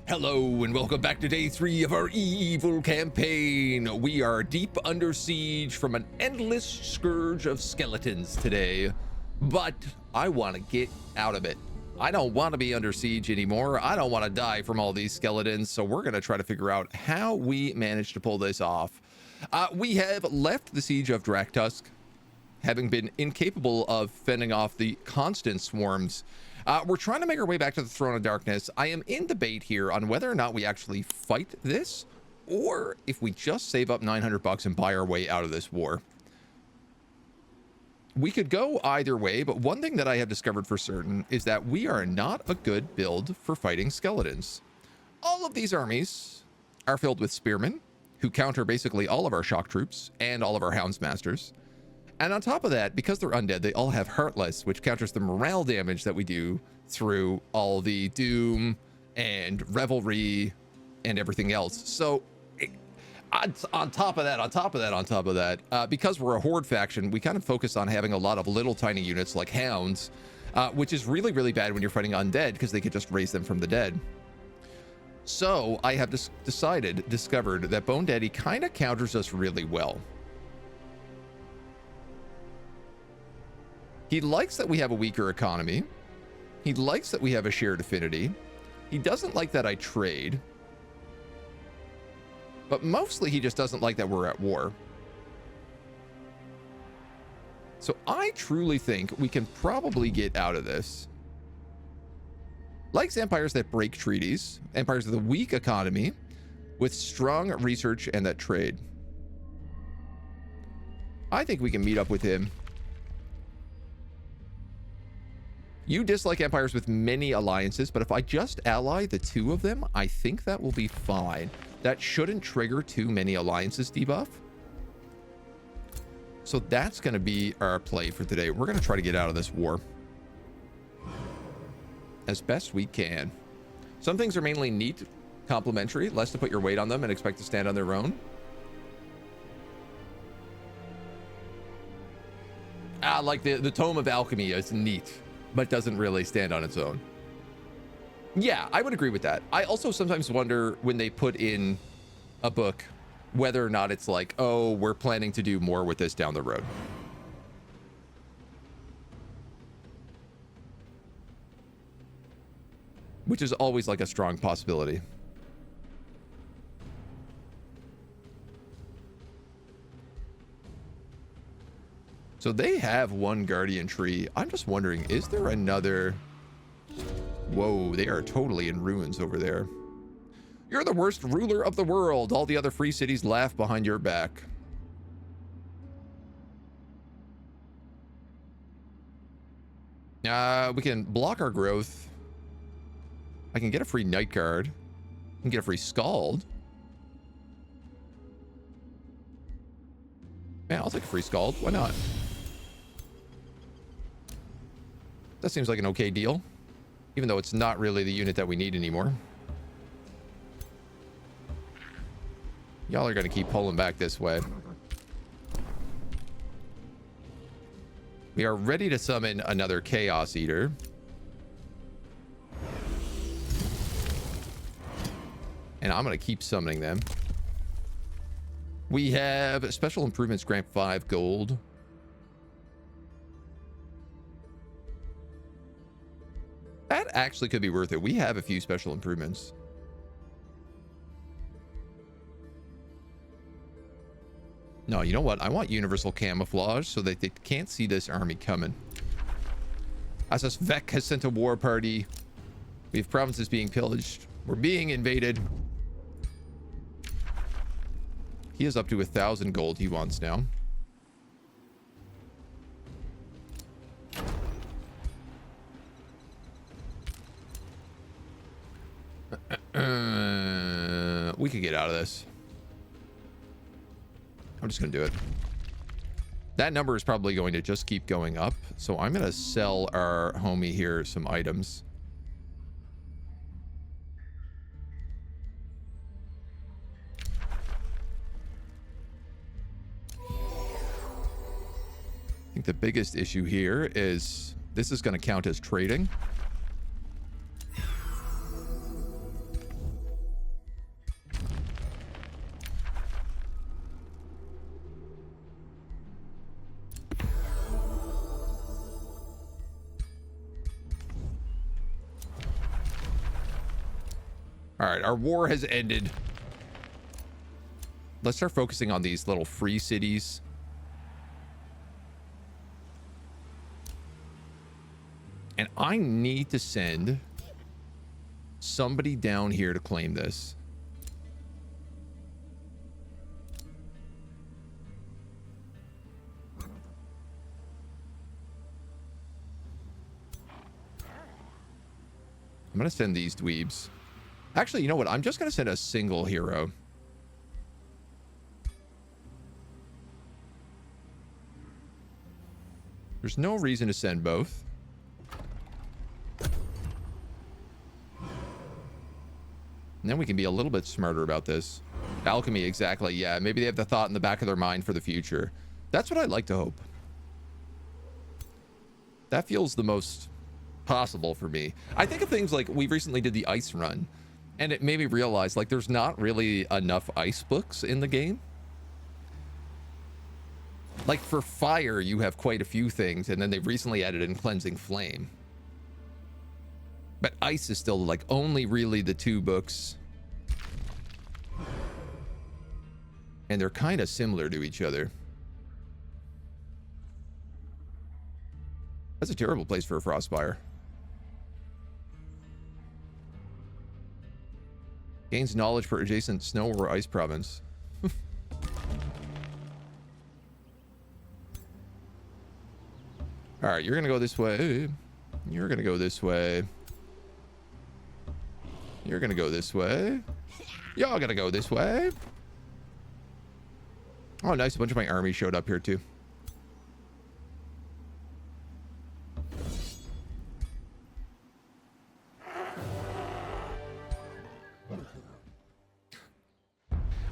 Hello and welcome back to day 3 of our evil campaign. We are deep under siege from an endless scourge of skeletons today, but I want to get out of it. I don't want to be under siege anymore. I don't want to die from all these skeletons, so we're going to try to figure out how we managed to pull this off. We have left the siege of Draktusk, having been incapable of fending off the constant swarms. We're trying to make our way back to the Throne of Darkness. I am in debate here on whether or not we actually fight this, or if we just save up 900 bucks and buy our way out of this war. We could go either way, but one thing that I have discovered for certain is that we are not a good build for fighting skeletons. All of these armies are filled with spearmen, who counter basically all of our shock troops and all of our houndsmasters. And on top of that, because they're undead, they all have Heartless, which counters the morale damage that we do through all the Doom and Revelry and everything else. So on top of that, because we're a Horde faction, we kind of focus on having a lot of little tiny units like Hounds, which is really, really bad when you're fighting undead because they could just raise them from the dead. So I have discovered that Bone Daddy kind of counters us really well. He likes that we have a weaker economy. He likes that we have a shared affinity. He doesn't like that I trade. But mostly he just doesn't like that we're at war. So I truly think we can probably get out of this. Likes empires that break treaties, empires with a weak economy, with strong research and that trade. I think we can meet up with him. You dislike empires with many alliances, but if I just ally the 2 of them, I think that will be fine. That shouldn't trigger too many alliances debuff. So that's going to be our play for today. We're going to try to get out of this war as best we can. Some things are mainly neat, complementary, less to put your weight on them and expect to stand on their own. Like the Tome of Alchemy is neat, but doesn't really stand on its own. Yeah, I would agree with that. I also sometimes wonder when they put in a book whether or not it's like, oh, we're planning to do more with this down the road. Which is always like a strong possibility. So they have one guardian tree. I'm just wondering, is there another? Whoa, they are totally in ruins over there. You're the worst ruler of the world. All the other free cities laugh behind your back. We can block our growth. I can get a free Night Guard. I can get a free Scald. Man, I'll take a free Scald. Why not? That seems like an okay deal, even though it's not really the unit that we need anymore. Y'all are going to keep pulling back this way. We are ready to summon another Chaos Eater. And I'm going to keep summoning them. We have special improvements grant 5 gold. That actually could be worth it. We have a few special improvements. No, you know what? I want universal camouflage so that they can't see this army coming. Asas Vec has sent a war party. We have provinces being pillaged. We're being invaded. He is up to 1,000 gold he wants now. We could get out of this. I'm just gonna do it. That number is probably going to just keep going up, so I'm gonna sell our homie here some items. I think the biggest issue here is this is going to count as trading. All right, our war has ended. Let's start focusing on these little free cities. And I need to send somebody down here to claim this. I'm going to send these dweebs. Actually, you know what? I'm just going to send a single hero. There's no reason to send both. And then we can be a little bit smarter about this. Alchemy, exactly. Yeah, maybe they have the thought in the back of their mind for the future. That's what I'd like to hope. That feels the most possible for me. I think of things like we recently did the ice run, and it made me realize like there's not really enough ice books in the game. Like for fire, you have quite a few things, and then they've recently added in cleansing flame. But ice is still like only really the 2 books. And they're kind of similar to each other. That's a terrible place for a Frostfire. Gains knowledge for adjacent snow or ice province. All right, you're going to go this way. You're going to go this way. You're going to go this way. Y'all going to go this way. Oh, nice. A bunch of my army showed up here, too.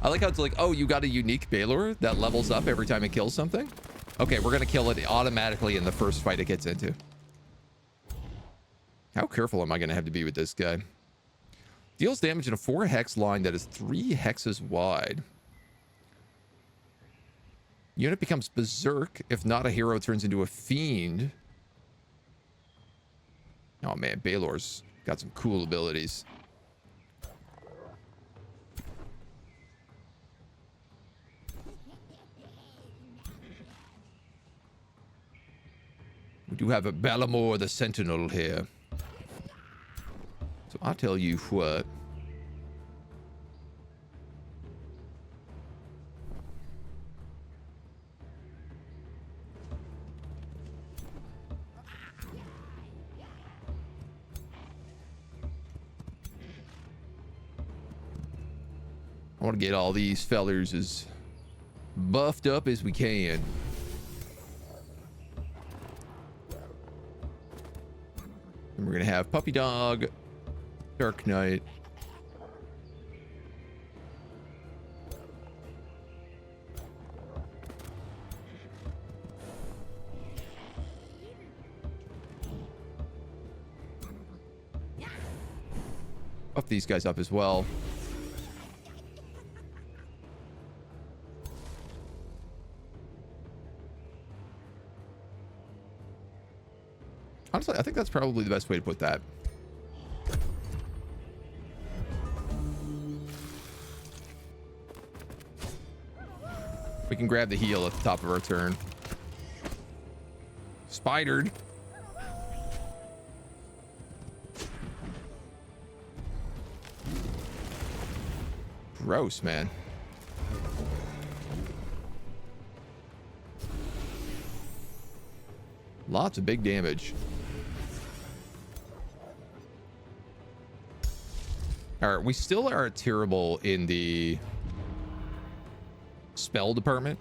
I like how it's like, oh, you got a unique Balor that levels up every time it kills something. Okay, we're going to kill it automatically in the first fight it gets into. How careful am I going to have to be with this guy? Deals damage in a 4-hex line that is 3 hexes wide. Unit becomes berserk if not a hero turns into a fiend. Oh man, Balor's got some cool abilities. We do have a Balamor the Sentinel here. So I'll tell you what. I want to get all these fellers as buffed up as we can. And we're going to have Puppy Dog, Dark Knight. Buff these guys up as well. Honestly, I think that's probably the best way to put that. We can grab the heal at the top of our turn. Spidered. Gross, man. Lots of big damage. All right, we still are terrible in the spell department.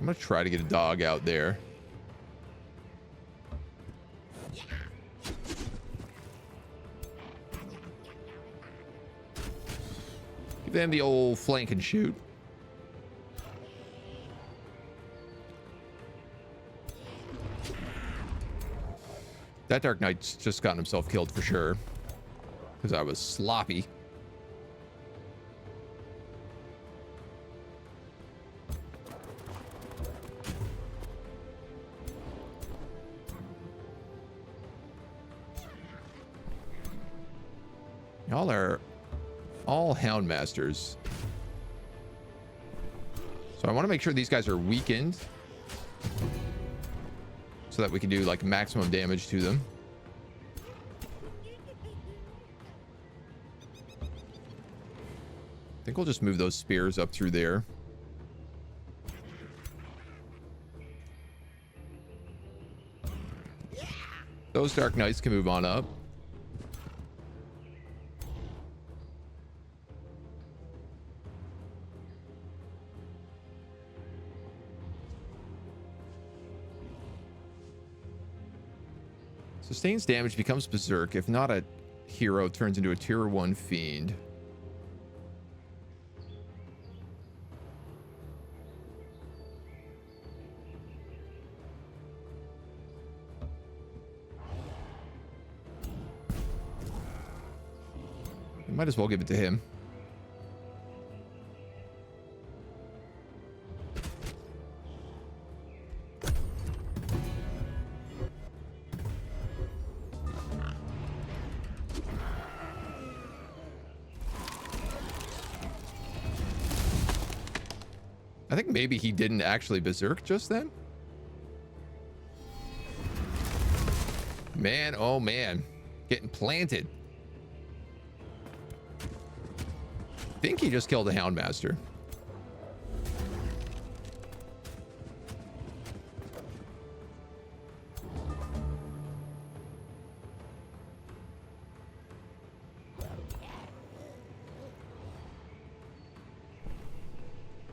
I'm gonna try to get a dog out there. Give them the old flank and shoot. That Dark Knight's just gotten himself killed for sure. Because I was sloppy. Y'all are all Hound Masters. So I want to make sure these guys are weakened so that we can do like maximum damage to them. I think we'll just move those spears up through there. Those Dark Knights can move on up. Sustains damage, becomes berserk. If not a hero, turns into a tier 1 fiend. Might as well give it to him. I think maybe he didn't actually berserk just then. Man, oh man. Getting planted. I think he just killed the Houndmaster.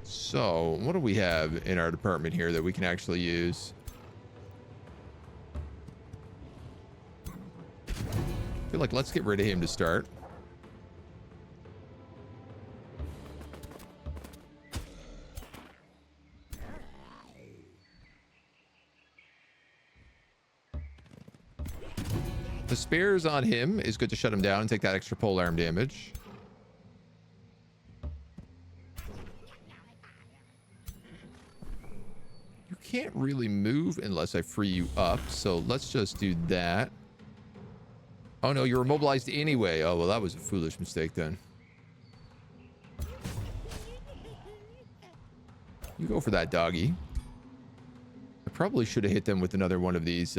So, what do we have in our department here that we can actually use? I feel like let's get rid of him to start. The spares on him is good to shut him down and take that extra polearm damage. You can't really move unless I free you up, so let's just do that. Oh no, you're immobilized anyway. Oh, well, that was a foolish mistake then. You go for that, doggy. I probably should have hit them with another one of these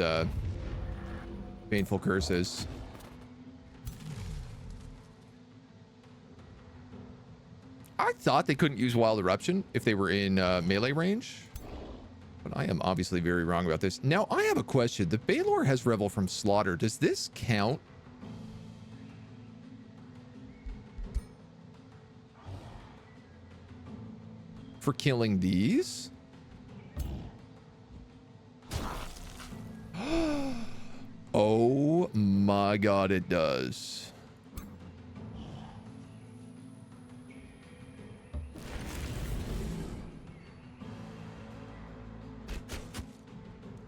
Baneful Curses. I thought they couldn't use Wild Eruption if they were in melee range, but I am obviously very wrong about this. Now, I have a question. The Balor has Revel from Slaughter. Does this count for killing these? Oh my god, it does.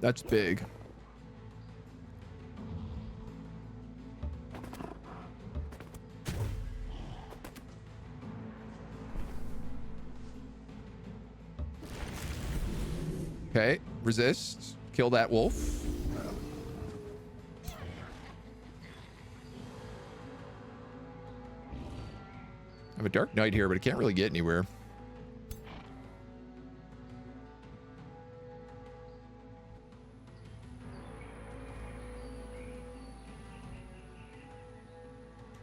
That's big. Okay, resist. Kill that wolf. I have a Dark Knight here, but it can't really get anywhere.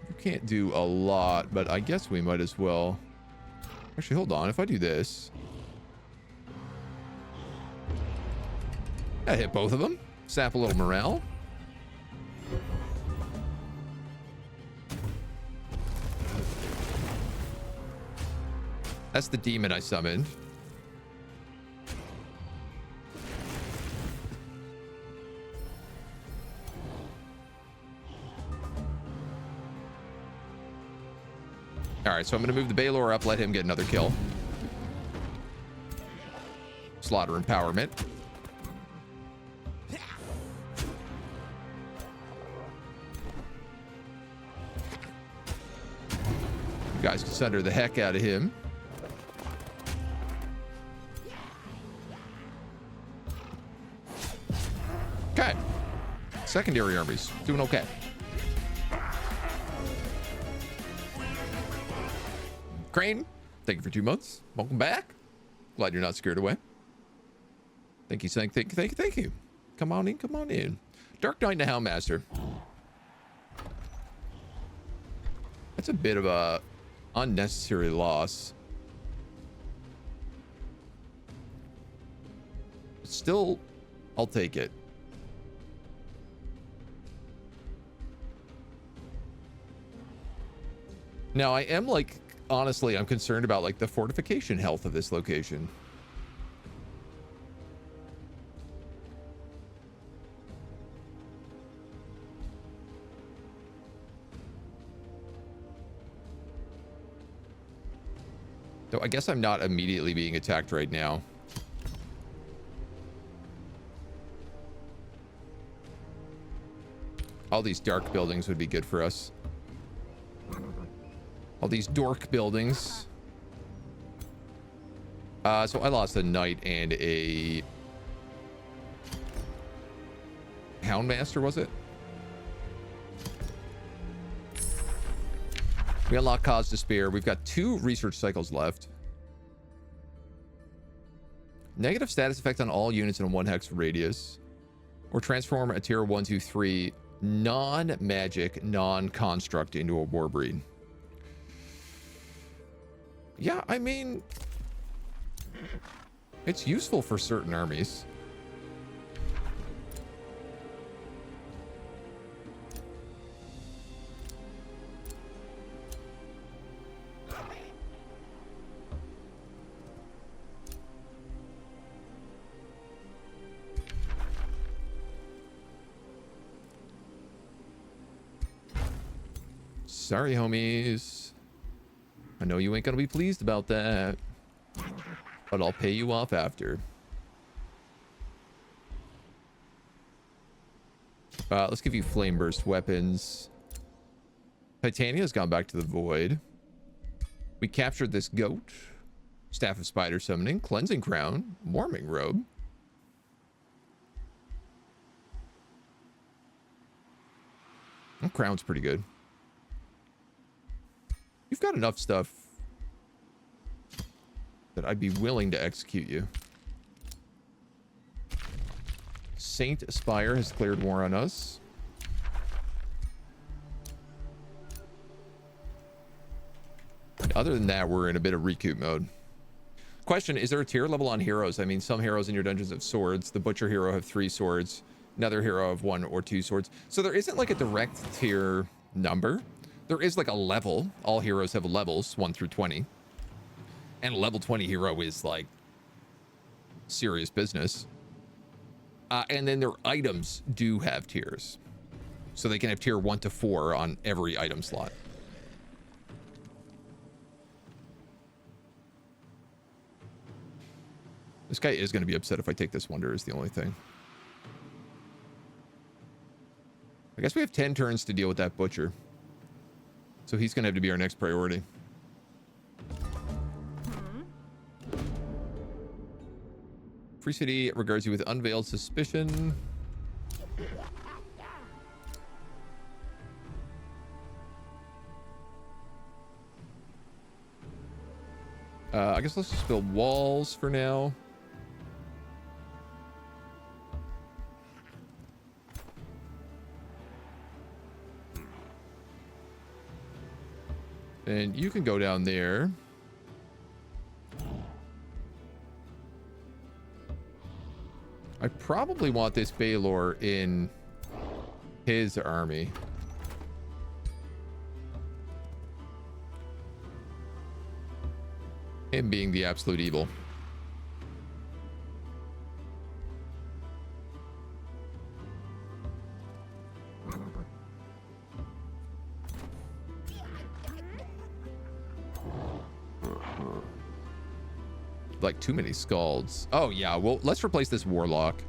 You can't do a lot, but I guess we might as well. Actually, hold on. If I do this, I hit both of them. Sap a little morale. That's the demon I summoned. All right, so I'm going to move the Balor up, let him get another kill. Slaughter empowerment. You guys can sunder the heck out of him. Okay. Secondary armies doing okay. Crane, thank you for 2 months. Welcome back. Glad you're not scared away. Thank you, thank you. Come on in. Dark Knight and the Houndmaster. That's a bit of a unnecessary loss. Still, I'll take it. Now, I am like, honestly, I'm concerned about like the fortification health of this location. So I guess I'm not immediately being attacked right now. All these dark buildings would be good for us. All these dork buildings. So I lost a knight and a Houndmaster, was it? We unlock Cause to Spare. We've got 2 research cycles left. Negative status effect on all units in a 1 hex radius. Or transform a tier 1, 2, 3 non-magic, non-construct into a warbreed. Yeah, I mean, it's useful for certain armies. Sorry, homies. I know you ain't gonna be pleased about that, but I'll pay you off after. Let's give you flame burst weapons. Titania's gone back to the void. We captured this goat. Staff of spider summoning, cleansing crown, warming robe. That crown's pretty good. You've got enough stuff that I'd be willing to execute you. Saint Aspire has declared war on us. And other than that, we're in a bit of recoup mode. Question, is there a tier level on heroes? I mean, some heroes in your dungeons have swords. The Butcher hero have 3 swords. Another hero have 1 or 2 swords. So there isn't like a direct tier number. There is like a level. All heroes have levels 1 through 20. And a level 20 hero is like serious business. And then their items do have tiers. So they can have tier 1 to 4 on every item slot. This guy is going to be upset if I take this wonder is the only thing. I guess we have 10 turns to deal with that Butcher. So he's going to have to be our next priority. Free City regards you with unveiled suspicion. I guess let's just build walls for now. And you can go down there. I probably want this Baylor in his army. Him being the absolute evil. Like too many scalds. Oh yeah, well let's replace this warlock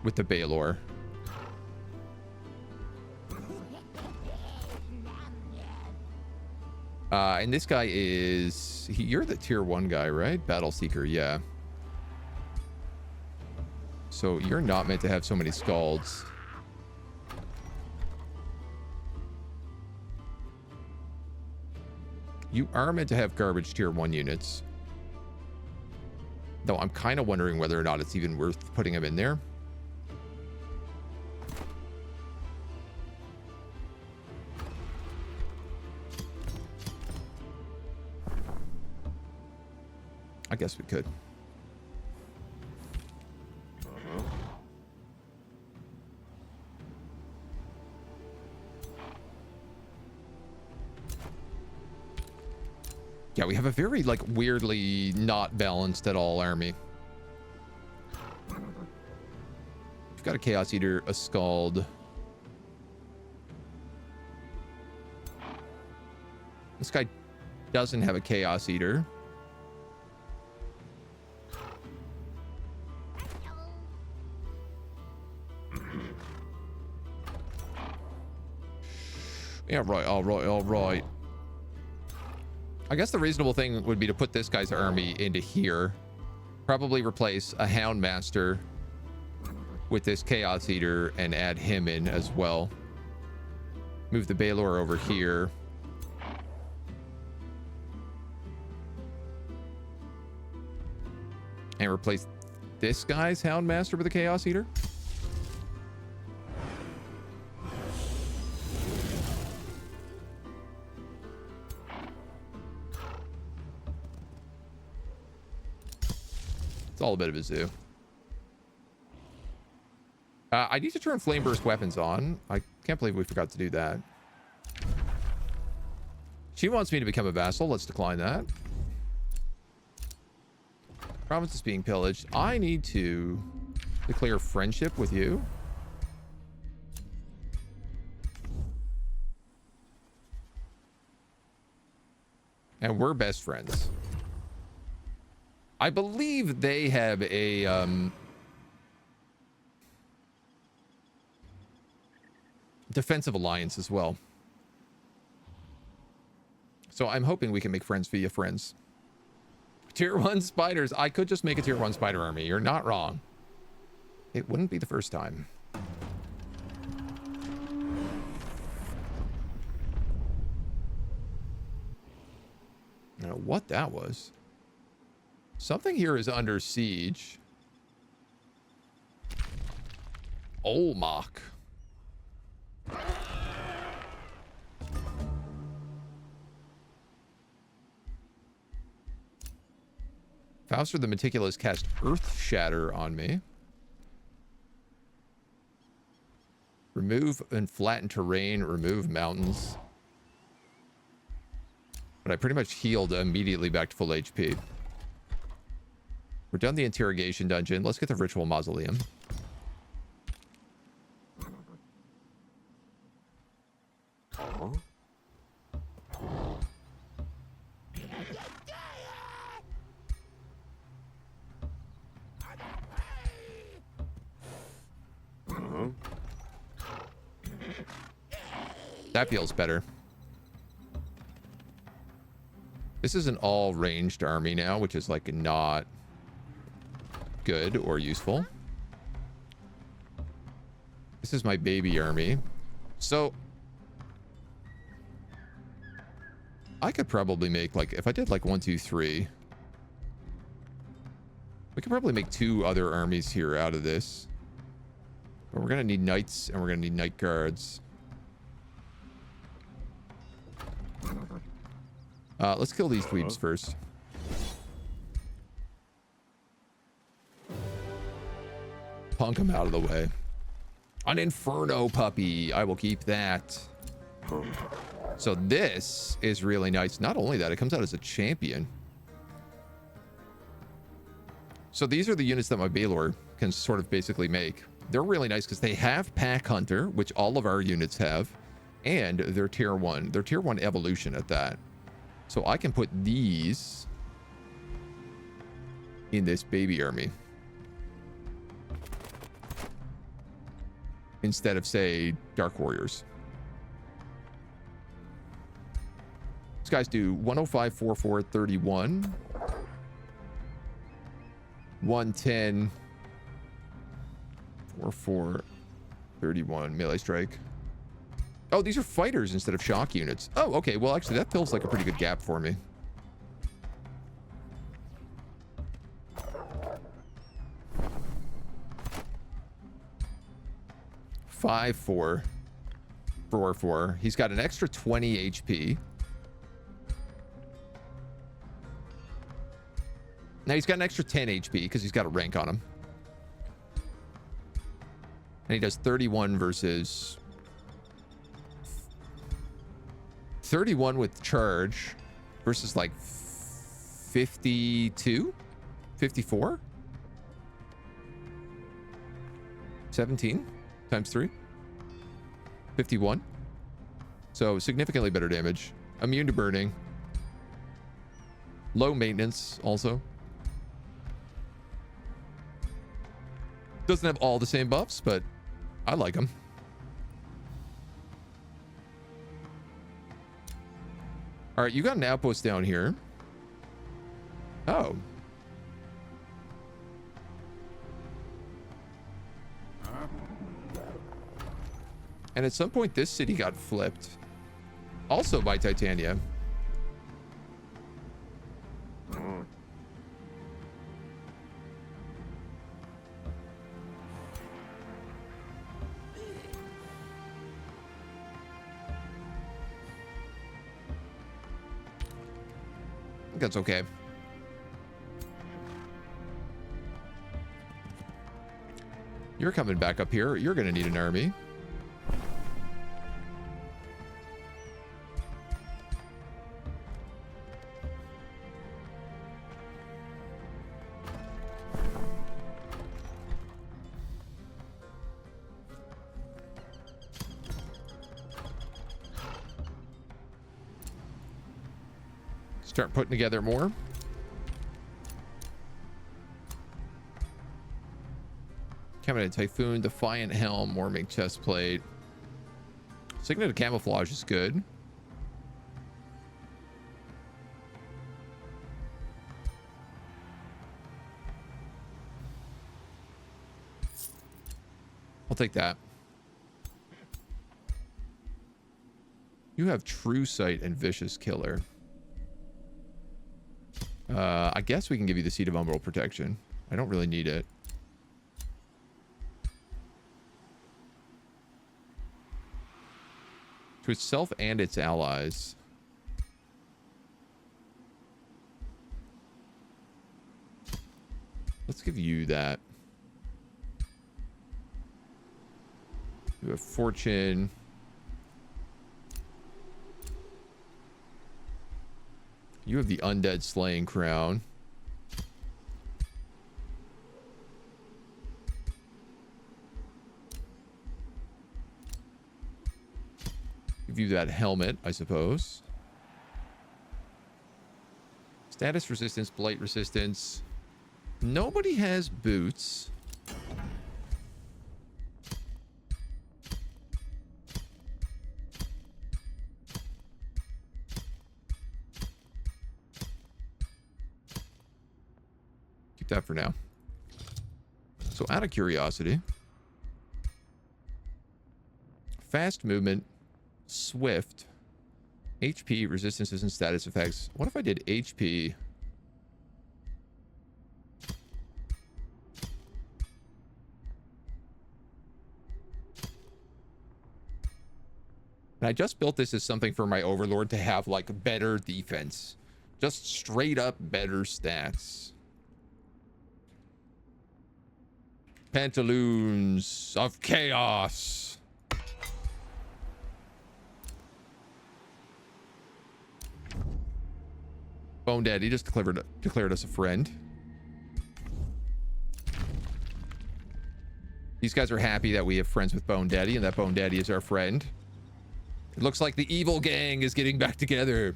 with the Baylor. And this guy is you're the tier 1 guy, right? Battle Seeker, yeah. So you're not meant to have so many scalds. You are meant to have garbage tier 1 units. Though I'm kind of wondering whether or not it's even worth putting them in there. I guess we could. Yeah, we have a very, like, weirdly not balanced at all army. We've got a Chaos Eater, a Scald. This guy doesn't have a Chaos Eater. Yeah, right, all right, all right. I guess the reasonable thing would be to put this guy's army into here. Probably replace a Houndmaster with this Chaos Eater and add him in as well. Move the Balor over here. And replace this guy's Houndmaster with a Chaos Eater. It's all a bit of a zoo. I need to turn Flame Burst weapons on. I can't believe we forgot to do that. She wants me to become a vassal. Let's decline that. Province is being pillaged. I need to declare friendship with you. And we're best friends. I believe they have a defensive alliance as well. So I'm hoping we can make friends via friends. Tier 1 spiders. I could just make a tier 1 spider army. You're not wrong. It wouldn't be the first time. I don't know what that was. Something here is under siege. Olmach. Fauster the Meticulous cast Earth Shatter on me. Remove and flatten terrain, remove mountains. But I pretty much healed immediately back to full HP. We're done the interrogation dungeon. Let's get the ritual mausoleum. That feels better. This is an all ranged army now, which is like not good or useful. This is my baby army. So I could probably make, like, if I did like 1, 2, 3, we could probably make 2 other armies here out of this. But we're gonna need knights and we're gonna need knight guards. Let's kill these dweebs first. Punk them out of the way. An Inferno puppy. I will keep that. So this is really nice. Not only that, it comes out as a champion. So these are the units that my Balor can sort of basically make. They're really nice because they have Pack Hunter, which all of our units have, and they're tier 1. They're tier 1 evolution at that. So I can put these in this baby army. Instead of, say, Dark Warriors. These guys do 105, 44, 31. 110, 44, 31 melee strike. Oh, these are fighters instead of shock units. Oh, okay. Well, actually, that feels like a pretty good gap for me. Five, 4, 4, 4. He's got an extra 20 HP. Now he's got an extra 10 HP because he's got a rank on him. And he does 31 versus 31 with charge versus like 52, 54, 17 times 3, 51. So significantly better damage. Immune to burning. Low maintenance also. Doesn't have all the same buffs, but I like him. All right, you got an outpost down here. Oh. And at some point, this city got flipped. Also by Titania. That's okay. You're coming back up here. You're going to need an army. Start putting together more. Cabinet Typhoon, Defiant Helm, Warming Chestplate. Signet of Camouflage is good. I'll take that. You have True Sight and Vicious Killer. I guess we can give you the Seed of Umbral Protection. I don't really need it. To itself and its allies. Let's give you that. You have Fortune. You have the Undead Slaying Crown. Give you that helmet, I suppose. Status resistance, blight resistance. Nobody has boots. That for now. So out of curiosity, fast movement, swift, HP, resistances, and status effects. What if I did HP? And I just built this as something for my overlord to have like better defense, just straight up better stats. Pantaloons of Chaos. Bone Daddy just declared us a friend. These guys are happy that we have friends with Bone Daddy and that Bone Daddy is our friend. It looks like the evil gang is getting back together.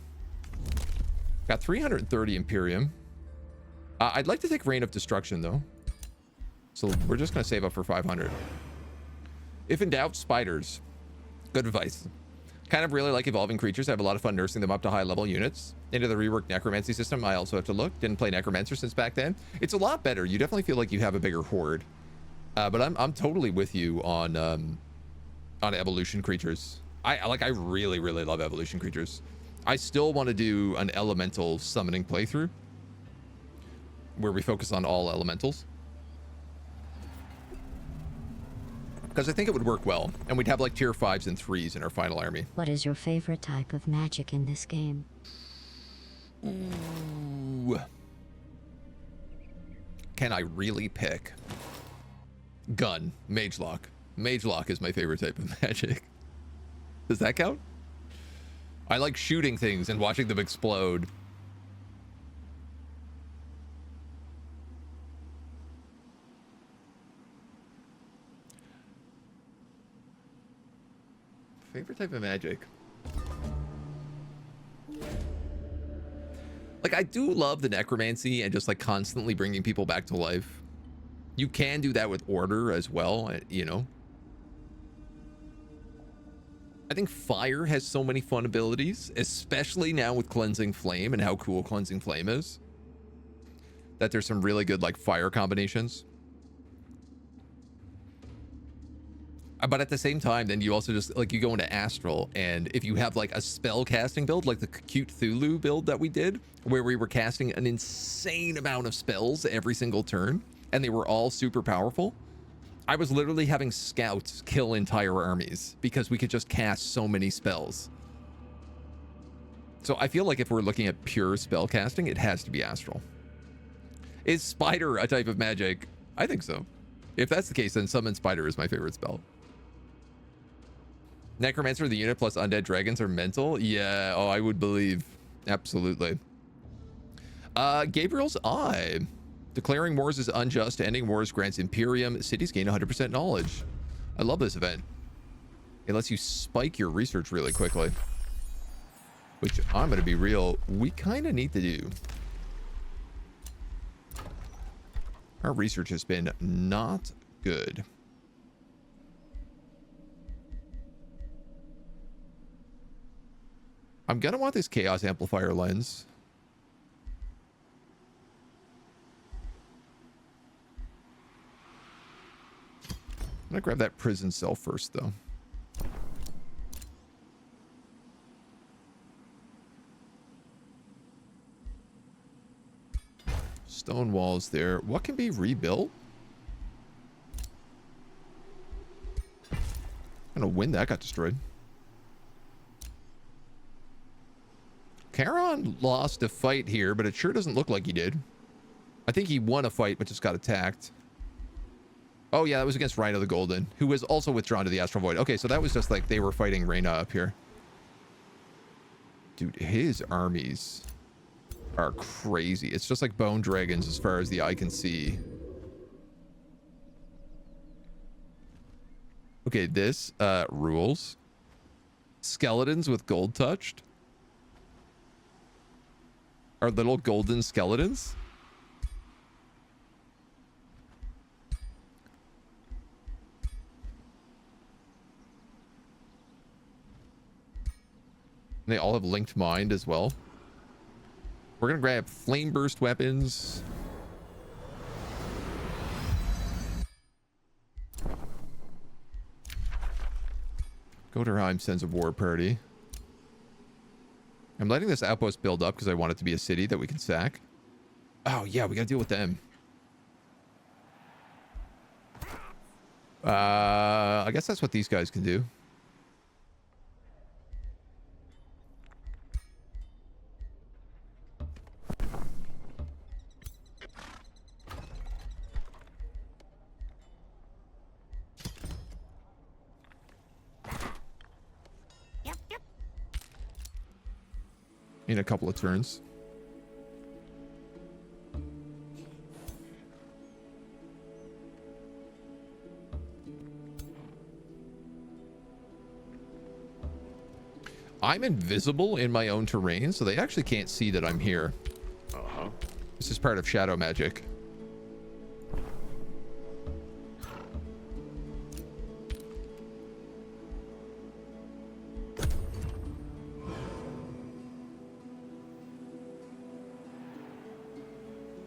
Got 330 Imperium. I'd like to take Reign of Destruction though. So we're just going to save up for 500. If in doubt, spiders. Good advice. Kind of really like evolving creatures. I have a lot of fun nursing them up to high level units. Into the reworked necromancy system, I also have to look. Didn't play necromancer since back then. It's a lot better. You definitely feel like you have a bigger horde. But I'm totally with you on evolution creatures. I really, really love evolution creatures. I still want to do an elemental summoning playthrough where we focus on all elementals, because I think it would work well, and we'd have like tier 5s and 3s in our final army. What is your favorite type of magic in this game? Ooh. Can I really pick? Gun. Mage lock. Mage lock is my favorite type of magic. Does that count? I like shooting things and watching them explode. Favorite type of magic? Like, I do love the necromancy and just like constantly bringing people back to life. You can do that with order as well, you know. I think fire has so many fun abilities, especially now with cleansing flame and how cool cleansing flame is, that there's some really good like fire combinations. But at the same time, then you also just like, you go into astral, and if you have like a spell casting build, like the cute Cthulhu build that we did, where we were casting an insane amount of spells every single turn, and they were all super powerful, I was literally having scouts kill entire armies because we could just cast so many spells. So I feel like if we're looking at pure spell casting, it has to be astral. Is spider a type of magic? I think so. If that's the case, then summon spider is my favorite spell. Necromancer, the unit plus undead dragons are mental. Yeah, oh, I would believe. Absolutely. Gabriel's Eye. Declaring wars is unjust. Ending wars grants Imperium. Cities gain 100% knowledge. I love this event. It lets you spike your research really quickly, which I'm going to be real, we kind of need to do. Our research has been not good. I'm going to want this Chaos Amplifier lens. I'm going to grab that prison cell first, though. Stone walls there. What can be rebuilt? I don't know when that got destroyed. Charon lost a fight here, but it sure doesn't look like he did. I think he won a fight, but just got attacked. Oh, yeah, that was against Rhino the Golden, who was also withdrawn to the Astral Void. Okay, so that was just like they were fighting Reyna up here. Dude, his armies are crazy. It's just like bone dragons as far as the eye can see. Okay, this rules. Skeletons with gold touched. Are little golden skeletons. They all have linked mind as well. We're gonna grab flame burst weapons. Goterheim sends a war party. I'm letting this outpost build up because I want it to be a city that we can sack. Oh yeah, we gotta deal with them. I guess that's what these guys can do. In a couple of turns. I'm invisible in my own terrain, so they actually can't see that I'm here. Uh-huh. This is part of shadow magic.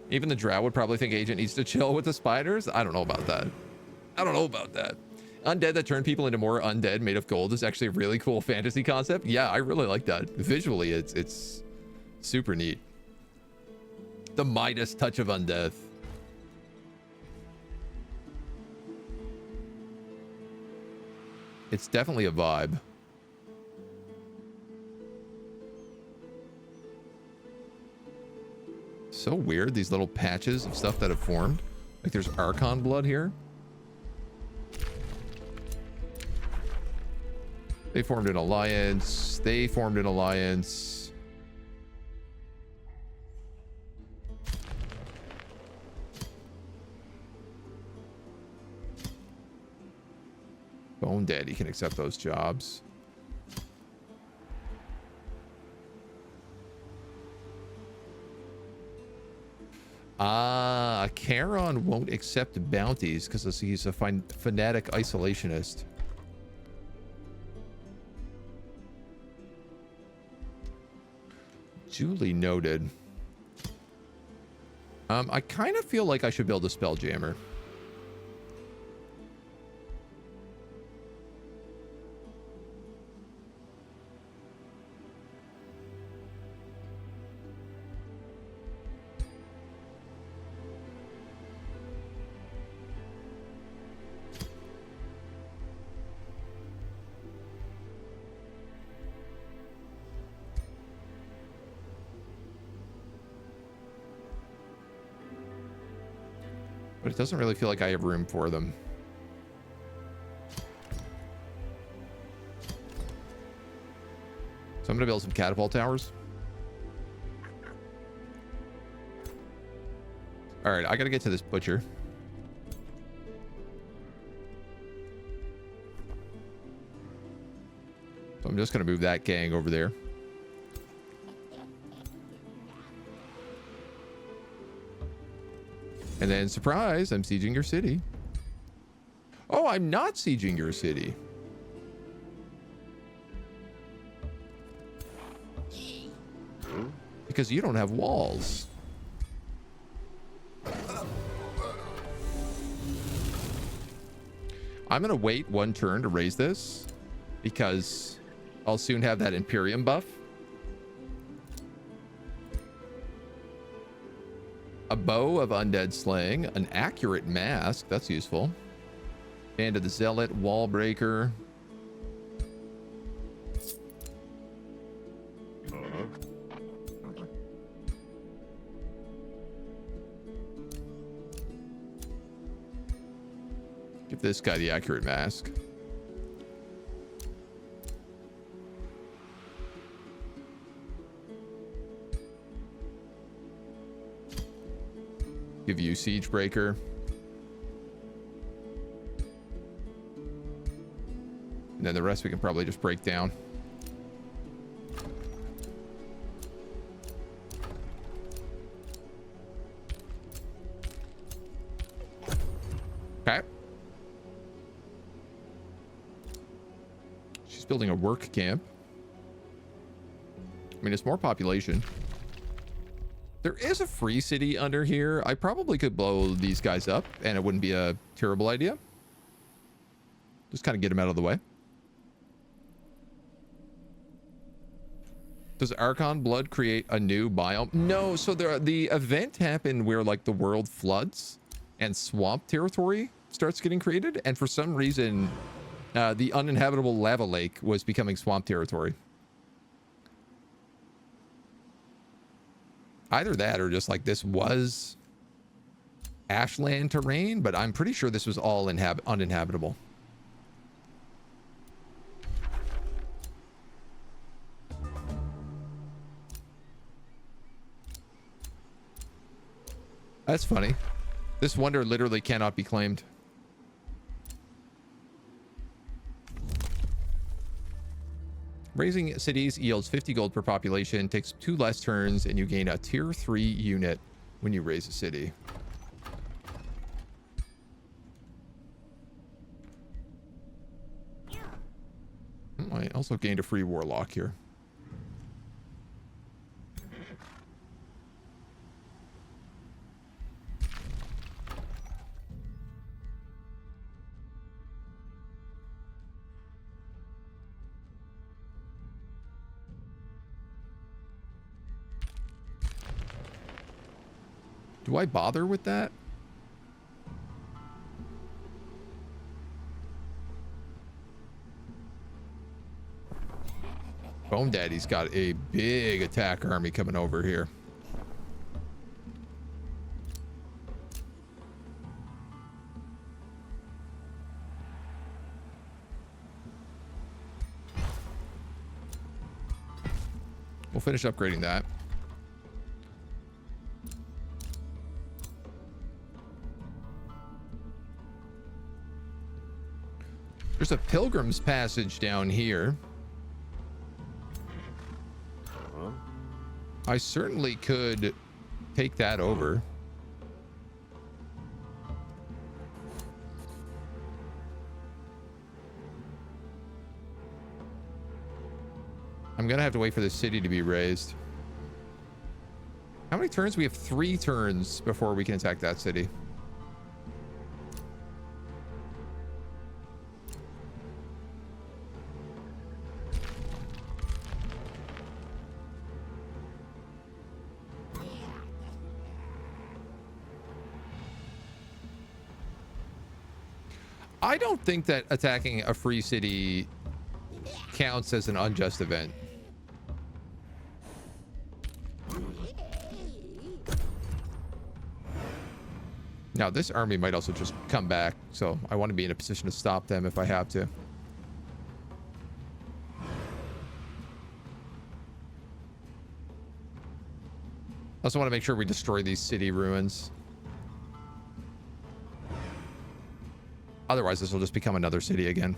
Even the drow would probably think Agent needs to chill with the spiders. I don't know about that. I don't know about that. Undead that turn people into more undead made of gold is actually a really cool fantasy concept. Yeah, I really like that. Visually, it's super neat. The Midas touch of undeath. It's definitely a vibe. So weird, these little patches of stuff that have formed. Like there's Archon blood here. They formed an alliance. They formed an alliance. Bone Daddy can accept those jobs. Ah, Charon won't accept bounties because he's a fanatic isolationist. Duly noted. I kind of feel like I should build a Spelljammer. But it doesn't really feel like I have room for them. So I'm going to build some catapult towers. All right, I got to get to this butcher. So I'm just going to move that gang over there. And then, surprise, I'm sieging your city. Oh, I'm not sieging your city. Because you don't have walls. I'm going to wait one turn to raise this because I'll soon have that Imperium buff. A bow of undead slaying, an accurate mask, that's useful. Band of the Zealot, wall breaker. Give this guy the accurate mask. Give you siege breaker. And then the rest we can probably just break down. Okay. She's building a work camp. I mean, it's more population. There is a free city under here. I probably could blow these guys up and it wouldn't be a terrible idea. Just kind of get them out of the way. Does Archon blood create a new biome? No, so the event happened where like the world floods and swamp territory starts getting created. And for some reason, the uninhabitable lava lake was becoming swamp territory. Either that or just like this was ashland terrain, but I'm pretty sure this was all uninhabitable. That's funny. This wonder literally cannot be claimed. Raising cities yields 50 gold per population, takes 2 less turns, and you gain a tier 3 unit when you raise a city. I also gained a free warlock here. Do I bother with that? Bone Daddy's got a big attack army coming over here. We'll finish upgrading that. There's a Pilgrim's Passage down here. I certainly could take that over. I'm gonna have to wait for the city to be raised. How many turns? We have 3 turns before we can attack that city. I don't think that attacking a free city counts as an unjust event. Now, this army might also just come back, so I want to be in a position to stop them if I have to. I also want to make sure we destroy these city ruins. Otherwise, this will just become another city again.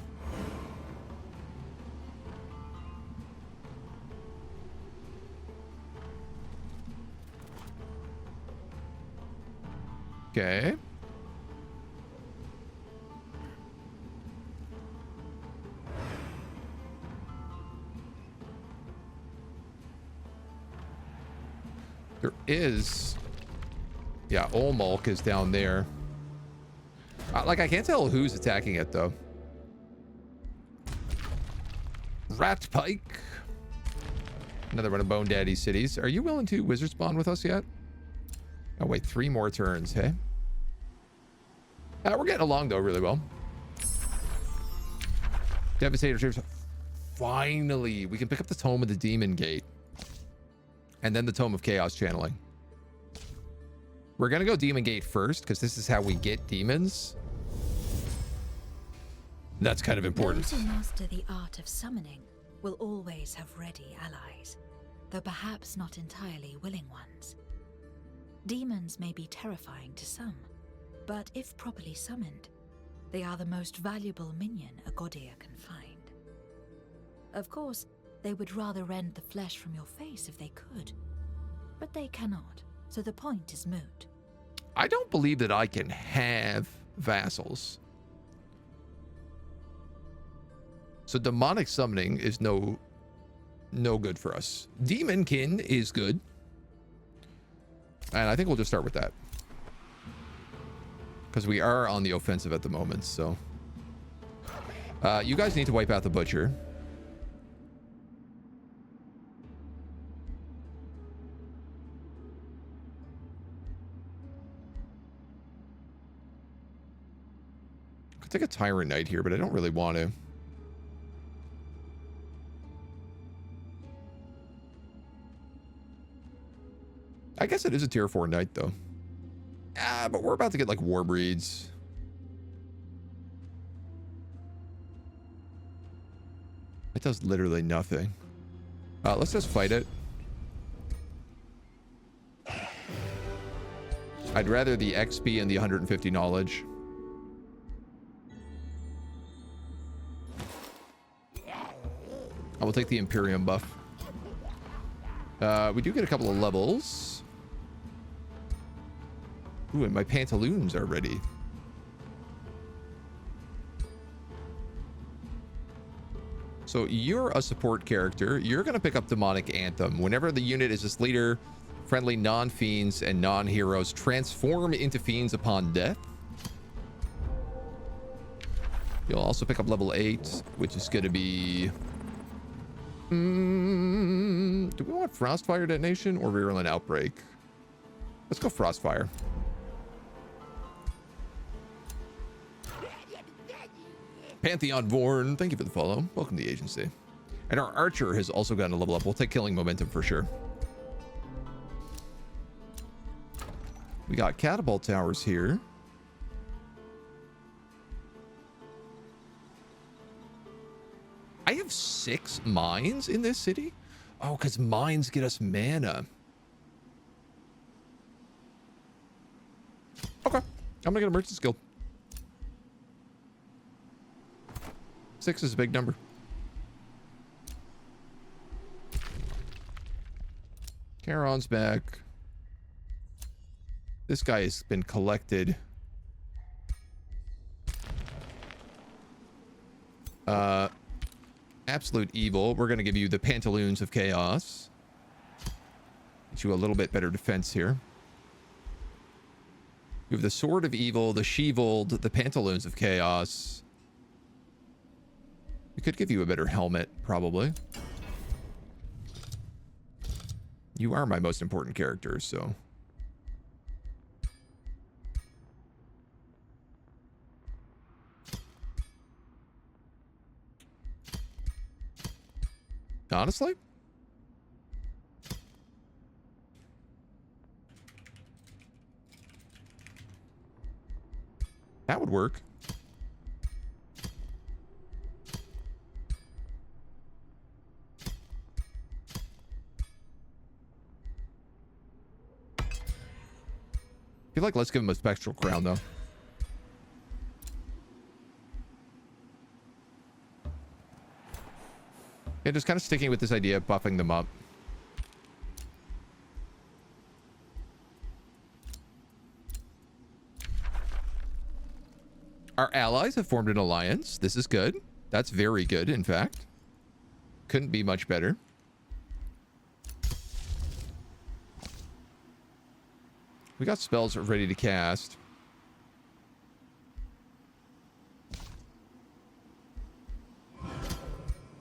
Okay. There is... Yeah, Olmulk is down there. Like, I can't tell who's attacking it, though. Rat Pike. Another one of Bone Daddy's cities. Are you willing to wizard spawn with us yet? Oh, wait. 3 more turns, hey? We're getting along, though, really well. Devastator troops. Finally, we can pick up the Tome of the Demon Gate. And then the Tome of Chaos Channeling. We're going to go Demon Gate first, because this is how we get demons. That's kind of important. Those who master the art of summoning will always have ready allies, though perhaps not entirely willing ones. Demons may be terrifying to some, but if properly summoned, they are the most valuable minion a Godir can find. Of course, they would rather rend the flesh from your face if they could, but they cannot, so the point is moot. I don't believe that I can have vassals. So demonic summoning is no good for us. Demonkin is good. And I think we'll just start with that. Because we are on the offensive at the moment, so. You guys need to wipe out the butcher. Could take a Tyrant Knight here, but I don't really want to. I guess it is a tier 4 knight, though. Ah, but we're about to get, like, war breeds. It does literally nothing. Let's just fight it. I'd rather the XP and the 150 knowledge. I will take the Imperium buff. We do get a couple of levels. Ooh, and my pantaloons are ready. So you're a support character. You're going to pick up Demonic Anthem. Whenever the unit is this leader, friendly non-fiends and non-heroes transform into fiends upon death. You'll also pick up level 8, which is going to be... do we want Frostfire Detonation or Virulent Outbreak? Let's go Frostfire. Pantheon Born, thank you for the follow. Welcome to the agency. And our Archer has also gotten a level up. We'll take Killing Momentum for sure. We got Catapult Towers here. I have 6 mines in this city? Oh, because mines get us mana. Okay. I'm gonna get a Merchant's Guild. 6 is a big number. Charon's back. This guy has been collected. Absolute evil. We're going to give you the Pantaloons of Chaos. Get you a little bit better defense here. You have the Sword of Evil, the Sheevold, the Pantaloons of Chaos. We could give you a better helmet, probably. You are my most important character, so... Honestly? That would work. I feel like let's give him a Spectral Crown, though. Yeah, just kind of sticking with this idea of buffing them up. Our allies have formed an alliance. This is good. That's very good, in fact. Couldn't be much better. We got spells ready to cast.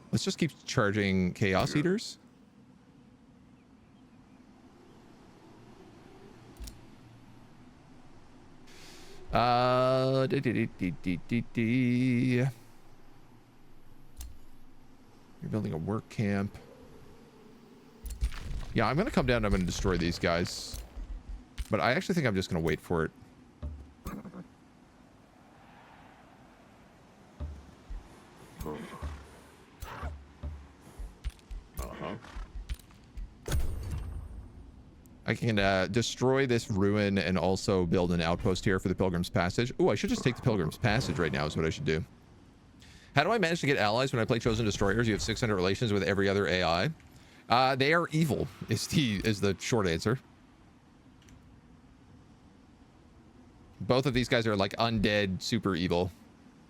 Let's just keep charging Chaos Eaters. You're building a work camp. Yeah, I'm gonna come down and I'm gonna destroy these guys. But I actually think I'm just gonna wait for it. I can destroy this ruin and also build an outpost here for the Pilgrim's Passage. Oh, I should just take the Pilgrim's Passage right now is what I should do. How do I manage to get allies when I play Chosen Destroyers? You have 600 relations with every other AI. They are evil is the short answer. Both of these guys are like undead, super evil.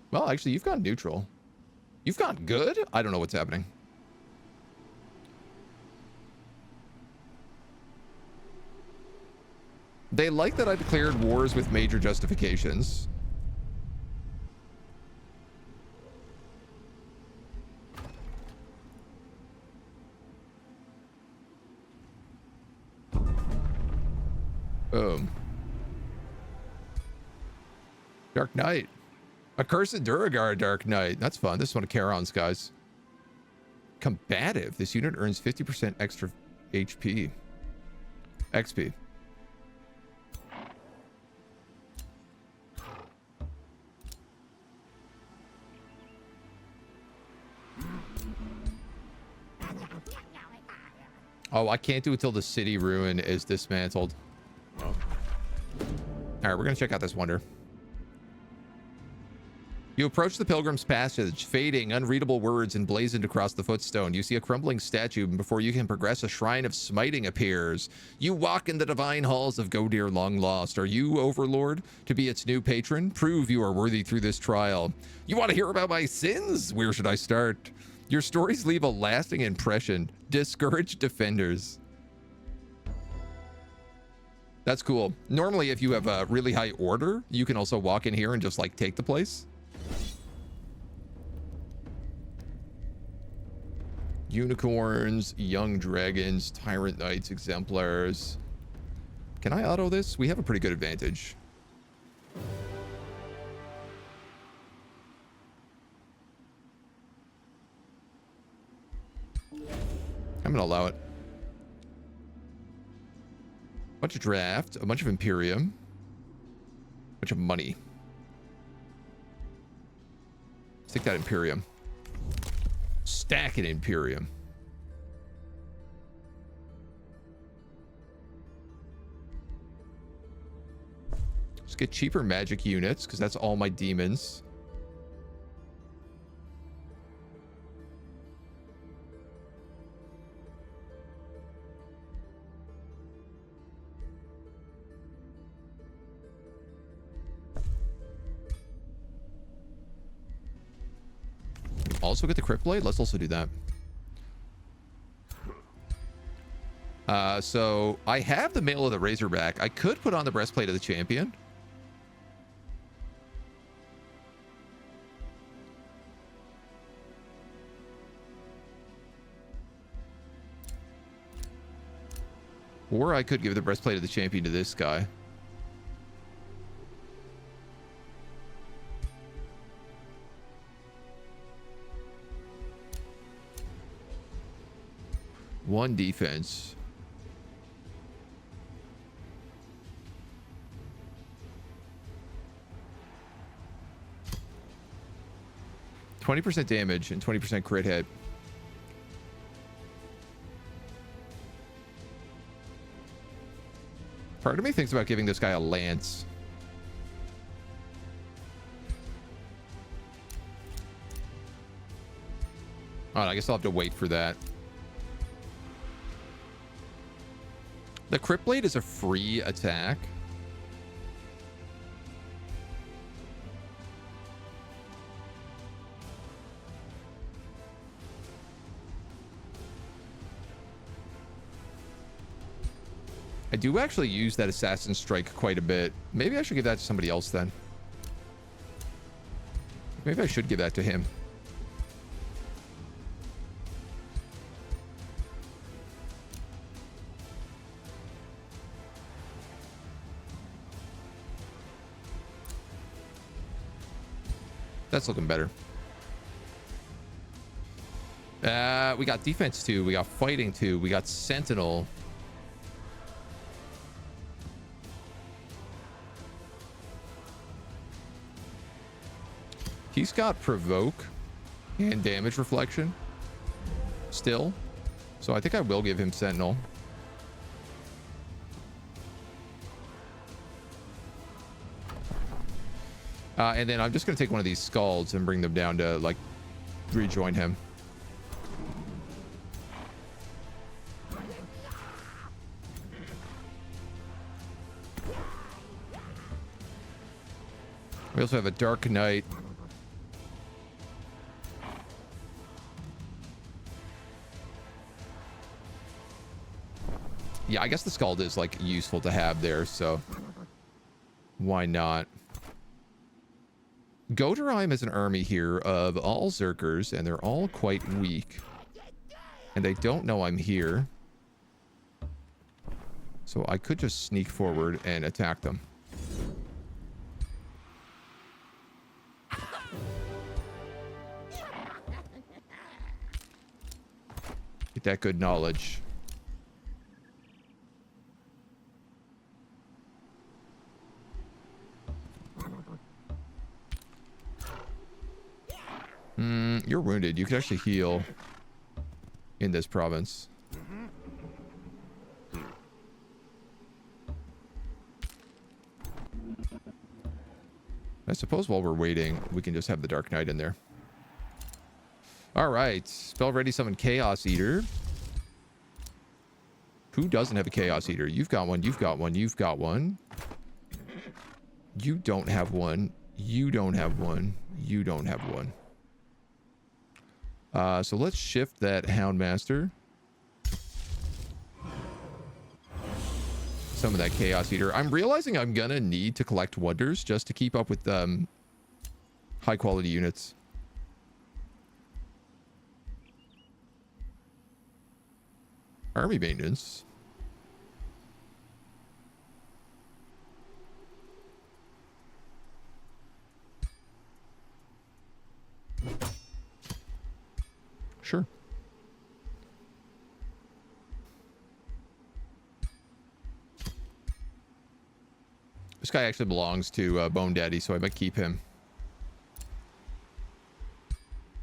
Well, actually, you've gone neutral. You've gone good? I don't know what's happening. They like that I declared wars with major justifications. Boom. Dark Knight. Accursed Duragard Dark Knight. That's fun. This is one of Charon's guys. Combative. This unit earns 50% extra HP. XP. Oh, I can't do it till the city ruin is dismantled. All right, we're going to check out this wonder. You approach the Pilgrim's Passage, fading, unreadable words emblazoned across the footstone. You see a crumbling statue, and before you can progress, a shrine of smiting appears. You walk in the divine halls of Godir long lost. Are you, Overlord, to be its new patron? Prove you are worthy through this trial. You want to hear about my sins? Where should I start? Your stories leave a lasting impression. Discouraged defenders. That's cool. Normally, if you have a really high order, you can also walk in here and just like take the place. Unicorns, young dragons, tyrant knights, exemplars. Can I auto this? We have a pretty good advantage. I'm gonna allow it. Bunch of draft, a bunch of Imperium, bunch of money. Let's take that Imperium. Stack it Imperium. Let's get cheaper magic units, because that's all my demons. Also get the Crypt Blade. Let's also do that. So I have the Mail of the Razorback. I could put on the Breastplate of the Champion. Or I could give the Breastplate of the Champion to this guy. One defense. %20 damage and 20% crit hit. Part of me thinks about giving this guy a lance. Oh, I guess I'll have to wait for that. The Crypt Blade is a free attack. I do actually use that Assassin Strike quite a bit. Maybe I should give that to somebody else then. Maybe I should give that to him. That's looking better. We got defense 2. We got fighting 2. We got sentinel. He's got provoke and damage reflection still. So I think I will give him sentinel. And then I'm just going to take one of these scalds and bring them down to, like, rejoin him. We also have a Dark Knight. Yeah, I guess the Scald is, like, useful to have there, so why not? Goderheim is an army here of all Zerkers, and they're all quite weak. And they don't know I'm here. So I could just sneak forward and attack them. Get that good knowledge. You're wounded. You can actually heal in this province. I suppose while we're waiting, we can just have the Dark Knight in there. All right. Spell ready summon Chaos Eater. Who doesn't have a Chaos Eater? You've got one. You've got one. You've got one. You don't have one. You don't have one. You don't have one. So let's shift that Houndmaster. Some of that Chaos Eater. I'm realizing I'm gonna need to collect wonders just to keep up with high quality units. Army maintenance. Sure. This guy actually belongs to Bone Daddy, so I might keep him.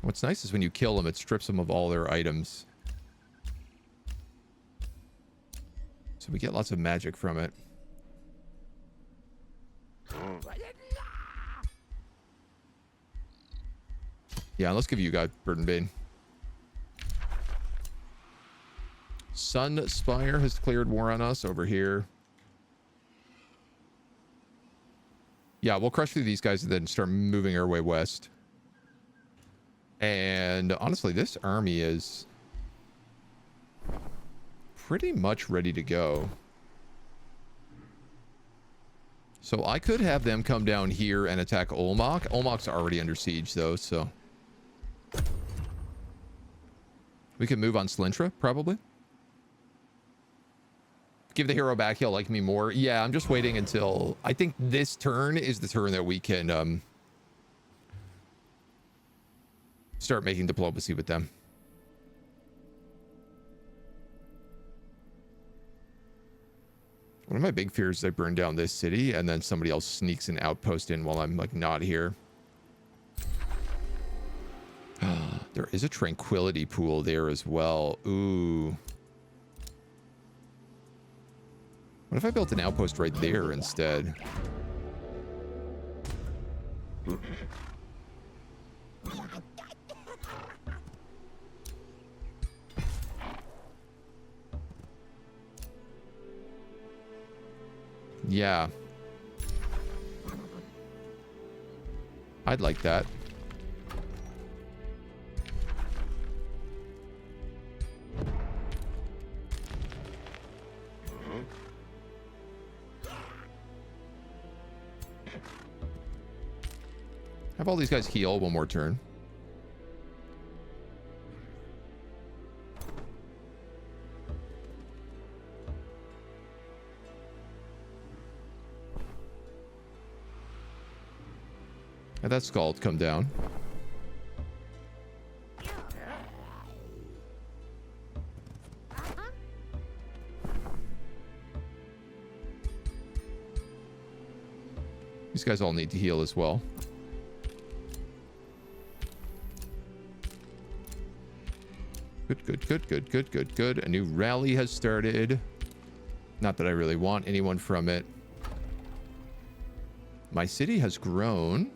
What's nice is when you kill them, it strips them of all their items. So we get lots of magic from it. Yeah, let's give you guys Burden Bane. Sun Spire has declared war on us over here. Yeah, we'll crush through these guys and then start moving our way west. And honestly, this army is pretty much ready to go. So I could have them come down here and attack Olmok. Olmok's already under siege, though, so... we could move on Slintra, probably. Give the hero back, he'll like me more. Yeah, I'm just waiting until... I think this turn is the turn that we can start making diplomacy with them. One of my big fears is I burn down this city and then somebody else sneaks an outpost in while I'm, like, not here. There is a tranquility pool there as well. Ooh. What if I built an outpost right there instead? Yeah. I'd like that. Have all these guys heal one more turn. And that Scald come down. These guys all need to heal as well. Good. A new rally has started. Not that I really want anyone from it. My city has grown.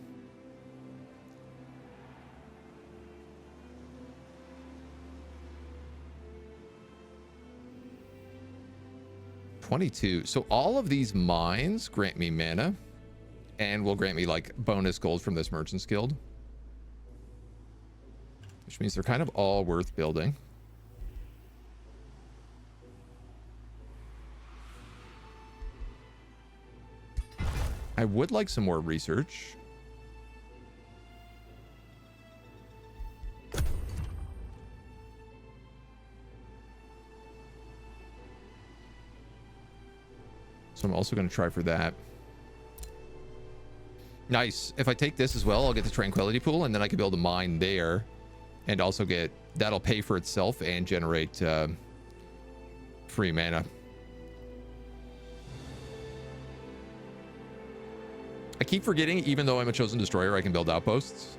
$22. So all of these mines grant me mana and will grant me like bonus gold from this Merchant's Guild. Which means they're kind of all worth building. I would like some more research. So I'm also going to try for that. Nice. If I take this as well, I'll get the Tranquility Pool, and then I can build a mine there. And also get... that'll pay for itself and generate free mana. I keep forgetting, even though I'm a Chosen Destroyer, I can build outposts.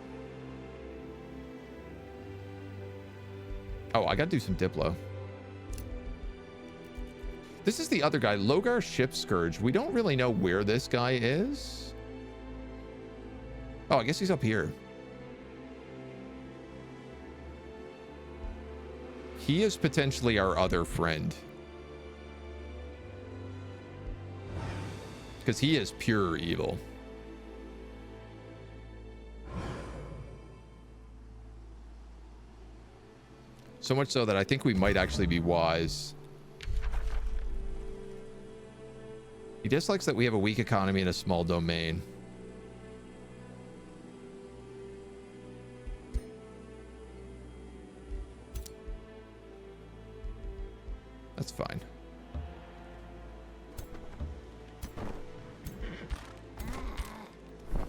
Oh, I gotta do some Diplo. This is the other guy, Logar Ship Scourge. We don't really know where this guy is. Oh, I guess he's up here. He is potentially our other friend. Because he is pure evil. So much so that I think we might actually be wise. He dislikes that we have a weak economy and a small domain. That's fine.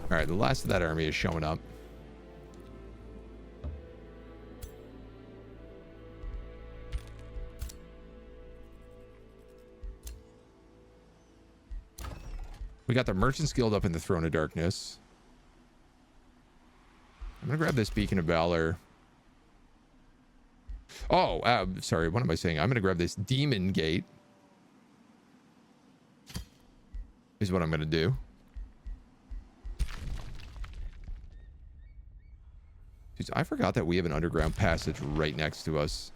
All right, the last of that army is showing up. We got the Merchants Guild up in the Throne of Darkness. I'm going to grab this Beacon of Valor. Oh, sorry. What am I saying? I'm going to grab this Demon Gate. Is what I'm going to do. Jeez, I forgot that we have an underground passage right next to us.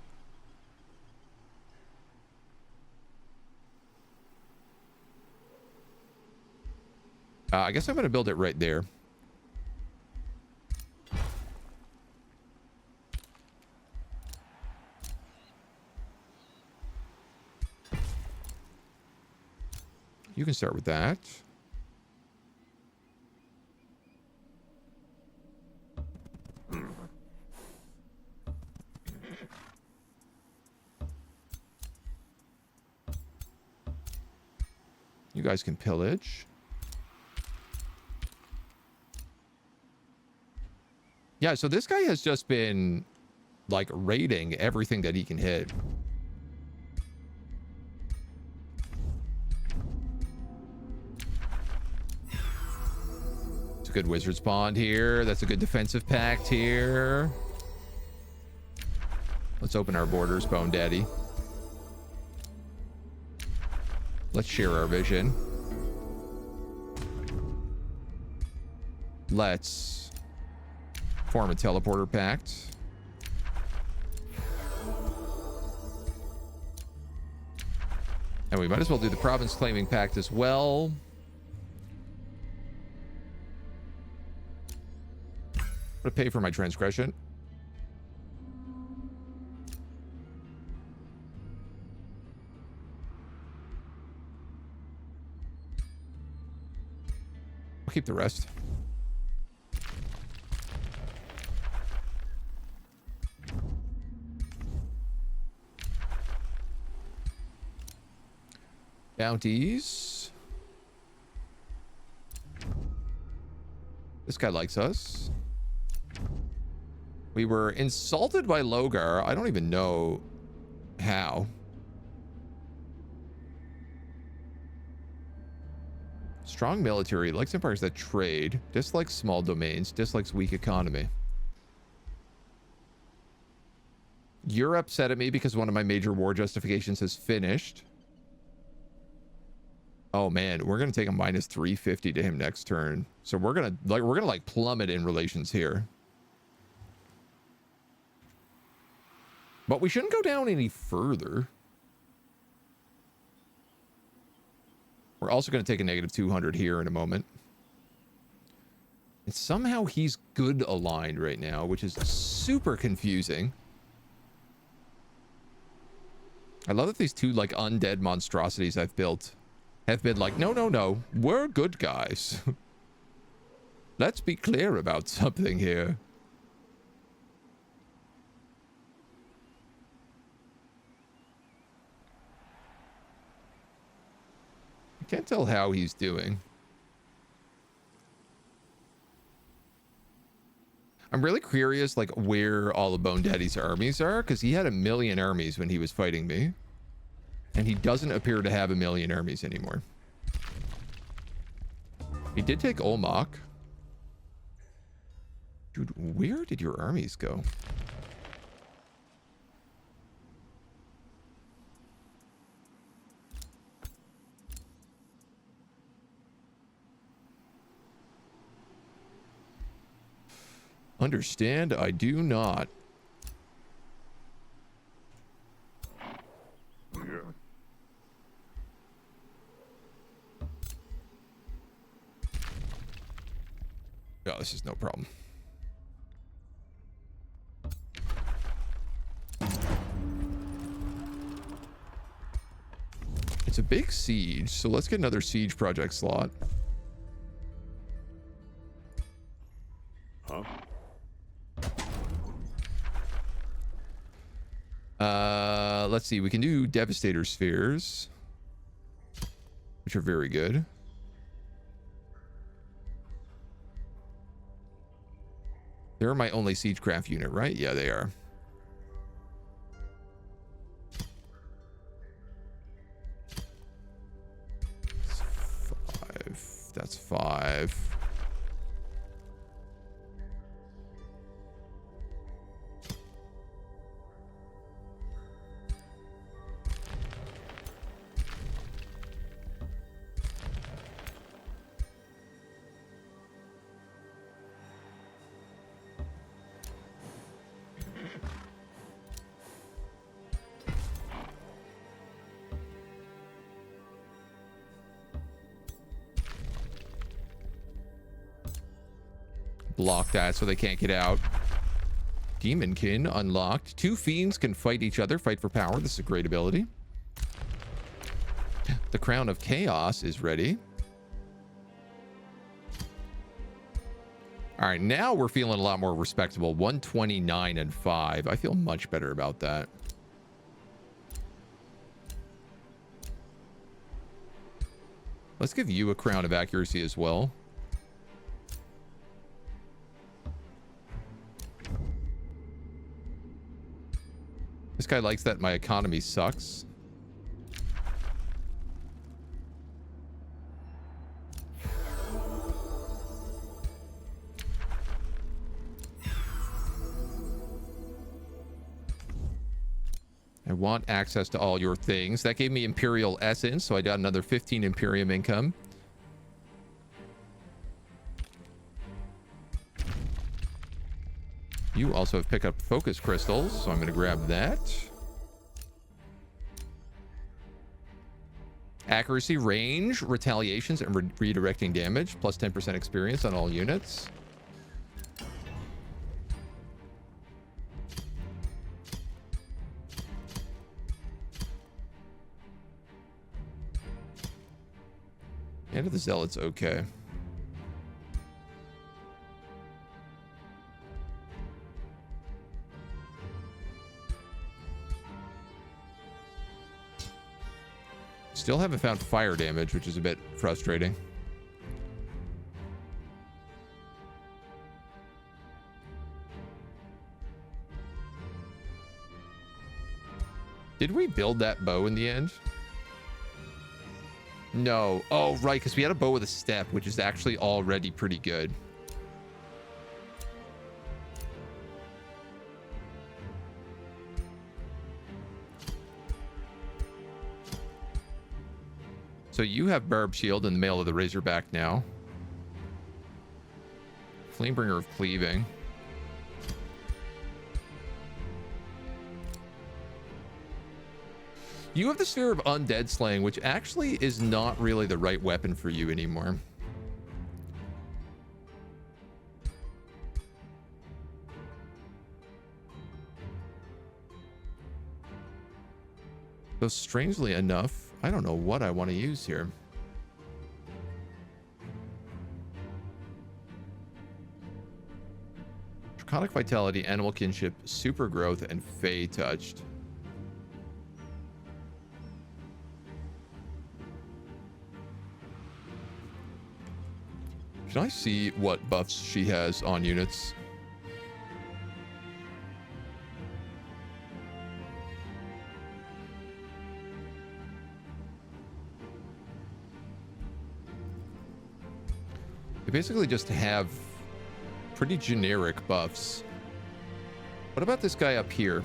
I guess I'm going to build it right there. You can start with that. You guys can pillage. Yeah, so this guy has just been, like, raiding everything that he can hit. It's a good wizard's bond here. That's a good defensive pact here. Let's open our borders, Bone Daddy. Let's share our vision. Let's form a teleporter pact. And we might as well do the province claiming pact as well. I'm gonna pay for my transgression. I'll keep the rest. Bounties. This guy likes us. We were insulted by Logar. I don't even know how. Strong military. Likes empires that trade. Dislikes small domains. Dislikes weak economy. You're upset at me because one of my major war justifications has finished. Oh man, we're gonna take a minus 350 to him next turn. So we're gonna plummet in relations here. But we shouldn't go down any further. We're also gonna take a negative 200 here in a moment. And somehow he's good aligned right now, which is super confusing. I love that these two like undead monstrosities I've built have been like, no, we're good guys. Let's be clear about something here. I can't tell how he's doing. I'm really curious, like, where all of Bone Daddy's armies are, because he had 1 million armies when he was fighting me. And he doesn't appear to have 1 million armies anymore. He did take Olmok. Dude, where did your armies go? Understand, I do not. Oh, this is no problem. It's a big siege, so let's get another siege project slot. Huh? Let's see. We can do Devastator Spheres, which are very good. They're my only Siegecraft unit, right? Yeah, they are. 5. Block that so they can't get out. Demonkin unlocked. 2 fiends can fight each other, fight for power. This is a great ability. The Crown of Chaos is ready. All right, now we're feeling a lot more respectable. 129 and 5. I feel much better about that. Let's give you a Crown of Accuracy as well. This guy likes that my economy sucks. I want access to all your things. That gave me Imperial Essence, so I got another 15 Imperium income. You also have picked up focus crystals, so I'm going to grab that. Accuracy, range, retaliations, and redirecting damage, plus 10% experience on all units. End of the Zealot's okay. Still haven't found fire damage, which is a bit frustrating. Did we build that bow in the end? No. Oh, right, because we had a bow with a step, which is actually already pretty good. So you have Barb Shield and the Mail of the Razorback now. Flamebringer of Cleaving. You have the Sphere of Undead Slaying, which actually is not really the right weapon for you anymore. So strangely enough, I don't know what I want to use here. Draconic Vitality, Animal Kinship, Super Growth, and Fey Touched. Can I see what buffs she has on units? They basically just have pretty generic buffs. What about this guy up here?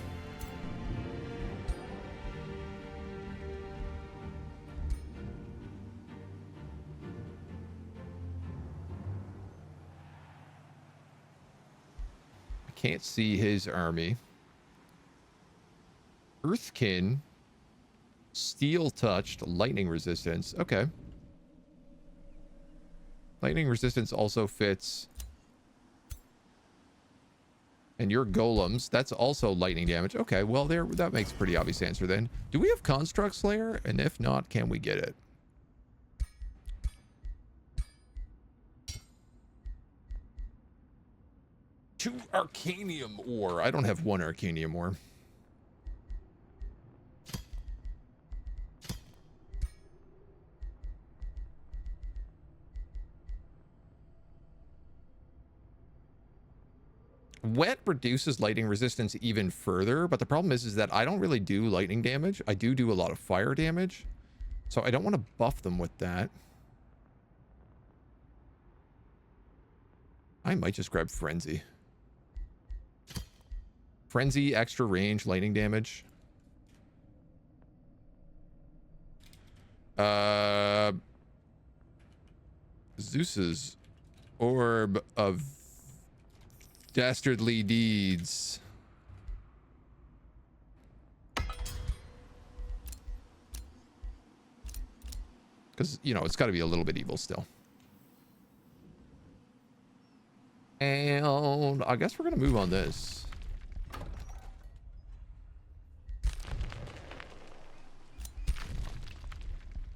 I can't see his army. Earthkin, Steel Touched, Lightning Resistance. Okay. Lightning resistance also fits. And your golems, that's also lightning damage. Okay, well, there, that makes a pretty obvious answer then. Do we have Construct Slayer? And if not, can we get it? Two Arcanium ore. I don't have 1 Arcanium ore. Wet reduces lightning resistance even further, but the problem is that I don't really do lightning damage. I do a lot of fire damage, so I don't want to buff them with that. I might just grab Frenzy. Frenzy, extra range, lightning damage. Zeus's Orb of Dastardly Deeds. Because, you know, it's got to be a little bit evil still. And I guess we're going to move on this.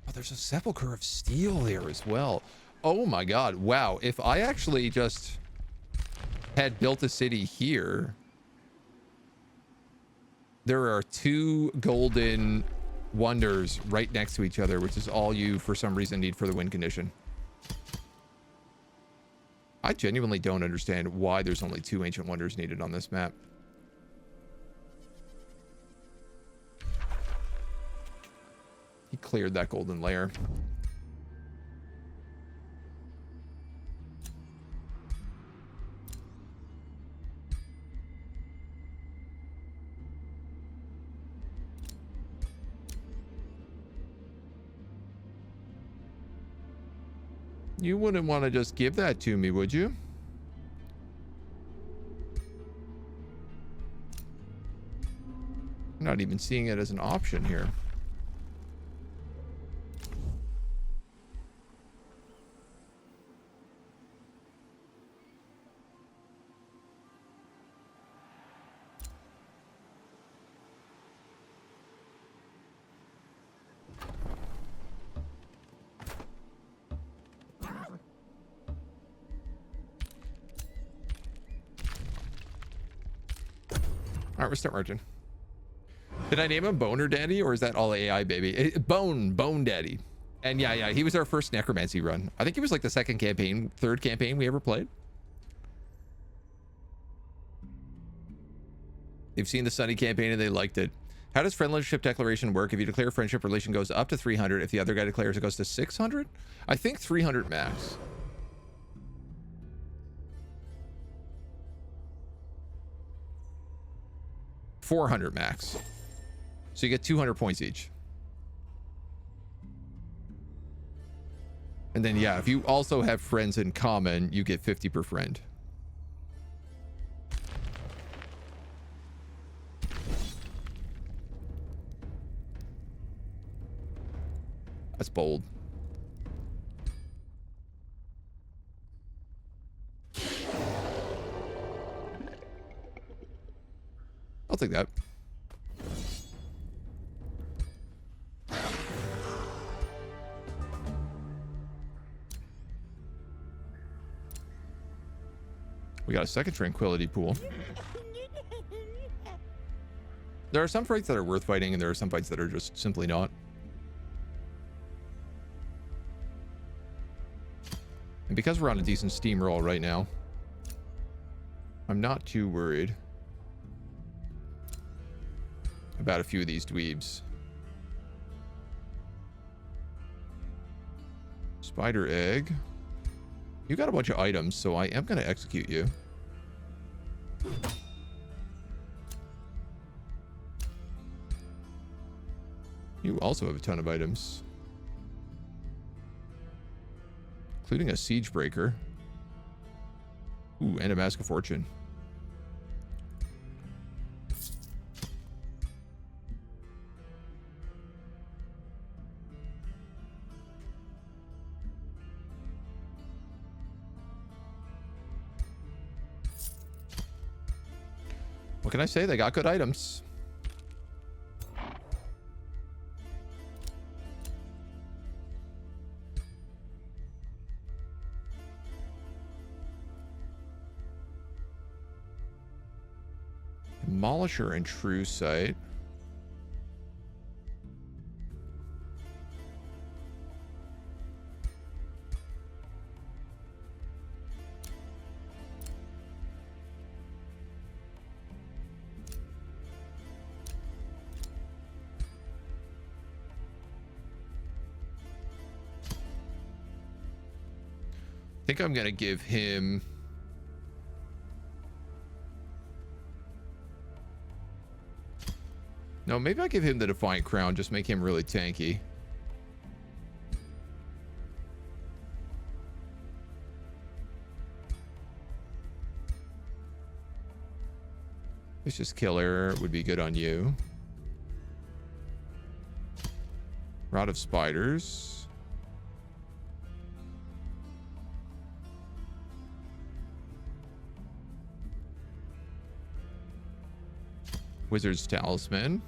Oh, there's a Sepulchre of Steel here as well. Oh my god. Wow. If I actually just had built a city here, there are 2 golden wonders right next to each other, which is all you for some reason need for the win condition. I genuinely don't understand why there's only 2 ancient wonders needed on this map. He cleared that golden layer. You wouldn't want to just give that to me, would you? I'm not even seeing it as an option here. All right, we're start marching. Did I name him Boner Daddy, or is that all AI, baby? Bone Daddy. And yeah, he was our first necromancy run. I think it was like the second campaign, third campaign we ever played. They've seen the Sunny campaign and they liked it. How does friendship declaration work? If you declare a friendship, relation goes up to 300. If the other guy declares, it goes to 600. I think 300 max. $400 max. So you get 200 points each. And then, yeah, if you also have friends in common, you get 50 per friend. That's bold. I'll take that. We got a second tranquility pool. There are some fights that are worth fighting, and there are some fights that are just simply not. And because we're on a decent steamroll right now, I'm not too worried about a few of these dweebs. Spider egg. You got a bunch of items, so I am going to execute you. You also have a ton of items, including a siege breaker. Ooh, and a mask of fortune. What can I say? They got good items. Demolisher and True Sight. I think I'm going to give him No, maybe I give him the Defiant Crown. Just make him really tanky. Vicious Killer would be good on you. Rod of Spiders. Wizard's Talisman.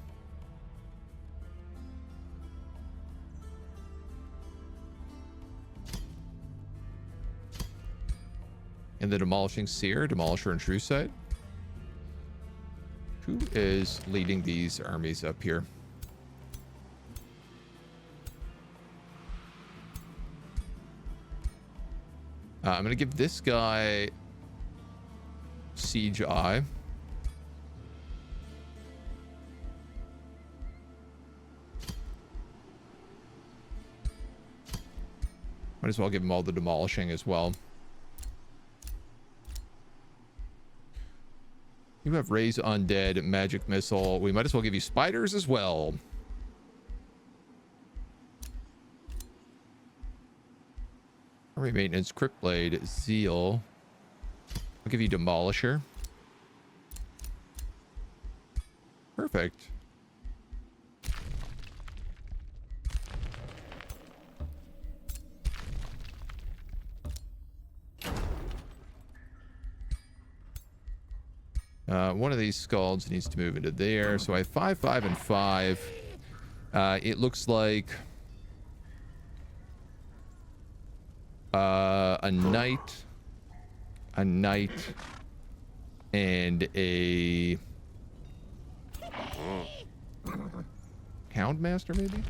And the Demolishing Seer, Demolisher and True Sight. Who is leading these armies up here? I'm going to give this guy Siege Eye. Might as well give him all the demolishing as well. You have Raise Undead, Magic Missile. We might as well give you Spiders as well. Army Maintenance, Crypt Blade, Zeal. I'll give you Demolisher. Perfect. One of these Scalds needs to move into there. So I have 5, 5, and 5. It looks like a knight, and a Houndmaster, maybe?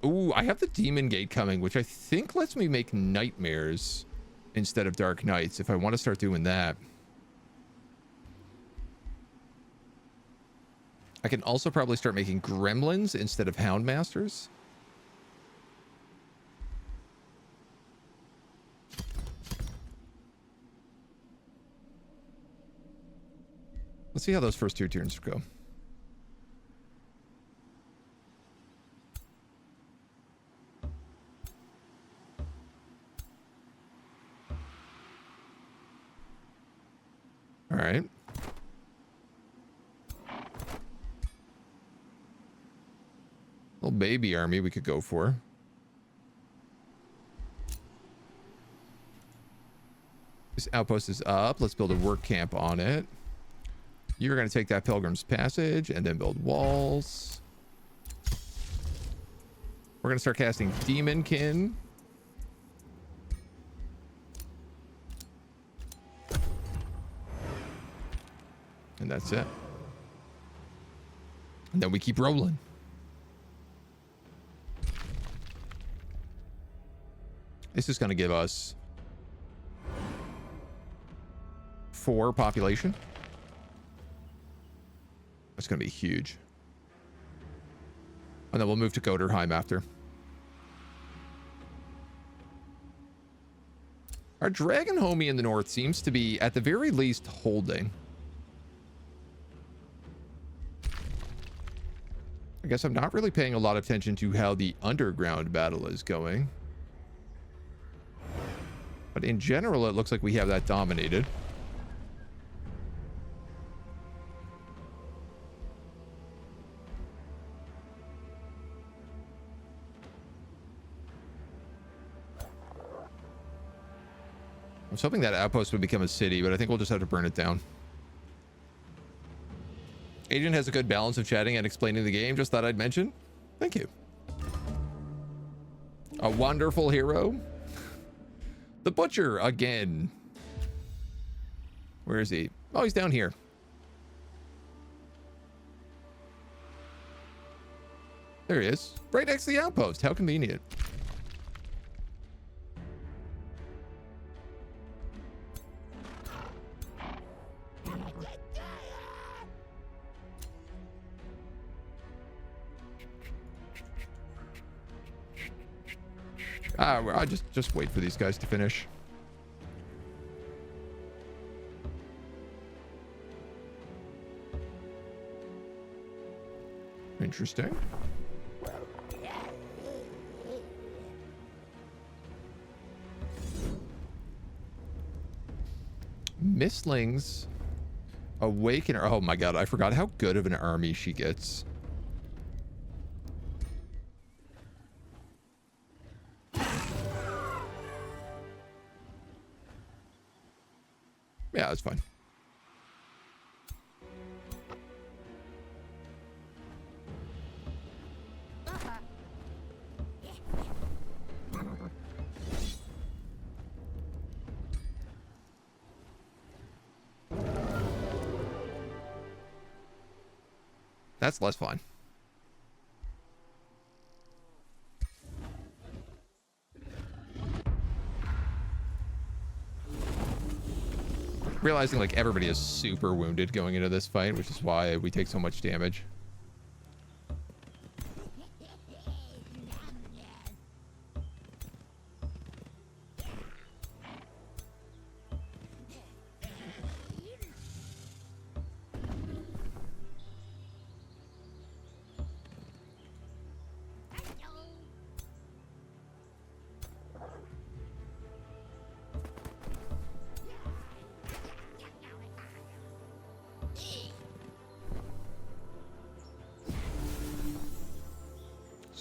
Ooh, I have the Demon Gate coming, which I think lets me make nightmares instead of Dark Knights, if I want to start doing that. I can also probably start making Gremlins instead of Houndmasters. Let's see how those first 2 turns go. All right. Little baby army we could go for. This outpost is up. Let's build a work camp on it. You're going to take that Pilgrim's Passage and then build walls. We're going to start casting Demonkin. And that's it. And then we keep rolling. This is going to give us 4 population. That's going to be huge. And then we'll move to Goderheim after. Our dragon homie in the north seems to be, at the very least, holding. I guess I'm not really paying a lot of attention to how the underground battle is going. But in general, it looks like we have that dominated. I was hoping that outpost would become a city, but I think we'll just have to burn it down. Agent has a good balance of chatting and explaining the game. Just thought I'd mention. Thank you. A wonderful hero. The Butcher again. Where is he? Oh, he's down here. There he is. Right next to the outpost. How convenient. I'll just wait for these guys to finish. Interesting. Mistling's Awakener. Oh my god, I forgot how good of an army she gets. Yeah, it's fine. That's less fun. Realizing like everybody is super wounded going into this fight, which is why we take so much damage.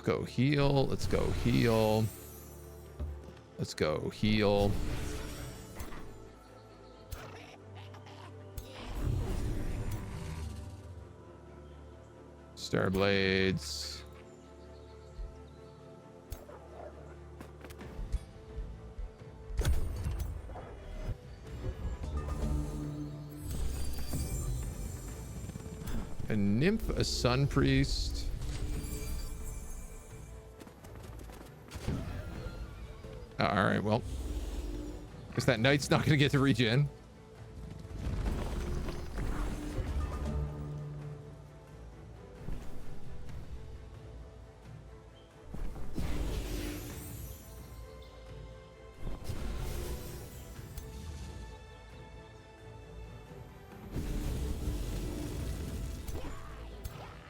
Go heal. Let's go heal. Let's go heal. Star blades. A nymph, a sun priest. All right, well, guess that knight's not going to get to regen.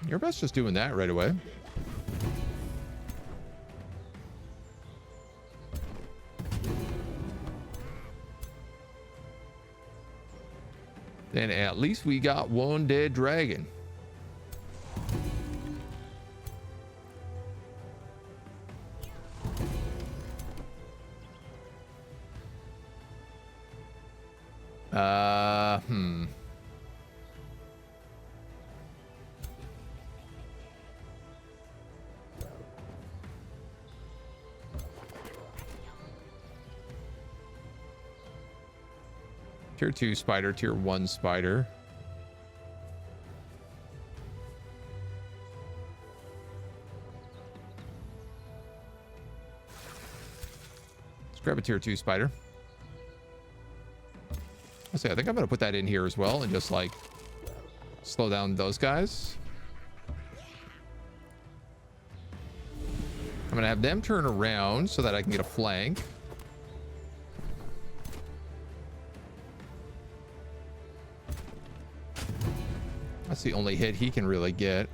You're best just doing that right away. Then at least we got one dead dragon. Tier 2 spider, tier 1 spider. Let's grab a tier 2 spider. I think I'm gonna put that in here as well and just like slow down those guys. I'm gonna have them turn around so that I can get a flank. That's the only hit he can really get.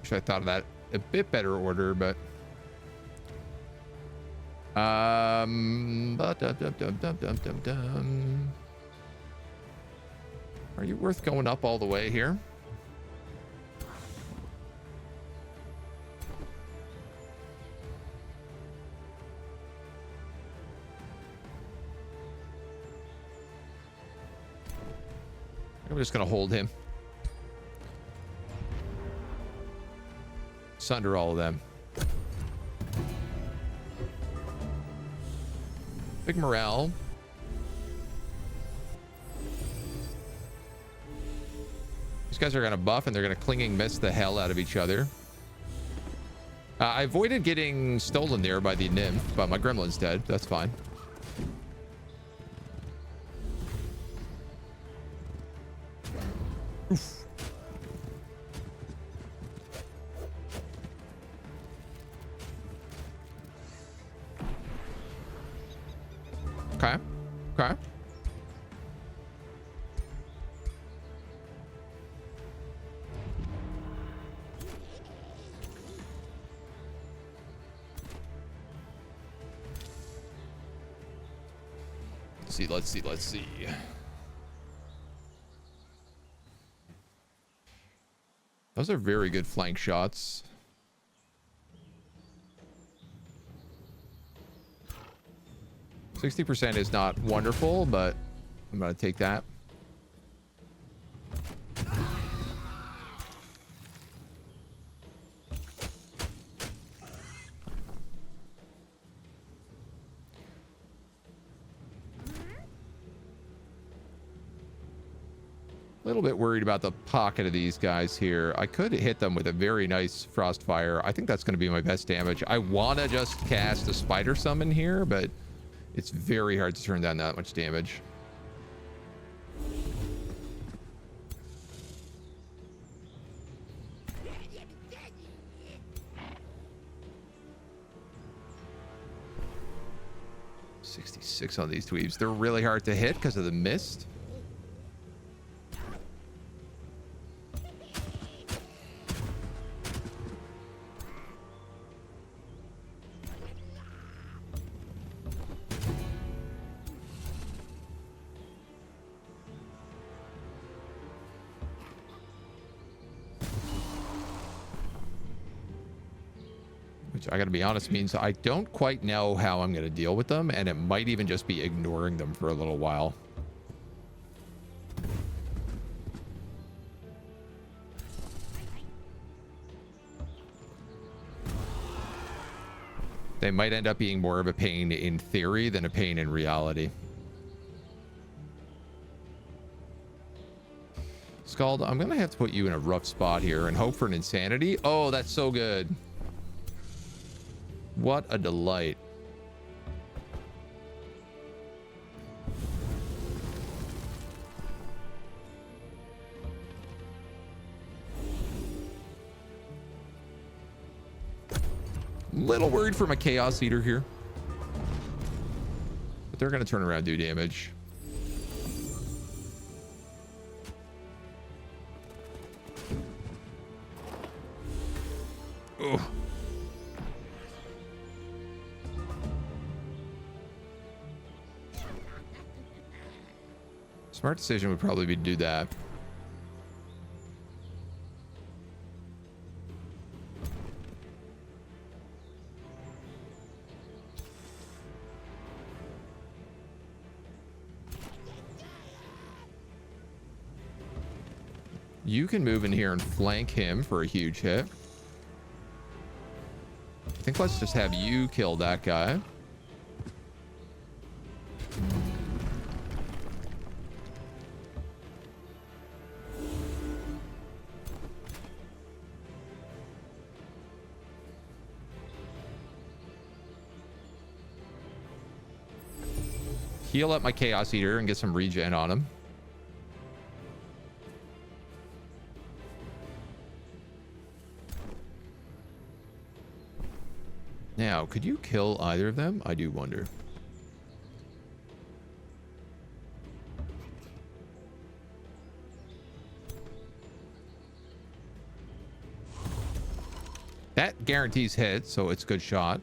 Wish I thought of that a bit better order, but are you worth going up all the way here? I'm just gonna hold him. Sunder all of them. Big morale. These guys are going to buff and they're going to clinging miss the hell out of each other. I avoided getting stolen there by the nymph, but my gremlin's dead. That's fine. Oof. Okay. Let's see. Those are very good flank shots. %60 is not wonderful, but I'm gonna take that. A little bit worried about the pocket of these guys here. I could hit them with a very nice Frostfire. I think that's going to be my best damage. I want to just cast a Spider Summon here, but it's very hard to turn down that much damage. $66 on these dweebs. They're really hard to hit because of the mist. I gotta be honest, means I don't quite know how I'm gonna deal with them, and it might even just be ignoring them for a little while. They might end up being more of a pain in theory than a pain in reality. Scald, I'm gonna have to put you in a rough spot here and hope for an insanity. Oh, that's so good. What a delight. Little worried for my Chaos Eater here. But they're going to turn around and do damage. Ugh. Smart decision would probably be to do that. You can move in here and flank him for a huge hit. I think let's just have you kill that guy. Heal up my Chaos Eater and get some regen on him. Now, could you kill either of them? I do wonder. That guarantees hit, so it's a good shot.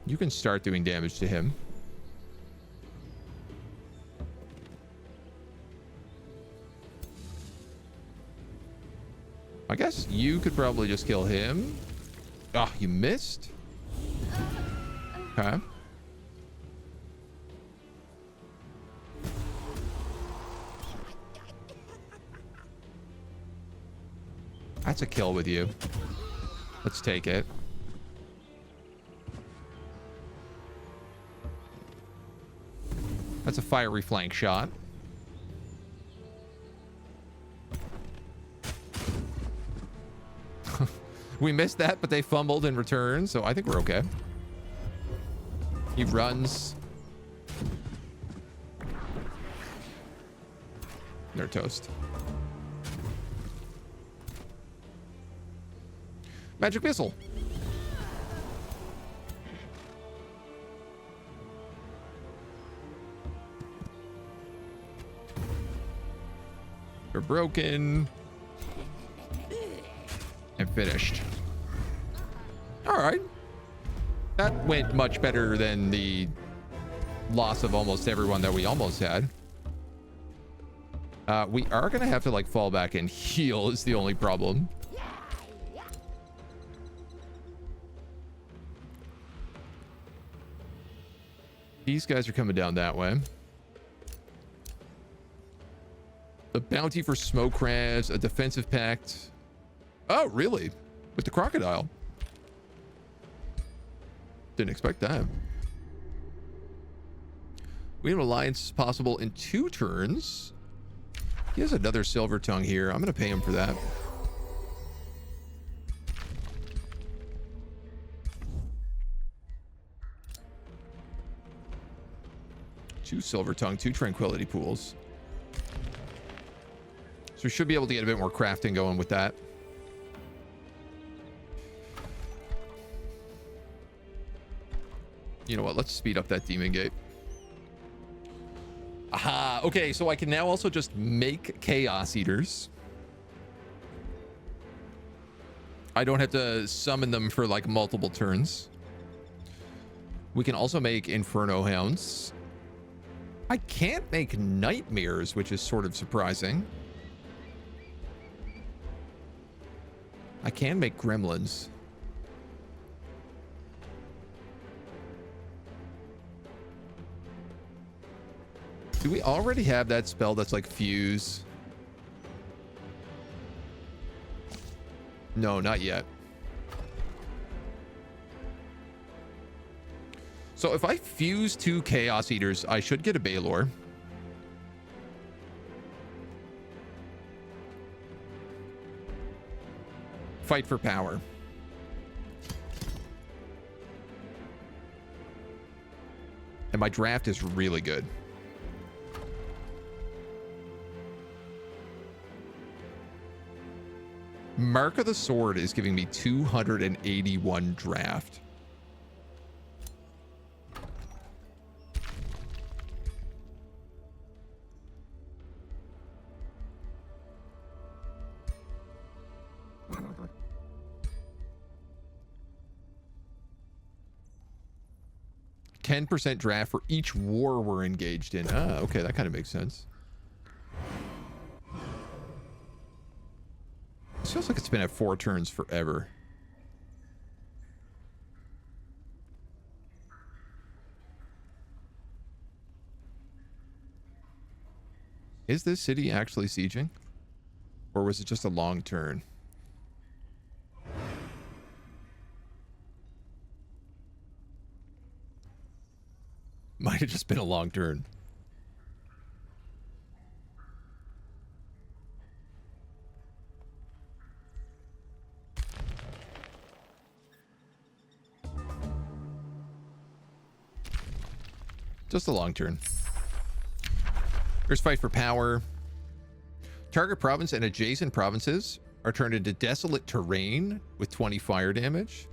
You can start doing damage to him. I guess you could probably just kill him. Ah, you missed. Okay. That's a kill with you. Let's take it. That's a fiery flank shot. We missed that, but they fumbled in return, so I think we're okay. He runs. They're toast. Magic missile. They're broken. And finished. All right. That went much better than the loss of almost everyone that we almost had. We are going to have to like fall back and heal is the only problem. These guys are coming down that way. The bounty for smoke crabs, a defensive pact. Oh, really? With the crocodile? Didn't expect that. We have an alliance possible in 2 turns. He has another silver tongue here. I'm going to pay him for that. Two silver tongue, 2 tranquility pools. So we should be able to get a bit more crafting going with that. You know what? Let's speed up that demon gate. Aha. Okay, so I can now also just make chaos eaters. I don't have to summon them for like multiple turns. We can also make inferno hounds. I can't make nightmares, which is sort of surprising. I can make gremlins. Do we already have that spell that's like fuse? No, not yet. So if I fuse 2 Chaos Eaters, I should get a Balor. Fight for power. And my draft is really good. Mark of the Sword is giving me 281 draft. %, draft for each war we're engaged in. Ah, okay, that kind of makes sense. It feels like it's been at 4 turns forever. Is this city actually sieging? Or was it just a long turn? Might have just been a long turn. Just a long turn. Here's fight for power. Target province and adjacent provinces are turned into desolate terrain with 20 fire damage.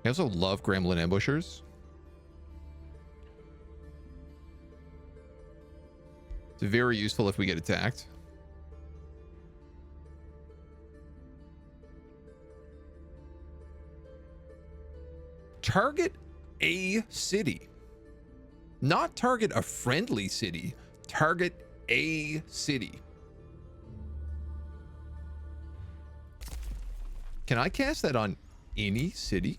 I also love gremlin ambushers. It's very useful if we get attacked. Target a city. Not target a friendly city. Target a city. Can I cast that on any city?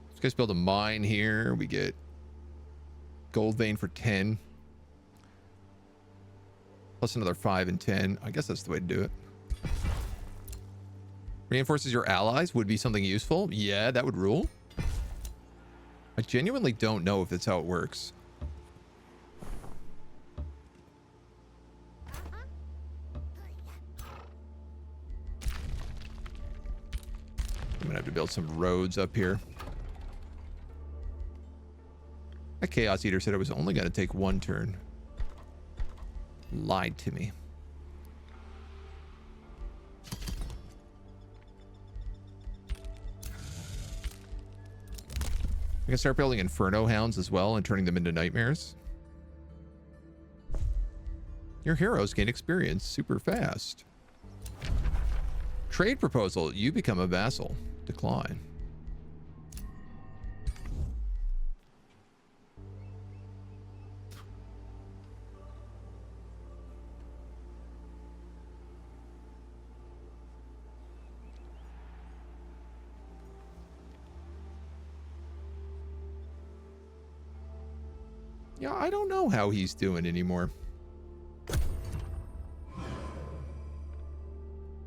These guys build a mine here. We get gold vein for 10. Plus another 5 and 10. I guess that's the way to do it. Reinforces your allies would be something useful. Yeah, that would rule. I genuinely don't know if that's how it works. to build some roads up here. That Chaos Eater said it was only going to take 1 turn. Lied to me. I can start building Inferno Hounds as well and turning them into nightmares. Your heroes gain experience super fast. Trade proposal. You become a vassal. Decline. Yeah, I don't know how he's doing anymore.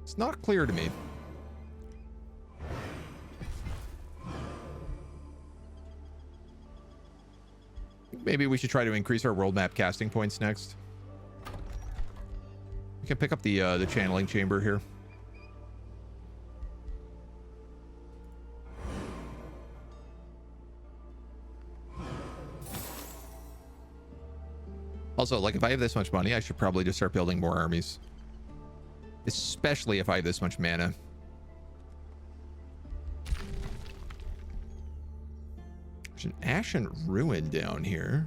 It's not clear to me. Maybe we should try to increase our world map casting points next. We can pick up the channeling chamber here. Also, like, if I have this much money, I should probably just start building more armies. Especially if I have this much mana. There's an Ashen Ruin down here.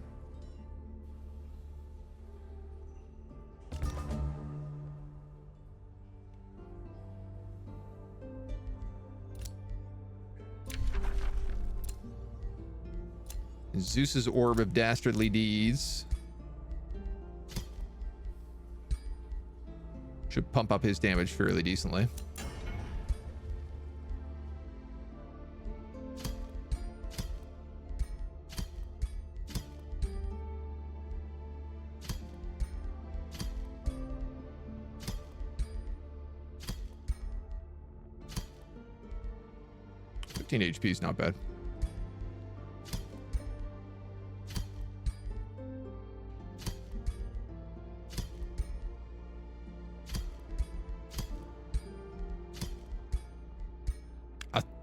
Zeus's Orb of Dastardly Deeds. Should pump up his damage fairly decently. HP is not bad.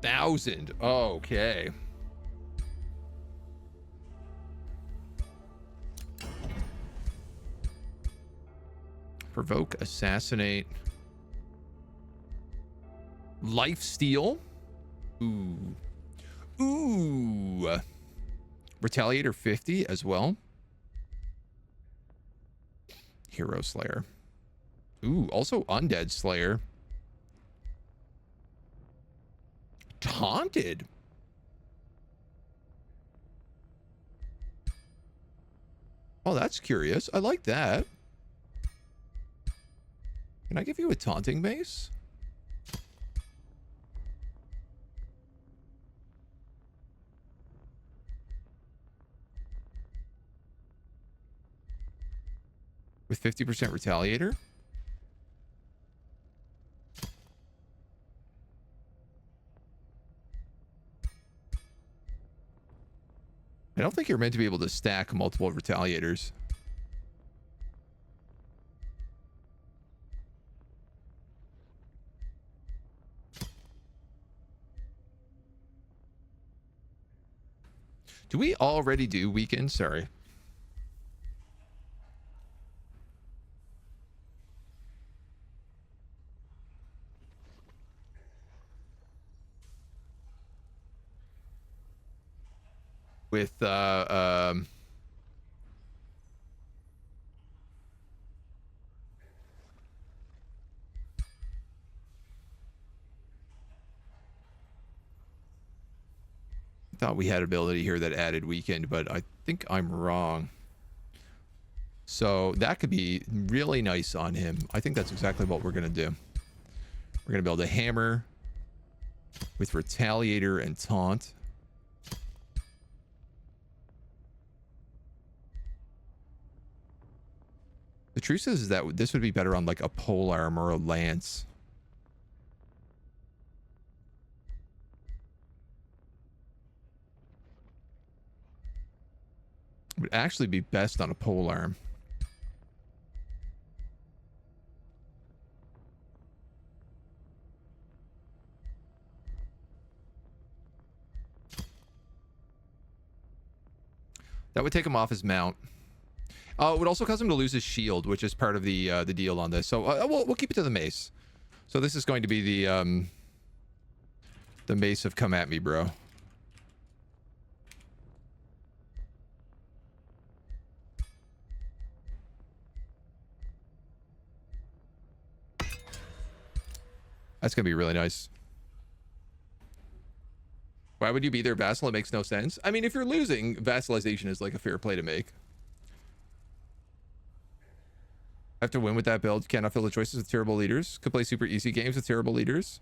$1,000. Okay. Provoke, assassinate. Lifesteal. Ooh. Ooh. Retaliator 50 as well. Hero Slayer. Ooh, also Undead Slayer. Taunted. Oh, that's curious. I like that. Can I give you a taunting base? With 50% retaliator? I don't think you're meant to be able to stack multiple retaliators. Do we already do weekend? Sorry. With thought we had ability here that added weekend, but I think I'm wrong. So that could be really nice on him. I think that's exactly what we're going to do. We're going to build a hammer with retaliator and taunt. The truth is that this would be better on like a polearm or a lance. It would actually be best on a polearm. That would take him off his mount. It would also cause him to lose his shield, which is part of the deal on this. So we'll keep it to the mace. So this is going to be the mace of come at me, bro. That's gonna be really nice. Why would you be their vassal? It makes no sense. I mean, if you're losing, vassalization is like a fair play to make. I have to win with that build. Cannot fill the choices with terrible leaders. Could play super easy games with terrible leaders.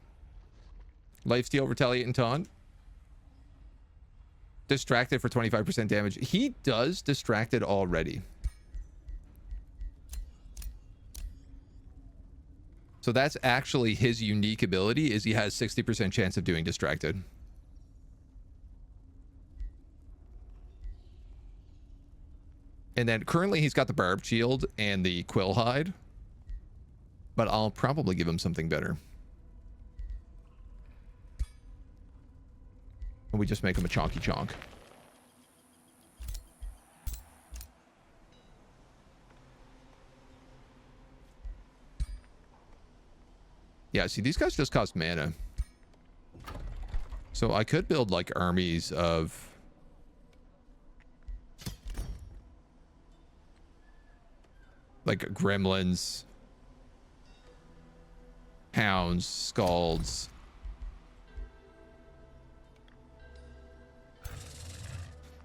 Lifesteal, retaliate, and taunt. Distracted for 25% damage. He does distracted already. So that's actually his unique ability, is he has 60% chance of doing distracted. And then currently he's got the barbed shield and the quill hide, but I'll probably give him something better. And we just make him a chonky chonk. Yeah, see, these guys just cost mana. So I could build like armies of like gremlins, hounds, scalds.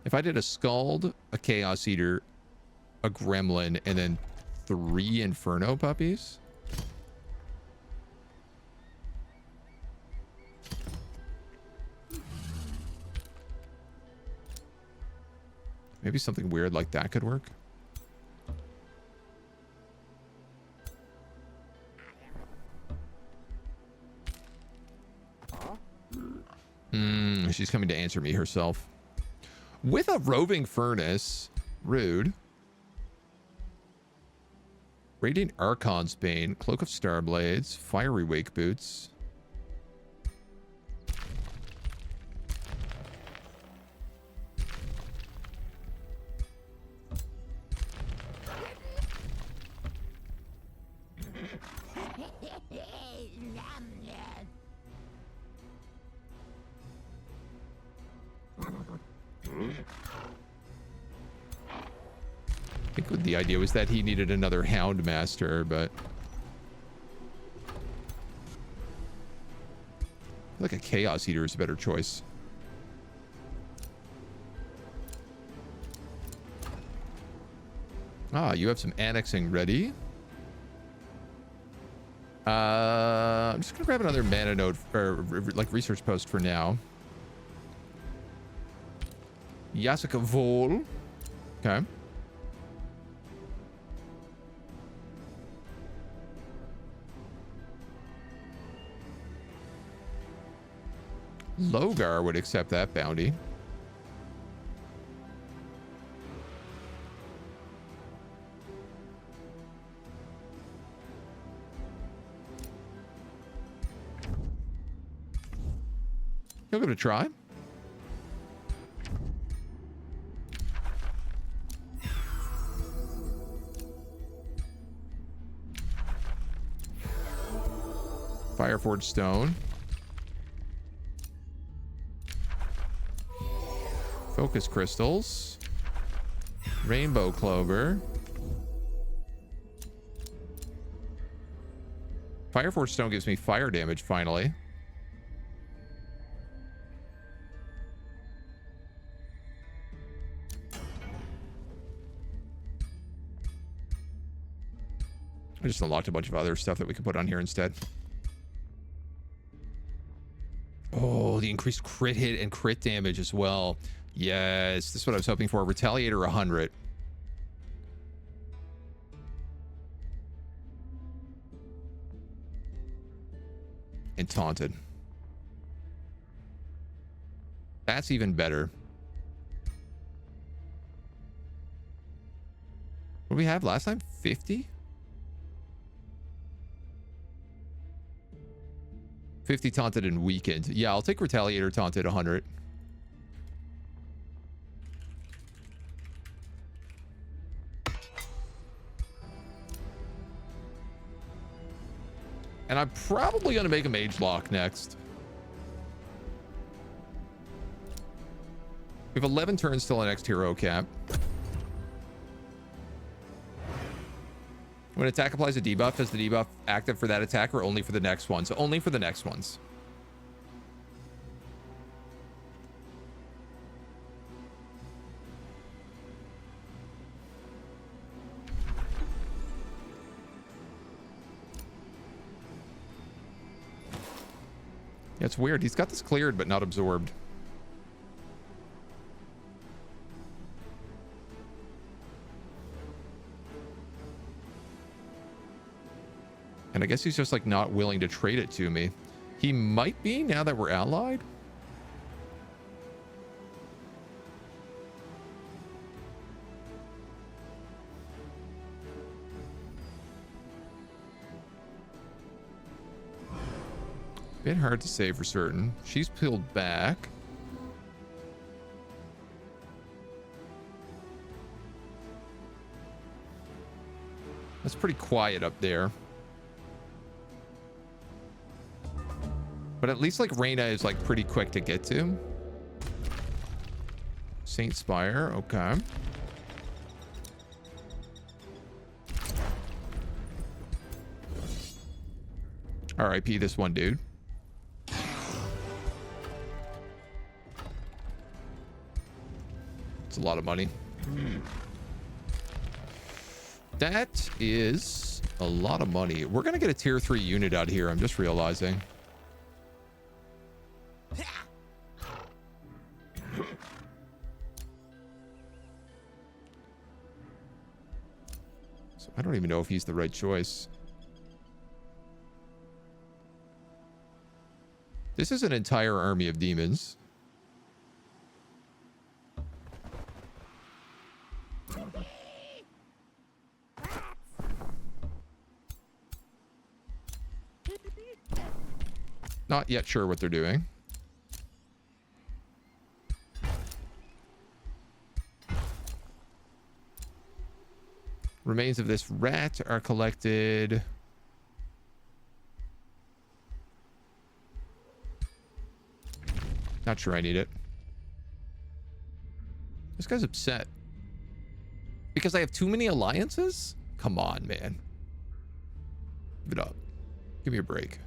If I did a scald, a chaos eater, a gremlin, and then 3 inferno puppies. Maybe something weird like that could work. She's coming to answer me herself. With a roving furnace. Rude. Radiant Archon's Bane. Cloak of Starblades. Fiery Wake Boots. I think the idea was that he needed another Hound Master, but I feel like a Chaos Eater is a better choice. Ah, you have some annexing ready. I'm just gonna grab another mana node or like research post for now. Yasuka Vol. Okay. Logar would accept that bounty. You'll give it a try. Fireforged Stone. Focus Crystals. Rainbow Clover. Fireforged Stone gives me fire damage finally. I just unlocked a bunch of other stuff that we could put on here instead. Oh, the increased crit hit and crit damage as well. Yes, this is what I was hoping for. Retaliator 100. And taunted. That's even better. What did we have last time? 50? 50 taunted and weakened. Yeah, I'll take Retaliator taunted 100. And I'm probably going to make a mage lock next. We have 11 turns till the next hero cap. When attack applies a debuff, is the debuff active for that attack or only for the next one? So only for the next ones. Yeah, it's weird. He's got this cleared, but not absorbed. And I guess he's just like not willing to trade it to me. He might be now that we're allied. Bit hard to say for certain. She's peeled back. That's pretty quiet up there. But at least like Reyna is like pretty quick to get to. Saint Spire, okay. RIP this one dude. It's a lot of money. That is a lot of money. We're gonna get a tier 3 unit out here, I'm just realizing. So I don't even know if he's the right choice. This is an entire army of demons. Not yet sure what they're doing. Remains of this rat are collected. Not sure I need it. This guy's upset. Because I have too many alliances? Come on, man. Give it up. Give me a break.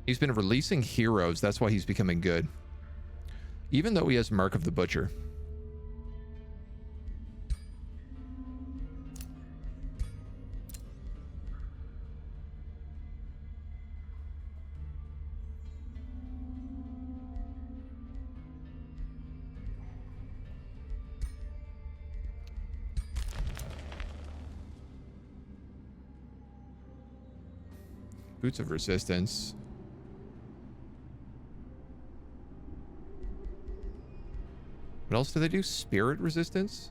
He's been releasing heroes. That's why he's becoming good. Even though he has Mark of the Butcher. Boots of Resistance. What else do they do? Spirit Resistance?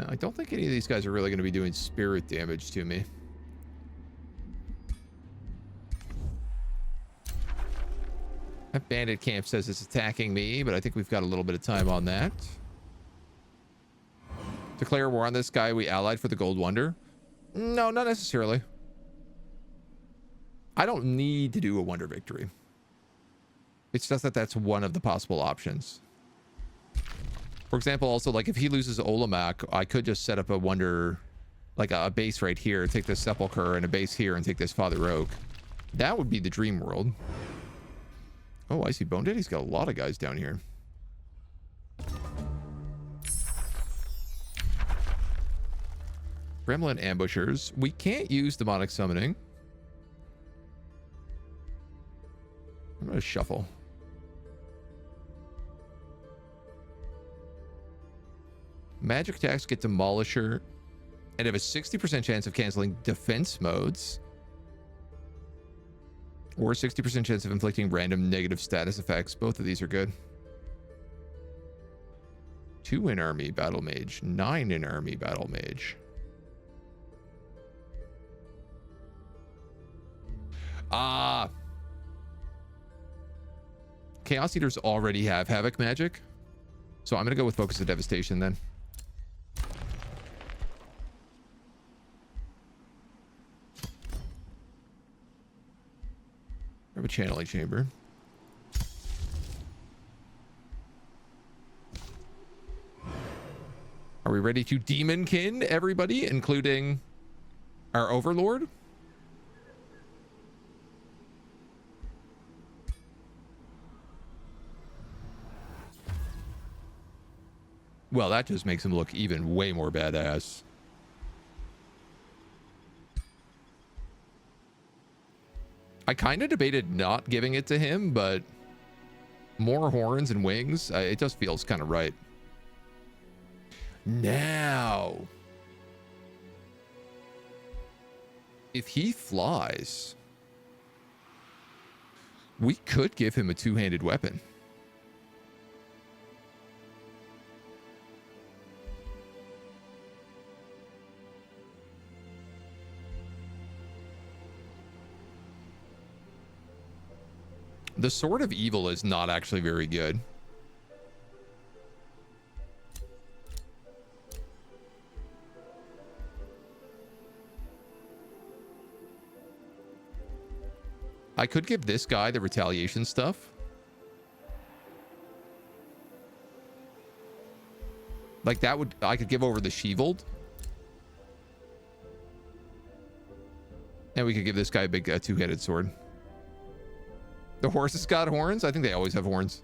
I don't think any of these guys are really going to be doing spirit damage to me. That bandit camp says it's attacking me, but I think we've got a little bit of time on that. Declare war on this guy we allied for the Gold Wonder? No, not necessarily. I don't need to do a Wonder Victory. It's just that that's one of the possible options. For example, also, like if he loses Olamak, I could just set up a Wonder, like a base right here, take this Sepulchre and a base here and take this Father Oak. That would be the dream world. Oh, I see Bone Daddy's got a lot of guys down here. Gremlin Ambushers. We can't use Demonic Summoning. I'm going to shuffle. Magic attacks get Demolisher and have a 60% chance of canceling defense modes. Or 60% chance of inflicting random negative status effects. Both of these are good. 2 in army battle mage. 9 in army battle mage. Ah. Chaos Eaters already have Havoc magic. So I'm going to go with Focus of Devastation then. Grab a channeling chamber. Are we ready to demonkin everybody, including our overlord? Well, that just makes him look even way more badass. I kind of debated not giving it to him, but more horns and wings, it just feels kind of right. Now, if he flies, we could give him a two-handed weapon. The Sword of Evil is not actually very good. I could give this guy the retaliation stuff. Like that would, I could give over the Shevold. And we could give this guy a big two-headed sword. The horses got horns? I think they always have horns.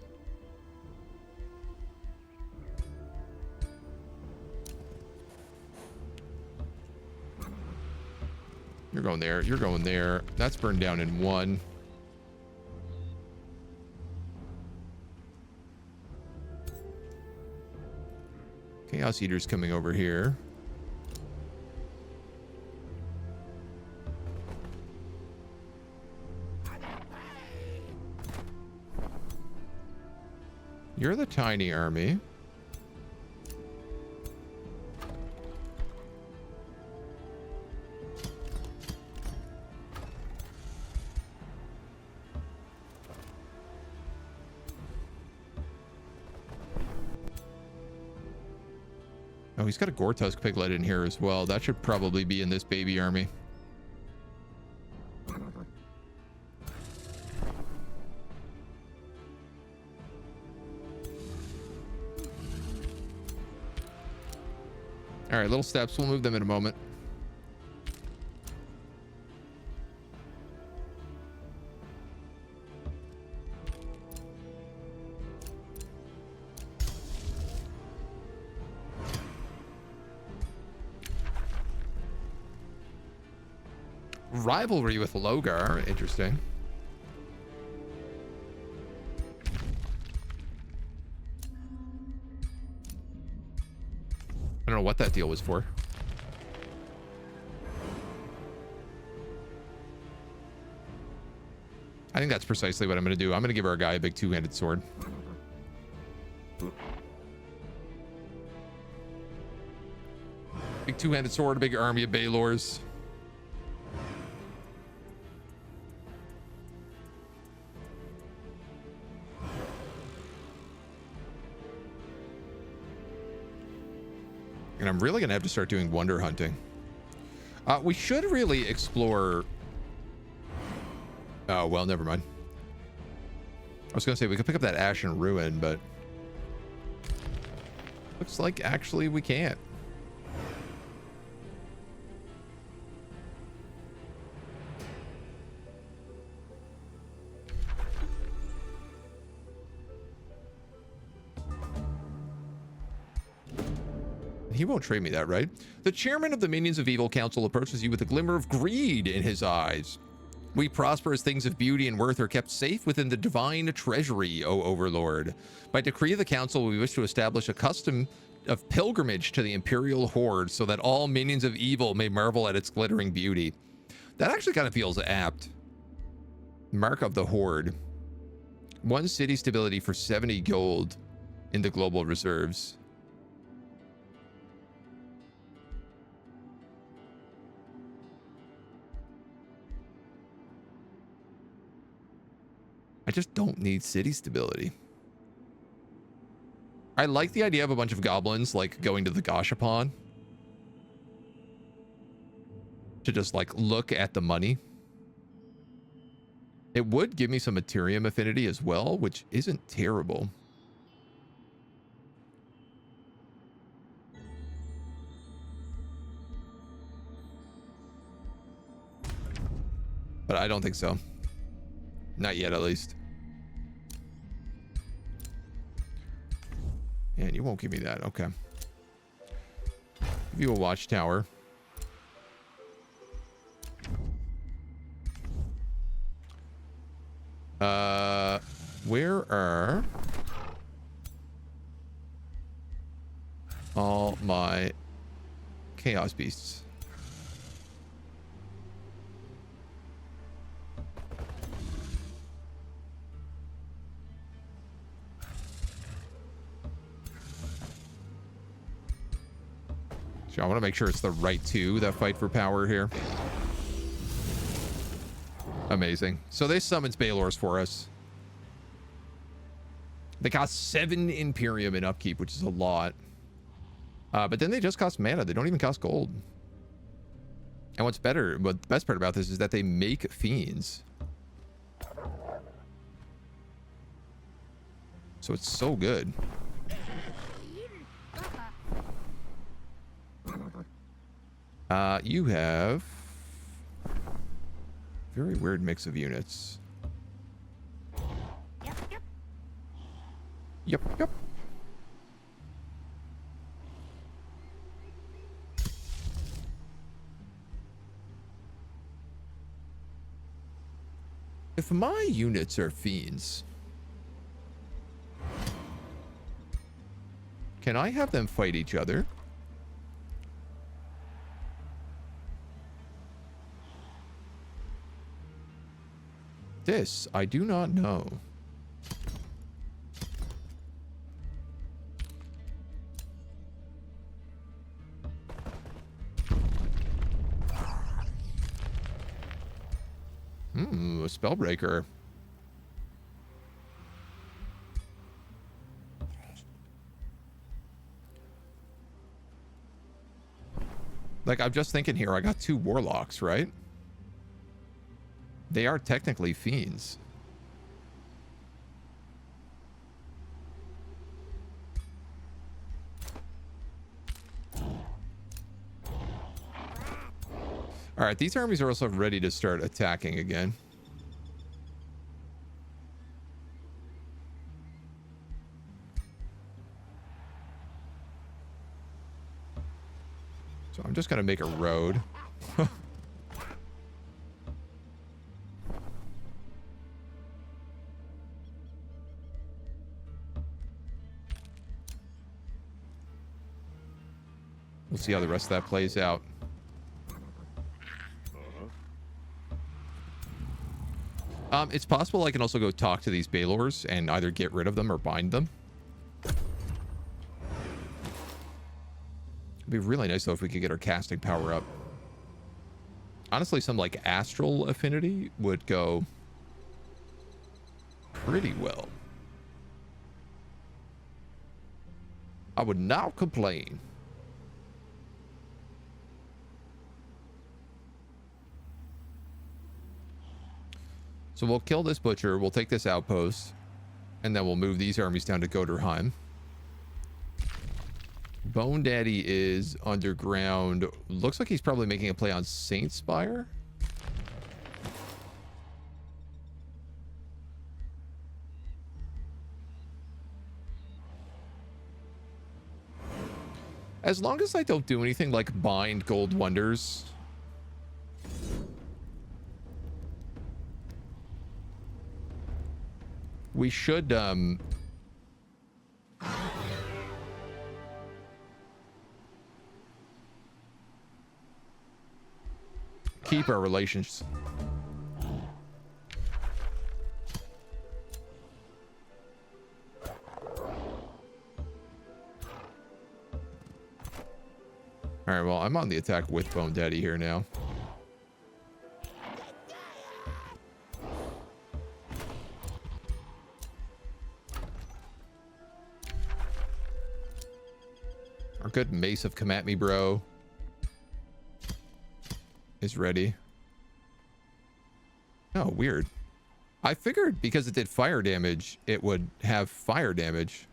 You're going there. You're going there. That's burned down in one. Chaos Eater's coming over here. You're the tiny army. Oh, he's got a Gortusk Piglet in here as well. That should probably be in this baby army. All right, little steps. We'll move them in a moment. Rivalry with Logar. Interesting. I don't know what that deal was for. I think that's precisely what I'm going to do. I'm going to give our guy a big two-handed sword. Big two-handed sword, a big army of Baylors. And I'm really going to have to start doing wonder hunting. We should really explore... Oh, well, never mind. I was going to say we could pick up that Ashen Ruin, but... looks like actually we can't. He won't trade me that, right? The chairman of the Minions of Evil Council approaches you with a glimmer of greed in his eyes. We prosper as things of beauty and worth are kept safe within the divine treasury, O Overlord. By decree of the council, we wish to establish a custom of pilgrimage to the Imperial Horde so that all Minions of Evil may marvel at its glittering beauty. That actually kind of feels apt. Mark of the Horde. 1 city stability for 70 gold in the global reserves. I just don't need city stability. I like the idea of a bunch of goblins like going to the Gashapon to just like look at the money. It would give me some Ethereum affinity as well, which isn't terrible. But I don't think so. Not yet, at least. And you won't give me that. Okay. Give you a watchtower. Where are all my chaos beasts? So I want to make sure it's the right two that fight for power here. Amazing. So they summons Balors for us. They cost 7 Imperium in upkeep, which is a lot. But then they just cost mana. They don't even cost gold. And what's better, what the best part about this is that they make fiends. So it's so good. You have very weird mix of units. Yep. If my units are fiends, can I have them fight each other? This I do not know. A spellbreaker. Like, I'm just thinking here, I got 2 warlocks, right? They are technically fiends. All right, these armies are also ready to start attacking again. So I'm just going to make a road. We'll see how the rest of that plays out. It's possible I can also go talk to these Balors and either get rid of them or bind them. It'd be really nice, though, if we could get our casting power up. Honestly, some, like, astral affinity would go pretty well. I would not complain. So we'll kill this butcher, we'll take this outpost, and then we'll move these armies down to Goderheim. Bone Daddy is underground. Looks like he's probably making a play on Saint Spire. As long as I don't do anything like bind Gold Wonders. We should, keep our relations. All right, well, I'm on the attack with Bone Daddy here now. Our good Mace of Come At Me Bro is ready. Oh, weird. I figured because it did fire damage, it would have fire damage.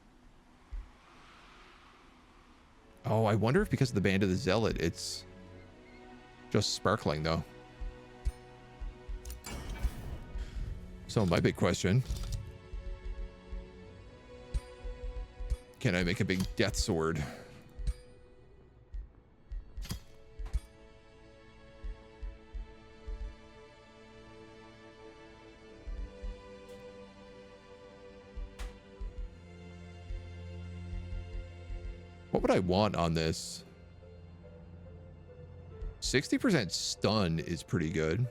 Oh, I wonder if because of the Band of the Zealot, it's just sparkling, though. So my big question. Can I make a big death sword? What would I want on this? 60% stun is pretty good.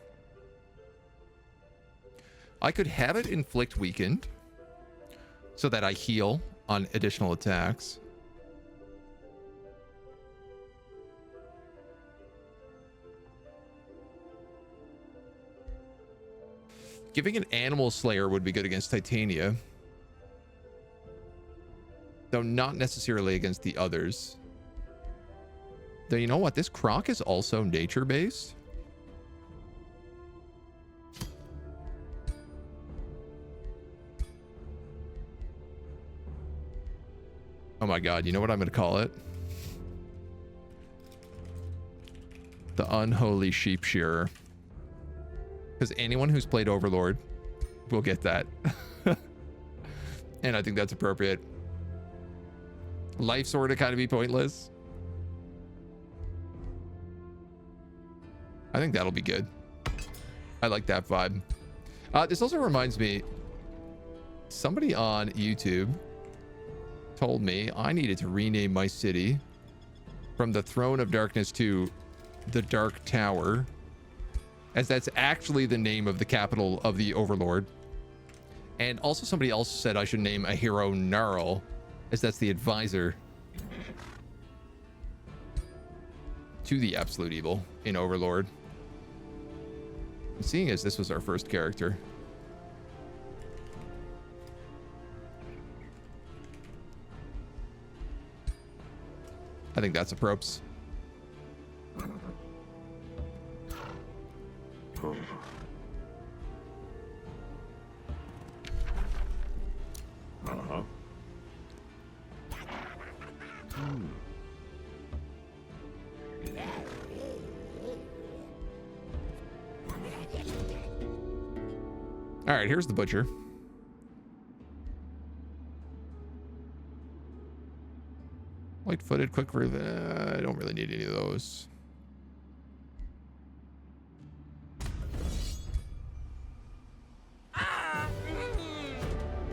I could have it inflict weakened so that I heal on additional attacks. Giving an animal slayer would be good against Titania. Though not necessarily against the others. Though you know what? This croc is also nature-based. Oh my god, you know what I'm going to call it? The Unholy Sheep Shearer. Because anyone who's played Overlord will get that. And I think that's appropriate. Life Sword to kind of be pointless. I think that'll be good. I like that vibe. This also reminds me, somebody on YouTube told me I needed to rename my city from the Throne of Darkness to the Dark Tower, as that's actually the name of the capital of the Overlord. And also somebody else said I should name a hero Gnarl, as that's the advisor to the absolute evil in Overlord. And seeing as this was our first character, I think that's a props. Uh-huh. All right, here's the butcher. Light-footed, quick. I don't really need any of those.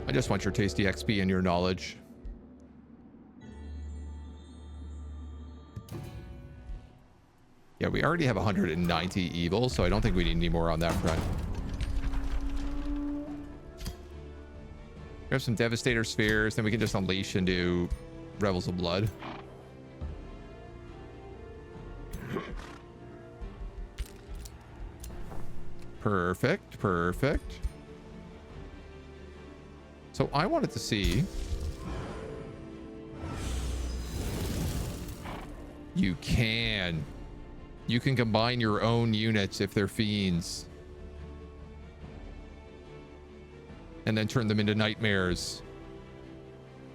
I just want your tasty XP and your knowledge. Yeah, we already have 190 evil, so I don't think we need any more on that front. We have some Devastator Spheres, then we can just unleash and do Revels of Blood. Perfect, perfect. So I wanted to see... You can combine your own units if they're fiends. And then turn them into nightmares.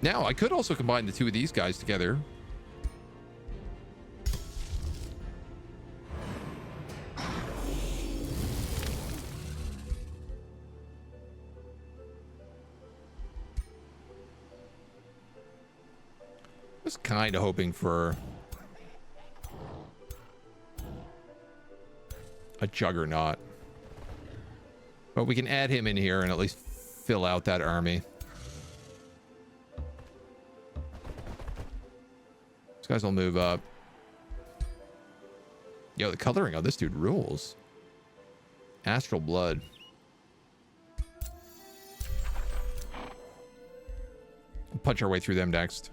Now, I could also combine the two of these guys together. Was kind of hoping for a Juggernaut. But we can add him in here and at least fill out that army. These guys will move up. Yo, the coloring on this dude rules. Astral Blood. We'll punch our way through them next.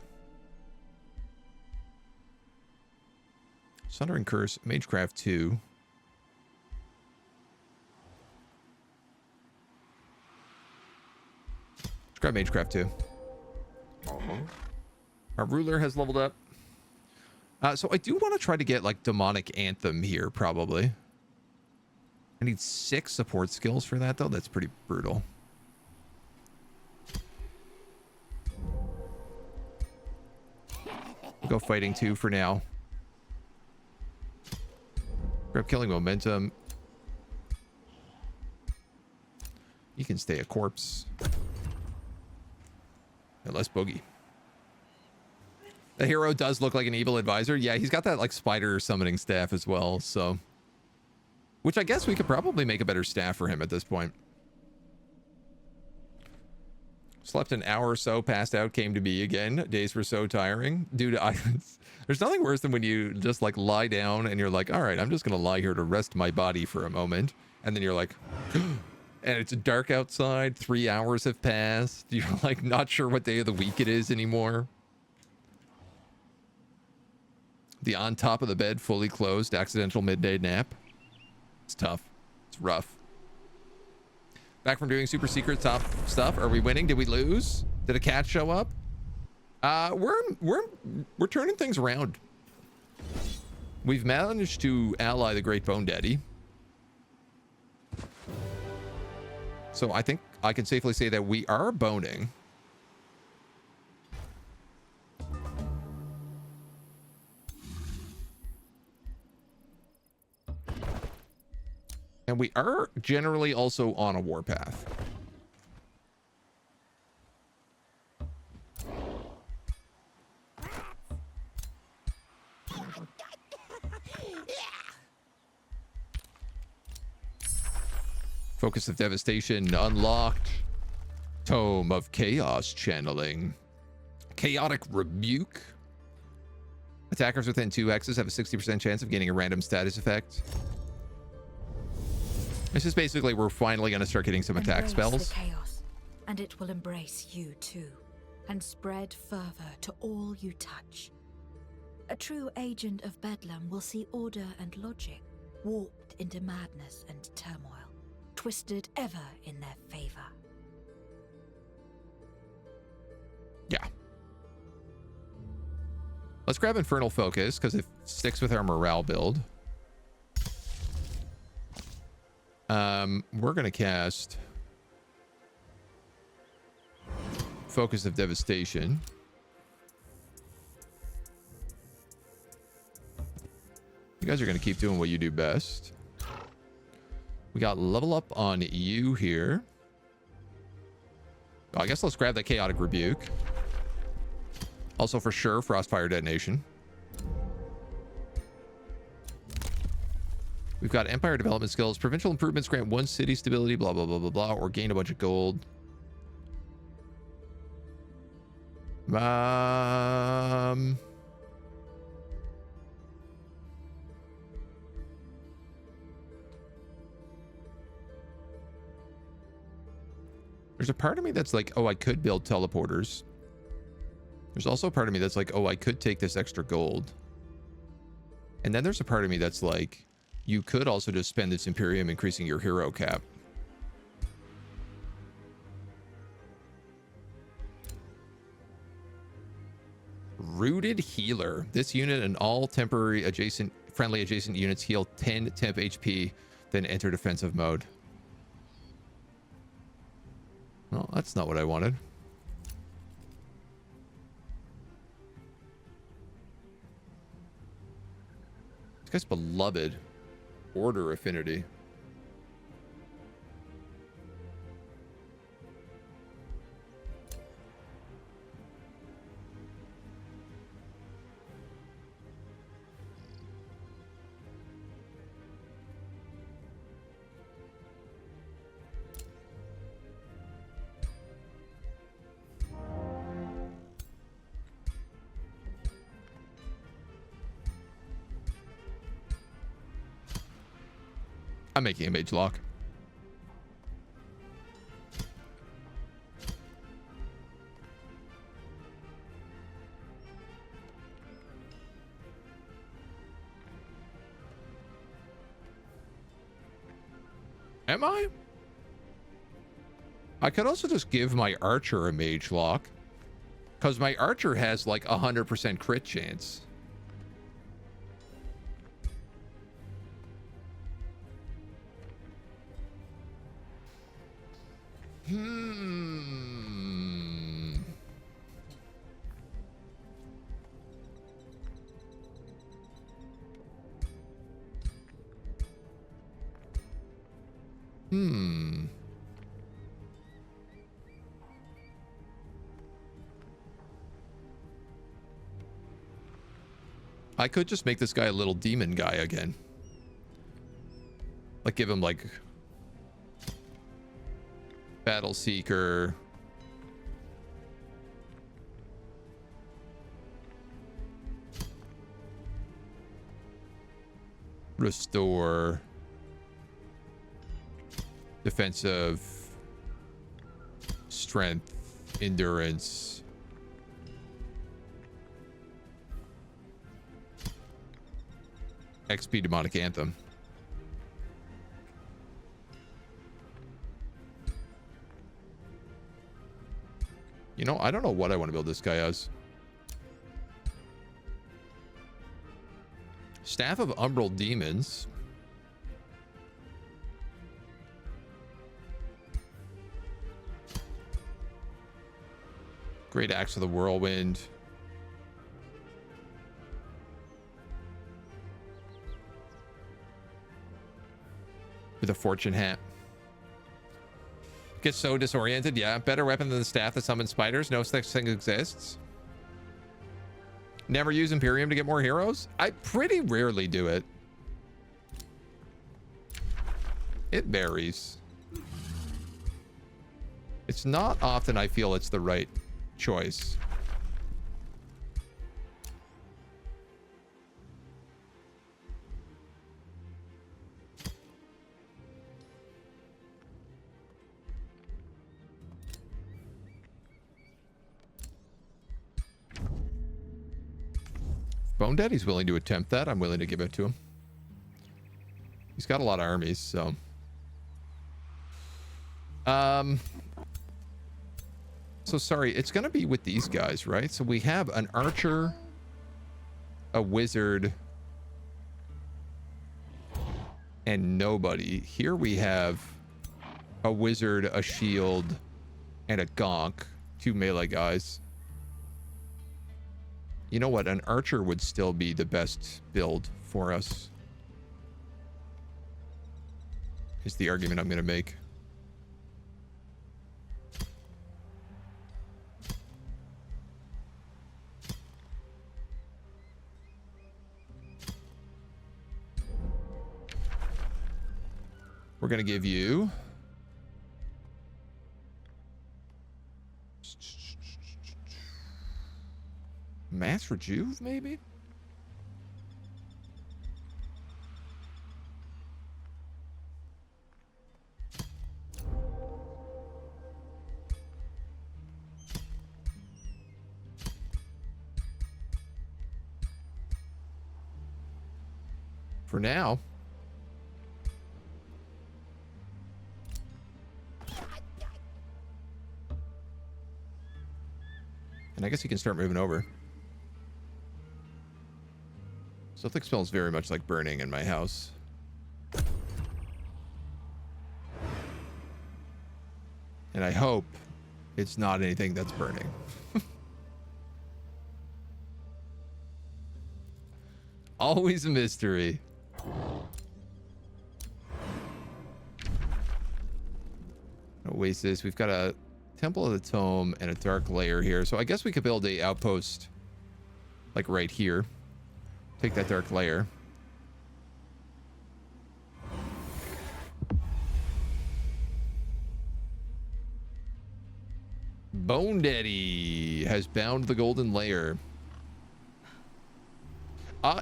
Sundering Curse, Magecraft 2. Let's grab Magecraft 2. Our ruler has leveled up. So I do want to try to get like Demonic Anthem here, probably. I need 6 support skills for that, though. That's pretty brutal. We'll go fighting 2 for now. Grab killing momentum. You can stay a corpse. Unless boogie. The hero does look like an evil advisor. Yeah, he's got that like spider summoning staff as well, so. Which I guess we could probably make a better staff for him at this point. Slept an hour or so, passed out, came to me again. Days were so tiring. Dude, there's nothing worse than when you just like lie down and you're like, all right, I'm just going to lie here to rest my body for a moment. And then you're like, and it's dark outside. 3 hours have passed. You're like not sure what day of the week it is anymore. The on top of the bed, fully closed, accidental midday nap. It's tough. It's rough. Back from doing super secret top stuff. Are we winning? Did we lose? Did a cat show up? We're turning things around. We've managed to ally the Great Bone Daddy. So I think I can safely say that we are boning. And we are generally also on a warpath. Focus of Devastation unlocked. Tome of Chaos channeling. Chaotic Rebuke. Attackers within 2 hexes have a 60% chance of gaining a random status effect. This is basically we're finally going to start getting some attack spells. The chaos, and it will embrace you too, and spread further to all you touch. A true agent of Bedlam will see order and logic warped into madness and turmoil, twisted ever in their favor. Yeah. Let's grab Infernal Focus because it sticks with our morale build. We're going to cast Focus of Devastation. You guys are going to keep doing what you do best. We got level up on you here. Oh, I guess let's grab that Chaotic Rebuke. Also for sure, Frostfire Detonation. We've got Empire Development Skills. Provincial improvements grant 1 city stability, blah, blah, blah, blah, blah, or gain a bunch of gold. There's a part of me that's like, oh, I could build teleporters. There's also a part of me that's like, oh, I could take this extra gold. And then there's a part of me that's like, you could also just spend this Imperium increasing your hero cap. Rooted Healer. This unit and all temporary friendly adjacent units heal 10 temp HP, then enter defensive mode. Well, that's not what I wanted. This guy's beloved. Order Affinity. I'm making a mage lock. Am I? I could also just give my archer a mage lock, because my archer has like 100% crit chance. I could just make this guy a little demon guy again. Like, give him, like, Battle Seeker. Restore. Defensive. Strength. Endurance. XP Demonic Anthem. You know, I don't know what I want to build this guy as. Staff of Umbral Demons. Great Axe of the Whirlwind. With a fortune hat. Get so disoriented. Yeah, better weapon than the staff that summons spiders. No such thing exists. Never use Imperium to get more heroes. I pretty rarely do it. It varies. It's not often I feel it's the right choice. Bone Daddy's willing to attempt that. I'm willing to give it to him. He's got a lot of armies, so. So sorry, it's going to be with these guys, right? So we have an archer, a wizard, and nobody. Here we have a wizard, a shield, and a gonk. 2 melee guys. You know what? An archer would still be the best build for us. Is the argument I'm going to make. We're going to give you Mass Rejuve, maybe? For now. And I guess you can start moving over. Something smells very much like burning in my house. And I hope it's not anything that's burning. Always a mystery. Oasis. We've got a Temple of the Tome and a Dark Lair here. So I guess we could build a outpost like right here. Take that Dark Lair. Bone Daddy has bound the Golden Lair.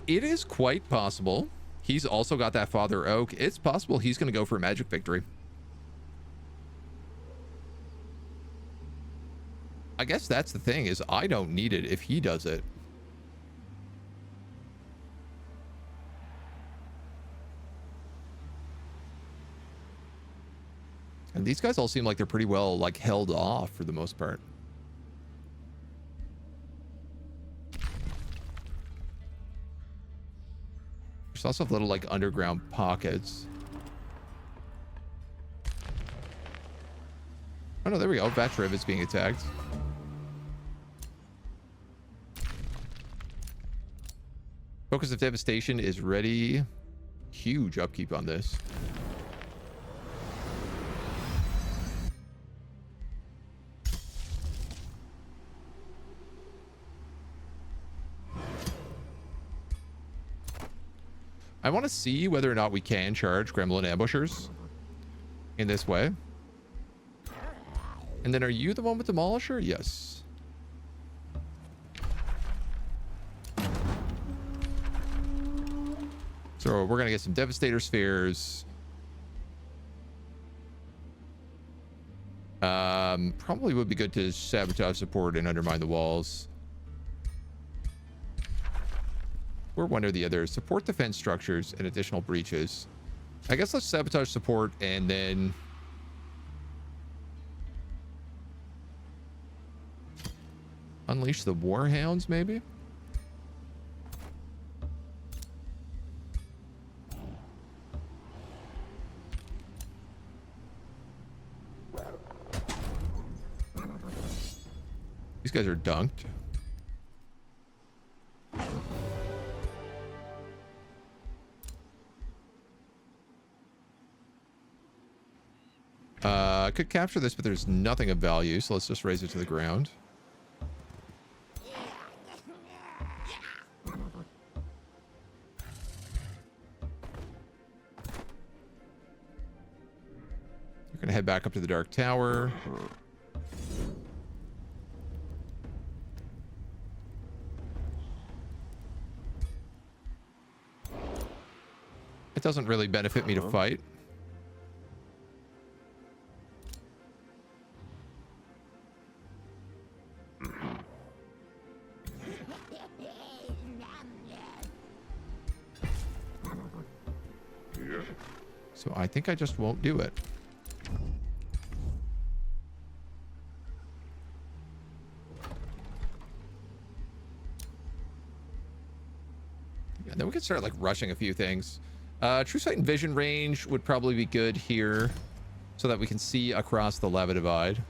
It is quite possible. He's also got that Father Oak. It's possible he's going to go for a magic victory. I guess that's the thing, is I don't need it if he does it. And these guys all seem like they're pretty well, like, held off for the most part. There's also little, like, underground pockets. Oh, no, there we go. Vatriv is being attacked. Focus of Devastation is ready. Huge upkeep on this. I want to see whether or not we can charge gremlin ambushers in this way. And then are you the one with Demolisher? Yes. So we're going to get some Devastator Spheres. Probably would be good to sabotage support and undermine the walls. Or one or the other. Support defense structures and additional breaches. I guess let's sabotage support and then... unleash the Warhounds, maybe? These guys are dunked. I could capture this, but there's nothing of value, so let's just raise it to the ground. We're gonna head back up to the Dark Tower. It doesn't really benefit me to fight. So I think I just won't do it. Yeah, then we could start like rushing a few things. True sight and vision range would probably be good here so that we can see across the lava divide.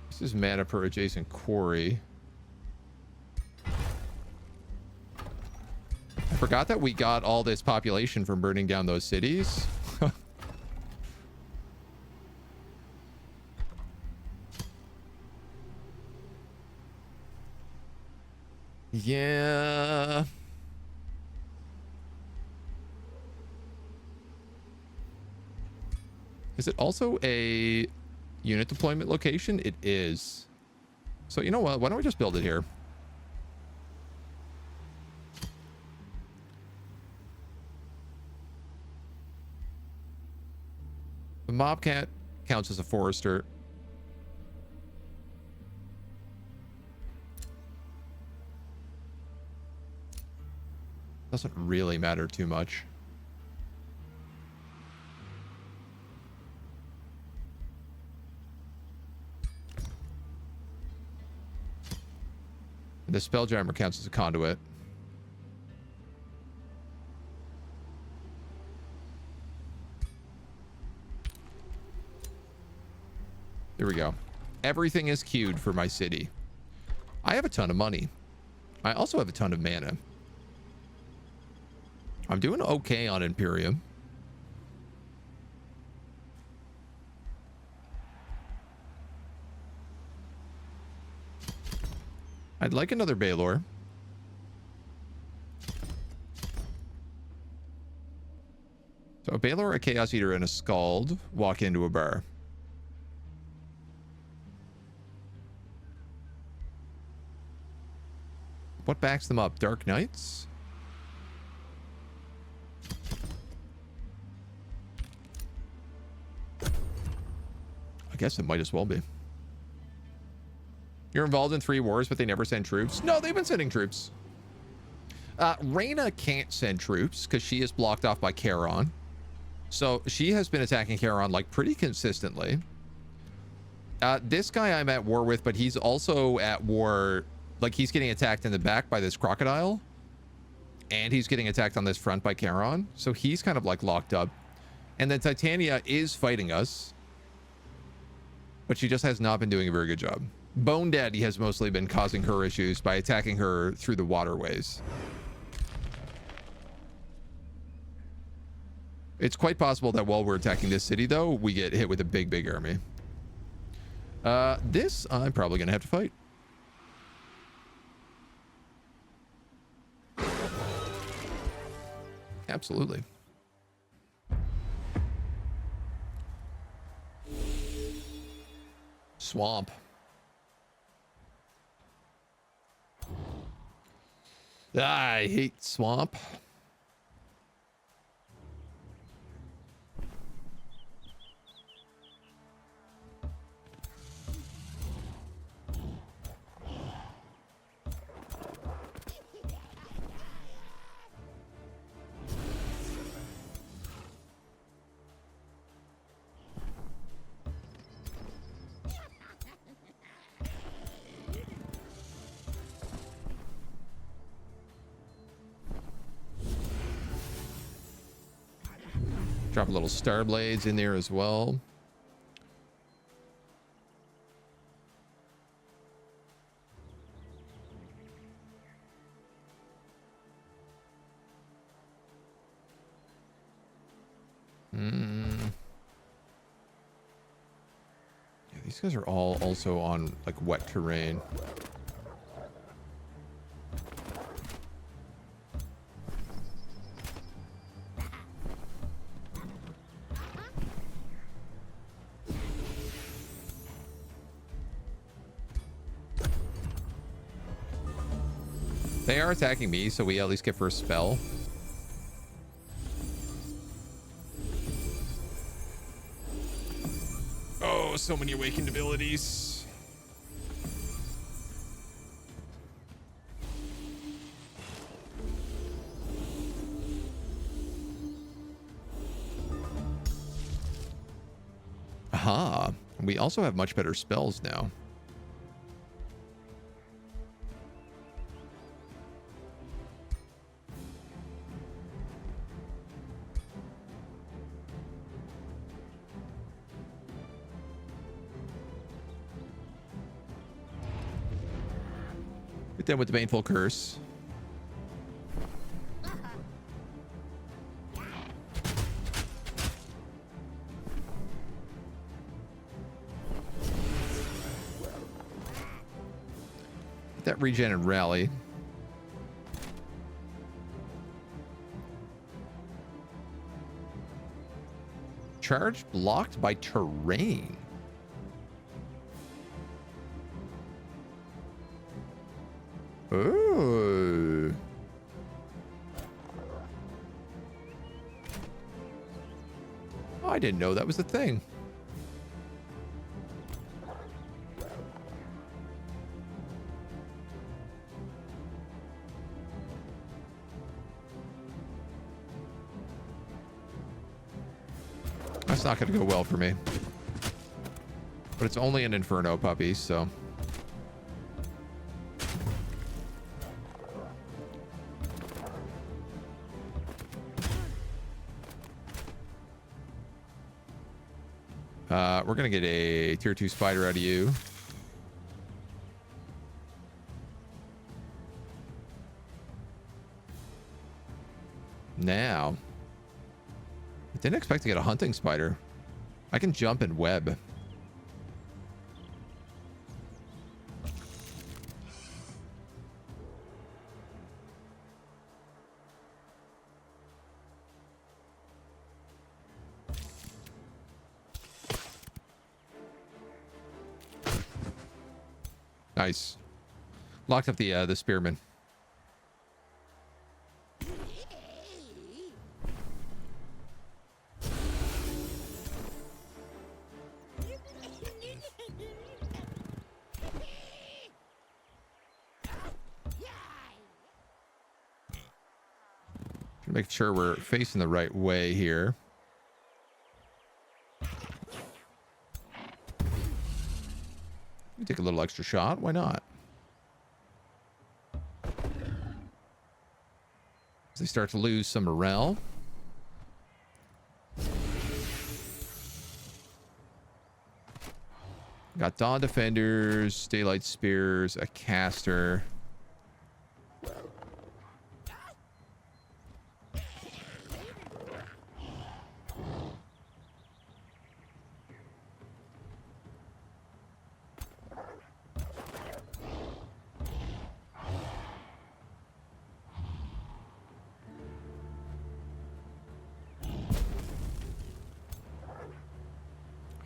This is mana per adjacent quarry. I forgot that we got all this population from burning down those cities. Yeah. Is it also a unit deployment location? It is. So you know what? Why don't we just build it here? The mob cat counts as a forester. Doesn't really matter too much. The Spelljammer counts as a conduit. There we go. Everything is queued for my city. I have a ton of money. I also have a ton of mana. I'm doing okay on Imperium. I'd like another Baelor. So a Baelor, a Chaos Eater, and a Scald walk into a bar. What backs them up? Dark Knights? I guess it might as well be. You're involved in 3 wars, but they never send troops. No, they've been sending troops. Reyna can't send troops because she is blocked off by Charon. So she has been attacking Charon like pretty consistently. This guy I'm at war with, but he's also at war. Like he's getting attacked in the back by this crocodile. And he's getting attacked on this front by Charon. So he's kind of like locked up. And then Titania is fighting us. But she just has not been doing a very good job. Bone Daddy has mostly been causing her issues by attacking her through the waterways. It's quite possible that while we're attacking this city, though, we get hit with a big army. This I'm probably going to have to fight. Absolutely. Swamp. I hate swamp. Drop a little star blades in there as well. Yeah, these guys are all also on like wet terrain. They are attacking me, so we at least get first spell. Oh, so many awakened abilities. Aha. We also have much better spells now. Hit them with the Baneful Curse. Hit that regen and rally. Charge blocked by terrain. Oh. I didn't know that was a thing. That's not going to go well for me. But it's only an Inferno puppy, so... we're going to get a tier 2 spider out of you. Now... I didn't expect to get a hunting spider. I can jump and web. Nice. Locked up the spearman. Make sure we're facing the right way here. We take a little extra shot. Why not? As they start to lose some morale. Got Dawn Defenders, Daylight Spears, a caster.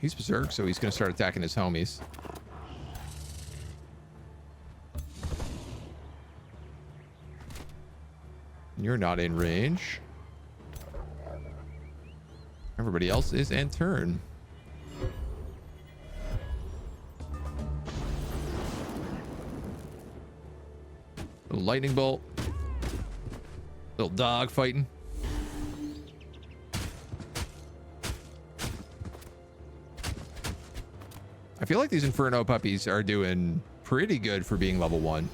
He's berserk, so he's going to start attacking his homies. You're not in range. Everybody else is in turn. Little lightning bolt. Little dog fighting. I feel like these Inferno puppies are doing pretty good for being level 1.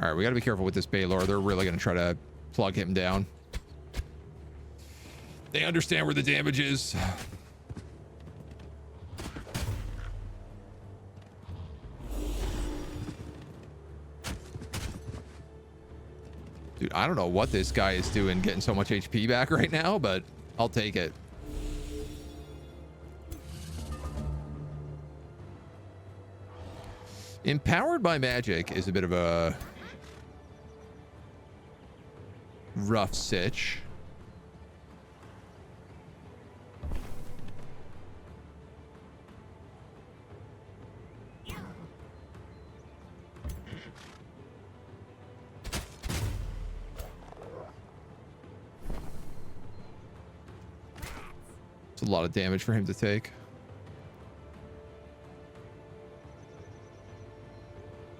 All right, we got to be careful with this Baylor. They're really going to try to plug him down. They understand where the damage is. Dude, I don't know what this guy is doing getting so much HP back right now, but I'll take it. Empowered by magic is a bit of a rough sitch. It's a lot of damage for him to take.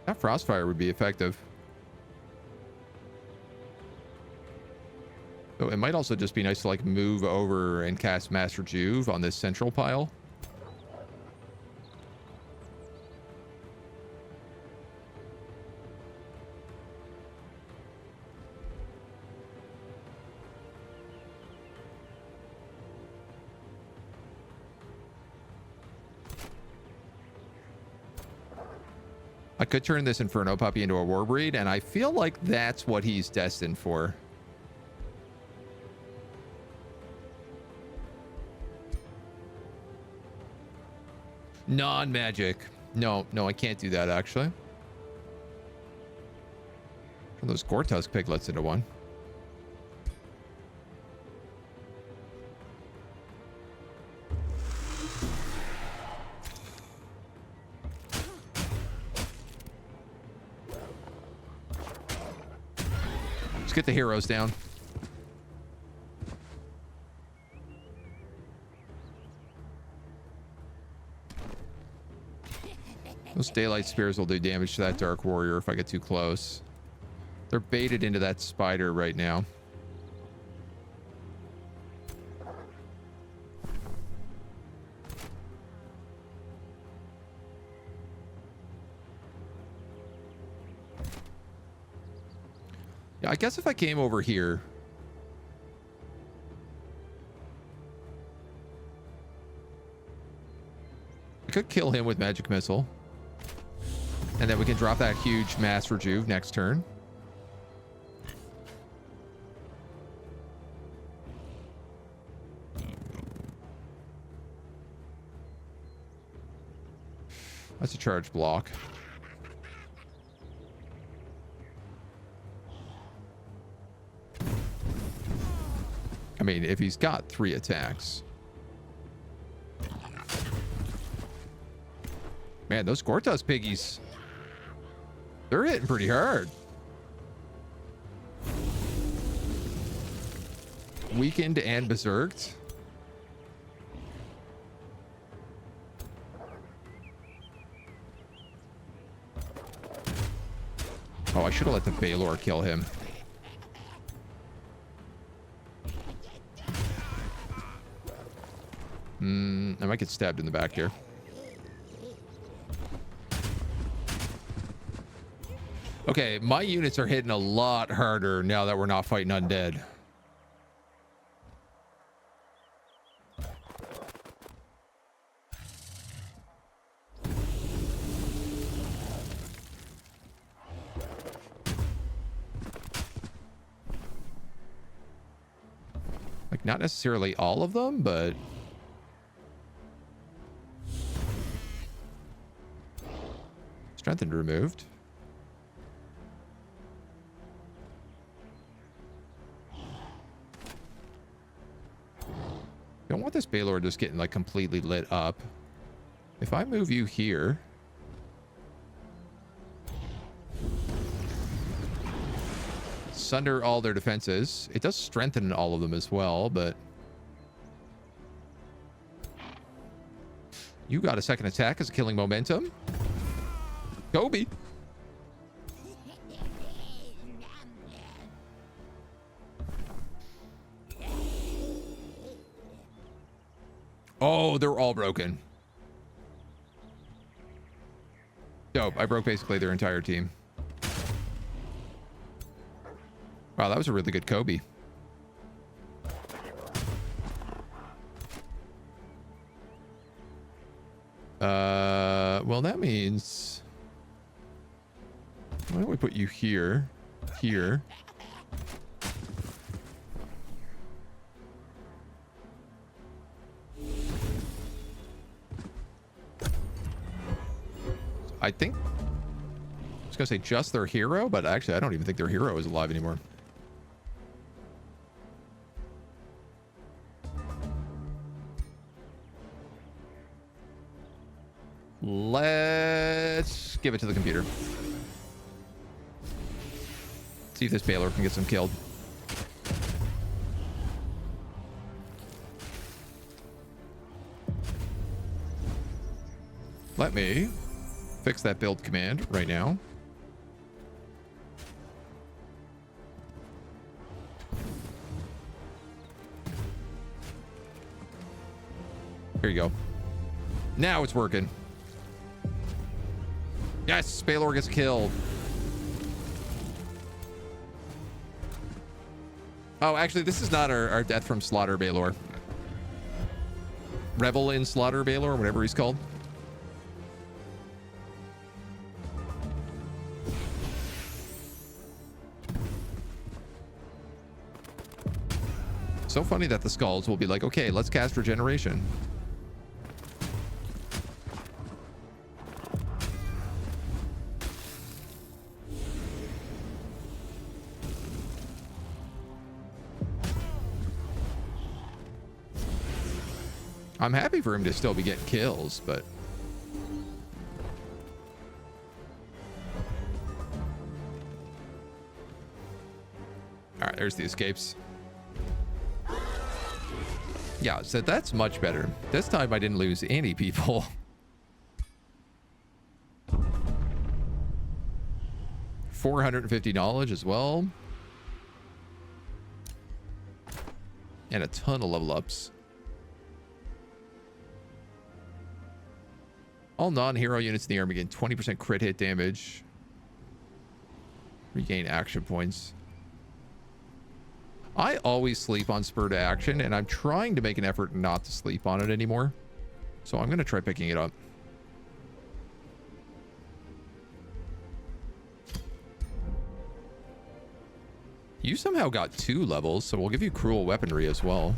That Frostfire would be effective. So it might also just be nice to like move over and cast Master Juve on this central pile. I could turn this Inferno puppy into a Warbreed, and I feel like that's what he's destined for. Non-magic. No, I can't do that, actually. Turn those Gortusk piglets into one. Get the heroes down. Those Daylight Spears will do damage to that Dark Warrior if I get too close. They're baited into that spider right now. Yeah, I guess if I came over here, I could kill him with Magic Missile. And then we can drop that huge Mass Rejuve next turn. That's a charge block. I mean, if he's got 3 attacks. Man, those Gortusk piggies, they're hitting pretty hard. Weakened and berserked. Oh, I should have let the Baylor kill him. I might get stabbed in the back here. Okay, my units are hitting a lot harder now that we're not fighting undead. Not necessarily all of them, but strengthened removed. Don't want this Baylor just getting like completely lit up. If I move you here, sunder all their defenses. It does strengthen all of them as well, but you got a second attack as a killing momentum. Kobe. Oh, they're all broken. Dope. I broke basically their entire team. Wow, that was a really good Kobe. Well, that means... Why don't we put you here? Here. I think... I was going to say just their hero, but actually I don't even think their hero is alive anymore. Let's give it to the computer. See if this Baylor can get some killed. Let me fix that build command right now. Here you go. Now it's working. Yes, Baylor gets killed. Oh, actually, this is not our death from slaughter Baylor. Revel in slaughter Baylor, whatever he's called. So funny that the skulls will be like, okay, let's cast regeneration. I'm happy for him to still be getting kills, but... Alright, there's the escapes. Yeah, so that's much better. This time I didn't lose any people. $450 knowledge as well. And a ton of level ups. All non-hero units in the army gain 20% crit hit damage. Regain action points. I always sleep on spur to action, and I'm trying to make an effort not to sleep on it anymore. So I'm going to try picking it up. You somehow got 2 levels, so we'll give you cruel weaponry as well.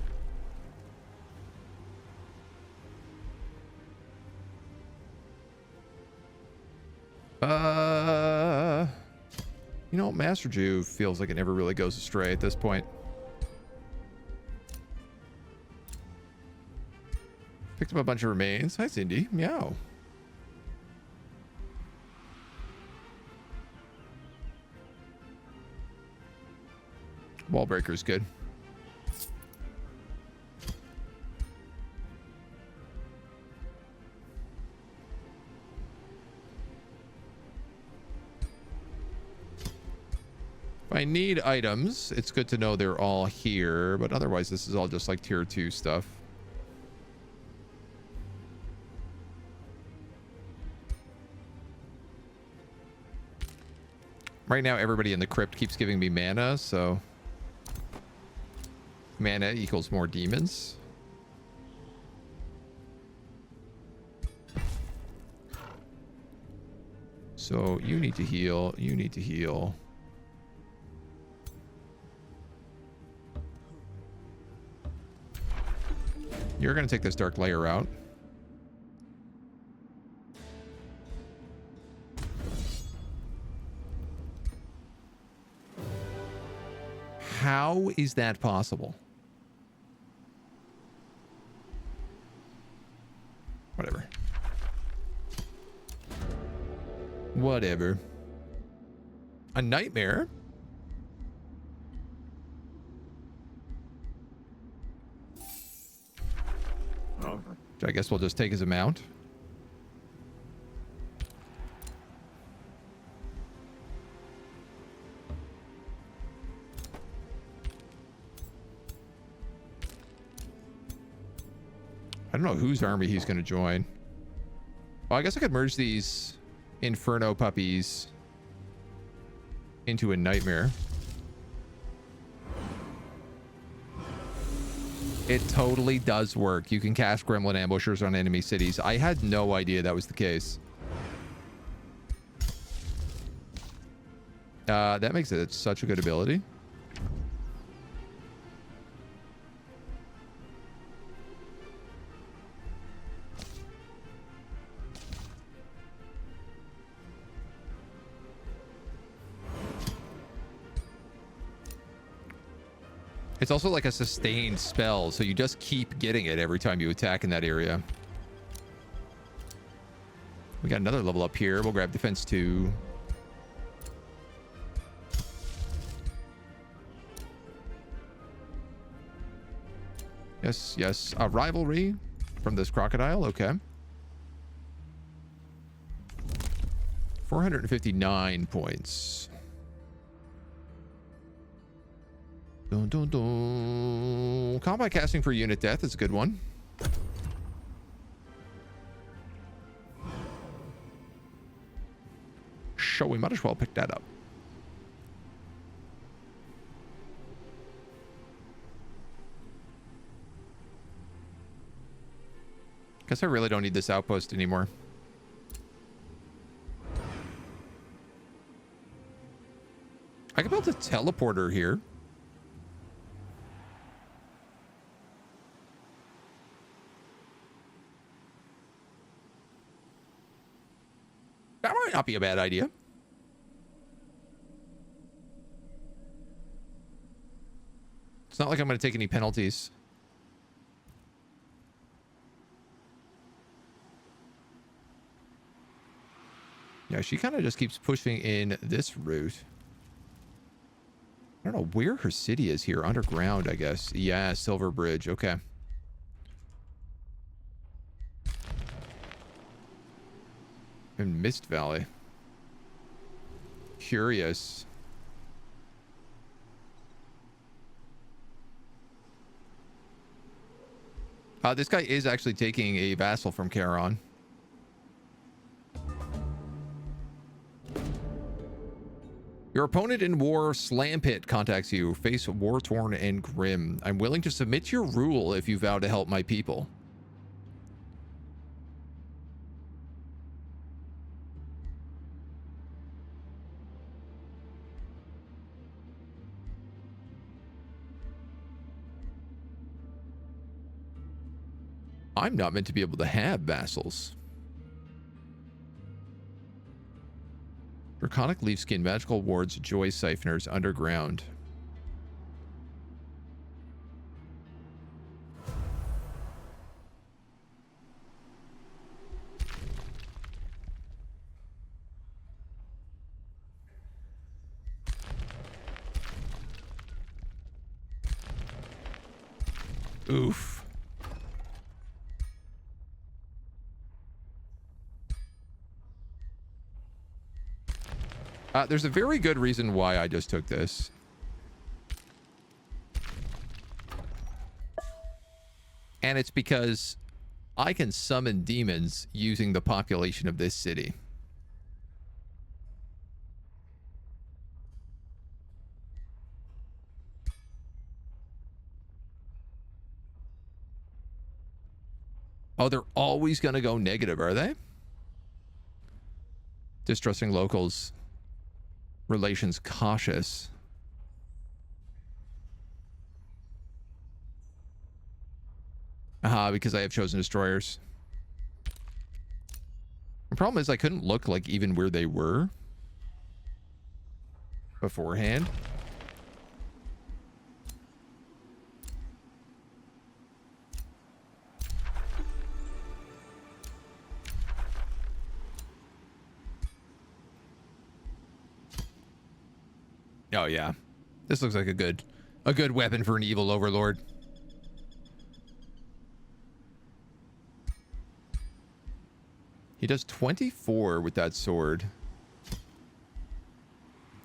You know, Master Jew feels like it never really goes astray at this point. Picked up a bunch of remains. Hi, Cindy. Meow. Wallbreaker's good. If I need items, it's good to know they're all here, but otherwise this is all just like tier 2 stuff. Right now everybody in the crypt keeps giving me mana, so mana equals more demons. So you need to heal, you need to heal. You're going to take this dark layer out. How is that possible? Whatever. Whatever. A nightmare? Which I guess we'll just take as a mount. I don't know whose army he's going to join. Well, I guess I could merge these Inferno puppies into a nightmare. It totally does work. You can cast gremlin ambushers on enemy cities. I had no idea that was the case. That makes it such a good ability. It's also like a sustained spell, so you just keep getting it every time you attack in that area. We got another level up here. We'll grab defense 2. Yes, yes. A rivalry from this crocodile. Okay. 459 points. Dun, dun, dun. Combat casting for unit death is a good one. So we might as well pick that up. Guess I really don't need this outpost anymore. I could build a teleporter here. That might not be a bad idea. It's not like I'm going to take any penalties. Yeah, she kind of just keeps pushing in this route. I don't know where her city is here. Underground, I guess. Yeah, Silver Bridge. Okay. In Mist Valley. Curious. This guy is actually taking a vassal from Charon. Your opponent in war, Slam Pit, contacts you. Face war-torn and grim. I'm willing to submit your rule if you vow to help my people. I'm not meant to be able to have vassals. Draconic Leaf Skin, Magical Wards, Joy Siphoners, Underground. Oof. There's a very good reason why I just took this. And it's because I can summon demons using the population of this city. Oh, they're always going to go negative, are they? Distrusting locals. Relations cautious. Because I have chosen destroyers. The problem is I couldn't look like even where they were beforehand. Oh yeah, this looks like a good weapon for an evil overlord. He does 24 with that sword.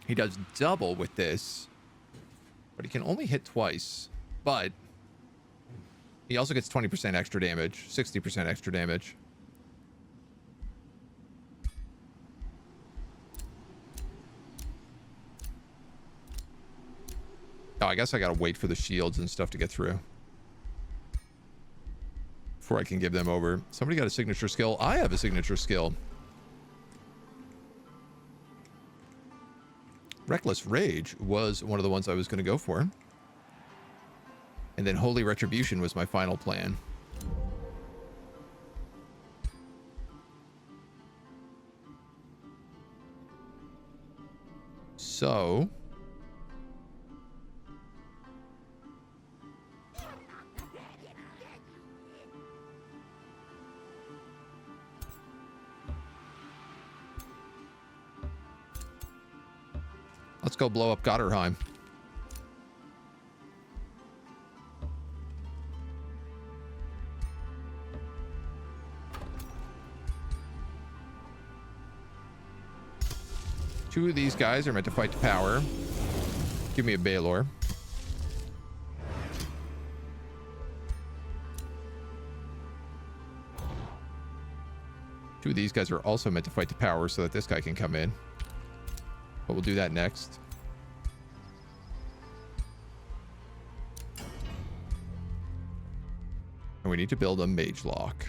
He does double with this, but he can only hit twice. But he also gets 20% extra damage, 60% extra damage. Oh, I guess I gotta wait for the shields and stuff to get through before I can give them over. Somebody got a signature skill. I have a signature skill. Reckless Rage was one of the ones I was going to go for. And then Holy Retribution was my final plan. So... let's go blow up Gotterheim. Two of these guys are meant to fight to power. Give me a Baylor. Two of these guys are also meant to fight to power so that this guy can come in. But we'll do that next. And we need to build a mage lock.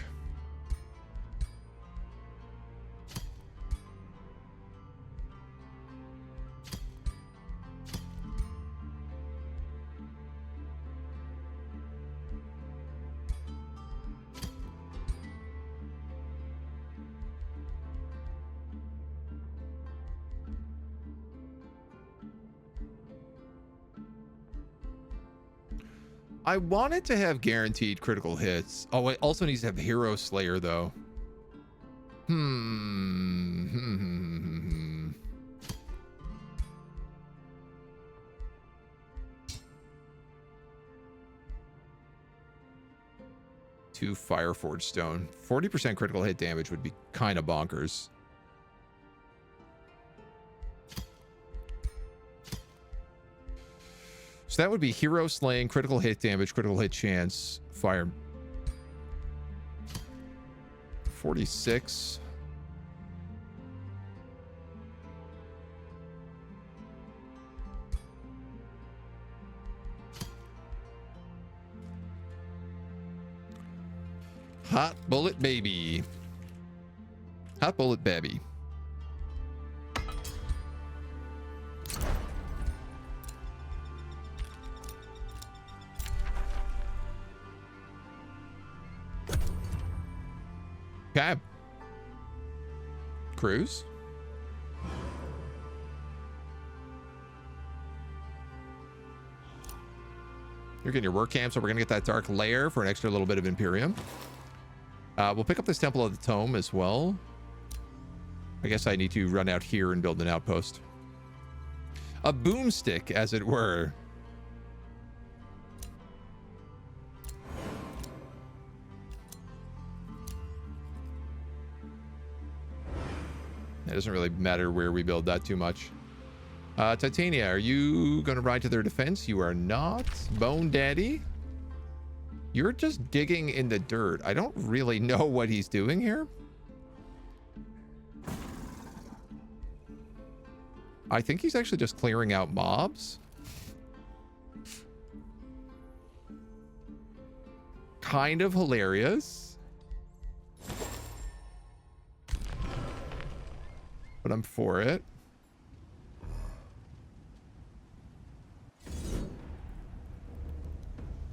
I wanted to have guaranteed critical hits. Oh, it also needs to have Hero Slayer, though. Two Fireforged Stone. 40% critical hit damage would be kind of bonkers. So that would be hero slaying, critical hit damage, critical hit chance, fire. 46. Hot bullet baby. Hot bullet baby. Okay. Cruise. You're getting your work camp, so we're gonna get that dark lair for an extra little bit of Imperium. We'll pick up this Temple of the Tome as well. I guess I need to run out here and build an outpost. A boomstick, as it were. It doesn't really matter where we build that too much. Titania, are you going to ride to their defense? You are not. Bone Daddy, you're just digging in the dirt. I don't really know what he's doing here. I think he's actually just clearing out mobs. Kind of hilarious. But I'm for it.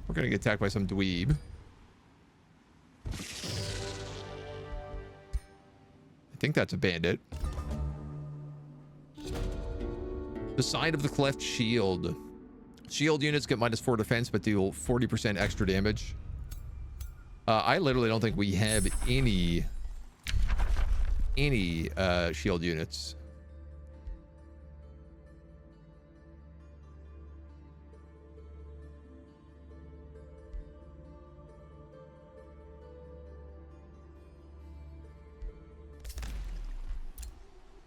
We're gonna get attacked by some dweeb. think that's a bandit. The Sign of the Cleft Shield. Shield units get -4 defense, but deal 40% extra damage. I literally don't think we have any shield units.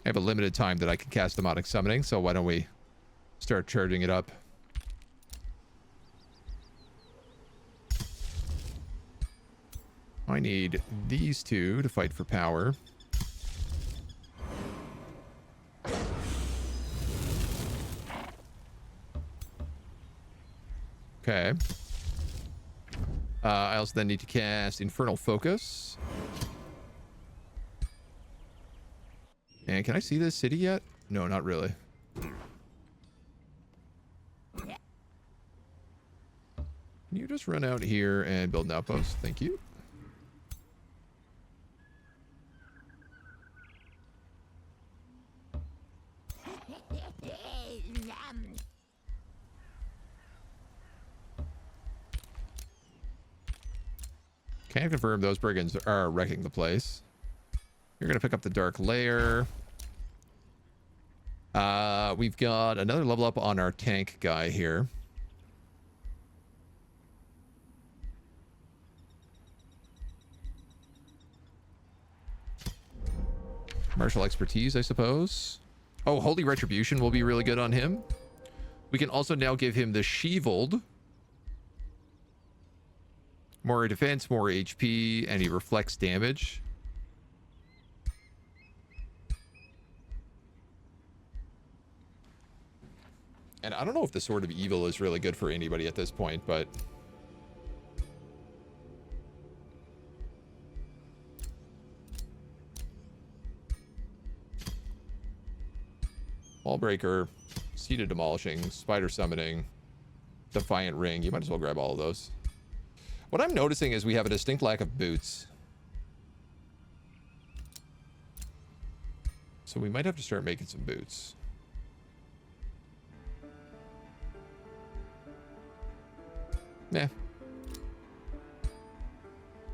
I have a limited time that I can cast demonic summoning, so why don't we start charging it up? I need these two to fight for power. Okay. I also then need to cast Infernal Focus. And can I see this city yet? No, not really. Can you just run out here and build an outpost? Thank you. Can confirm those brigands are wrecking the place. You're going to pick up the Dark Lair. We've got another level up on our tank guy here. Martial expertise, I suppose. Oh, Holy Retribution will be really good on him. We can also now give him the Sheevold. More defense, more HP, and he reflects damage. And I don't know if the Sword of Evil is really good for anybody at this point, but... Wallbreaker, Seated Demolishing, Spider Summoning, Defiant Ring. You might as well grab all of those. What I'm noticing is we have a distinct lack of boots. So we might have to start making some boots. Nah.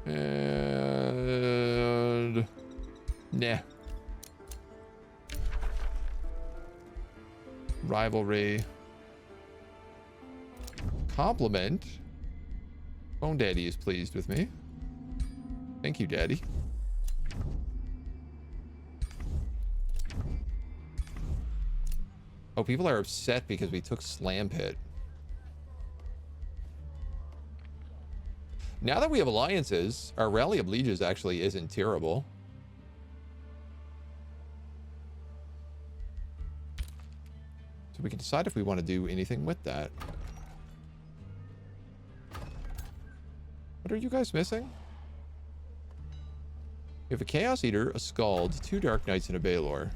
And... nah. Rivalry. Compliment. Bone Daddy is pleased with me. Thank you, Daddy. Oh, people are upset because we took Slam Pit. Now that we have alliances, our Rally of Lieges actually isn't terrible. So we can decide if we want to do anything with that. What are you guys missing? We have a Chaos Eater, a Scald, 2 Dark Knights, and a Baelor.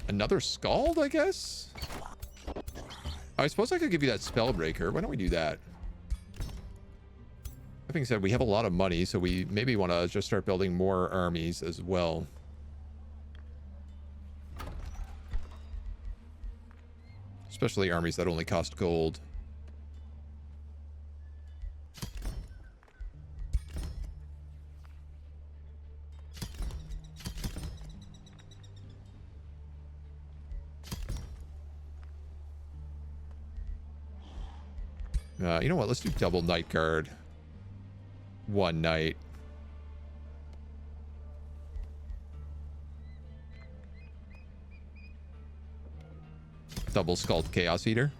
Another Scald, I guess? I suppose I could give you that Spellbreaker. Why don't we do that? That being said, we have a lot of money, so we maybe want to just start building more armies as well. Especially armies that only cost gold. You know what? Let's do double Night Guard. 1 night. Double Scald Chaos Eater.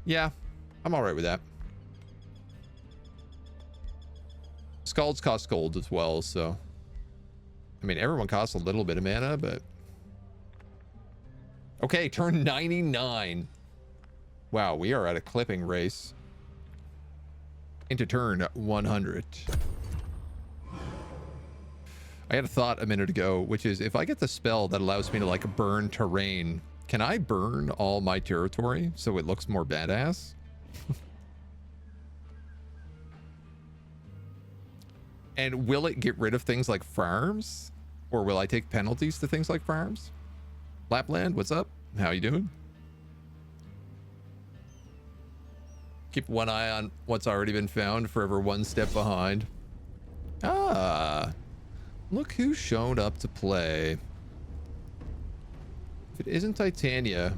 Yeah, I'm alright with that. Scalds cost gold as well, so... I mean, everyone costs a little bit of mana, but... Okay, turn 99. Wow, we are at a clipping race. Into turn 100. I had a thought a minute ago, which is if I get the spell that allows me to like burn terrain, can I burn all my territory so it looks more badass? And will it get rid of things like farms? Or will I take penalties to things like farms? Lapland, what's up? How you doing? Keep one eye on what's already been found, forever one step behind. Ah, look who showed up to play. If it isn't Titania.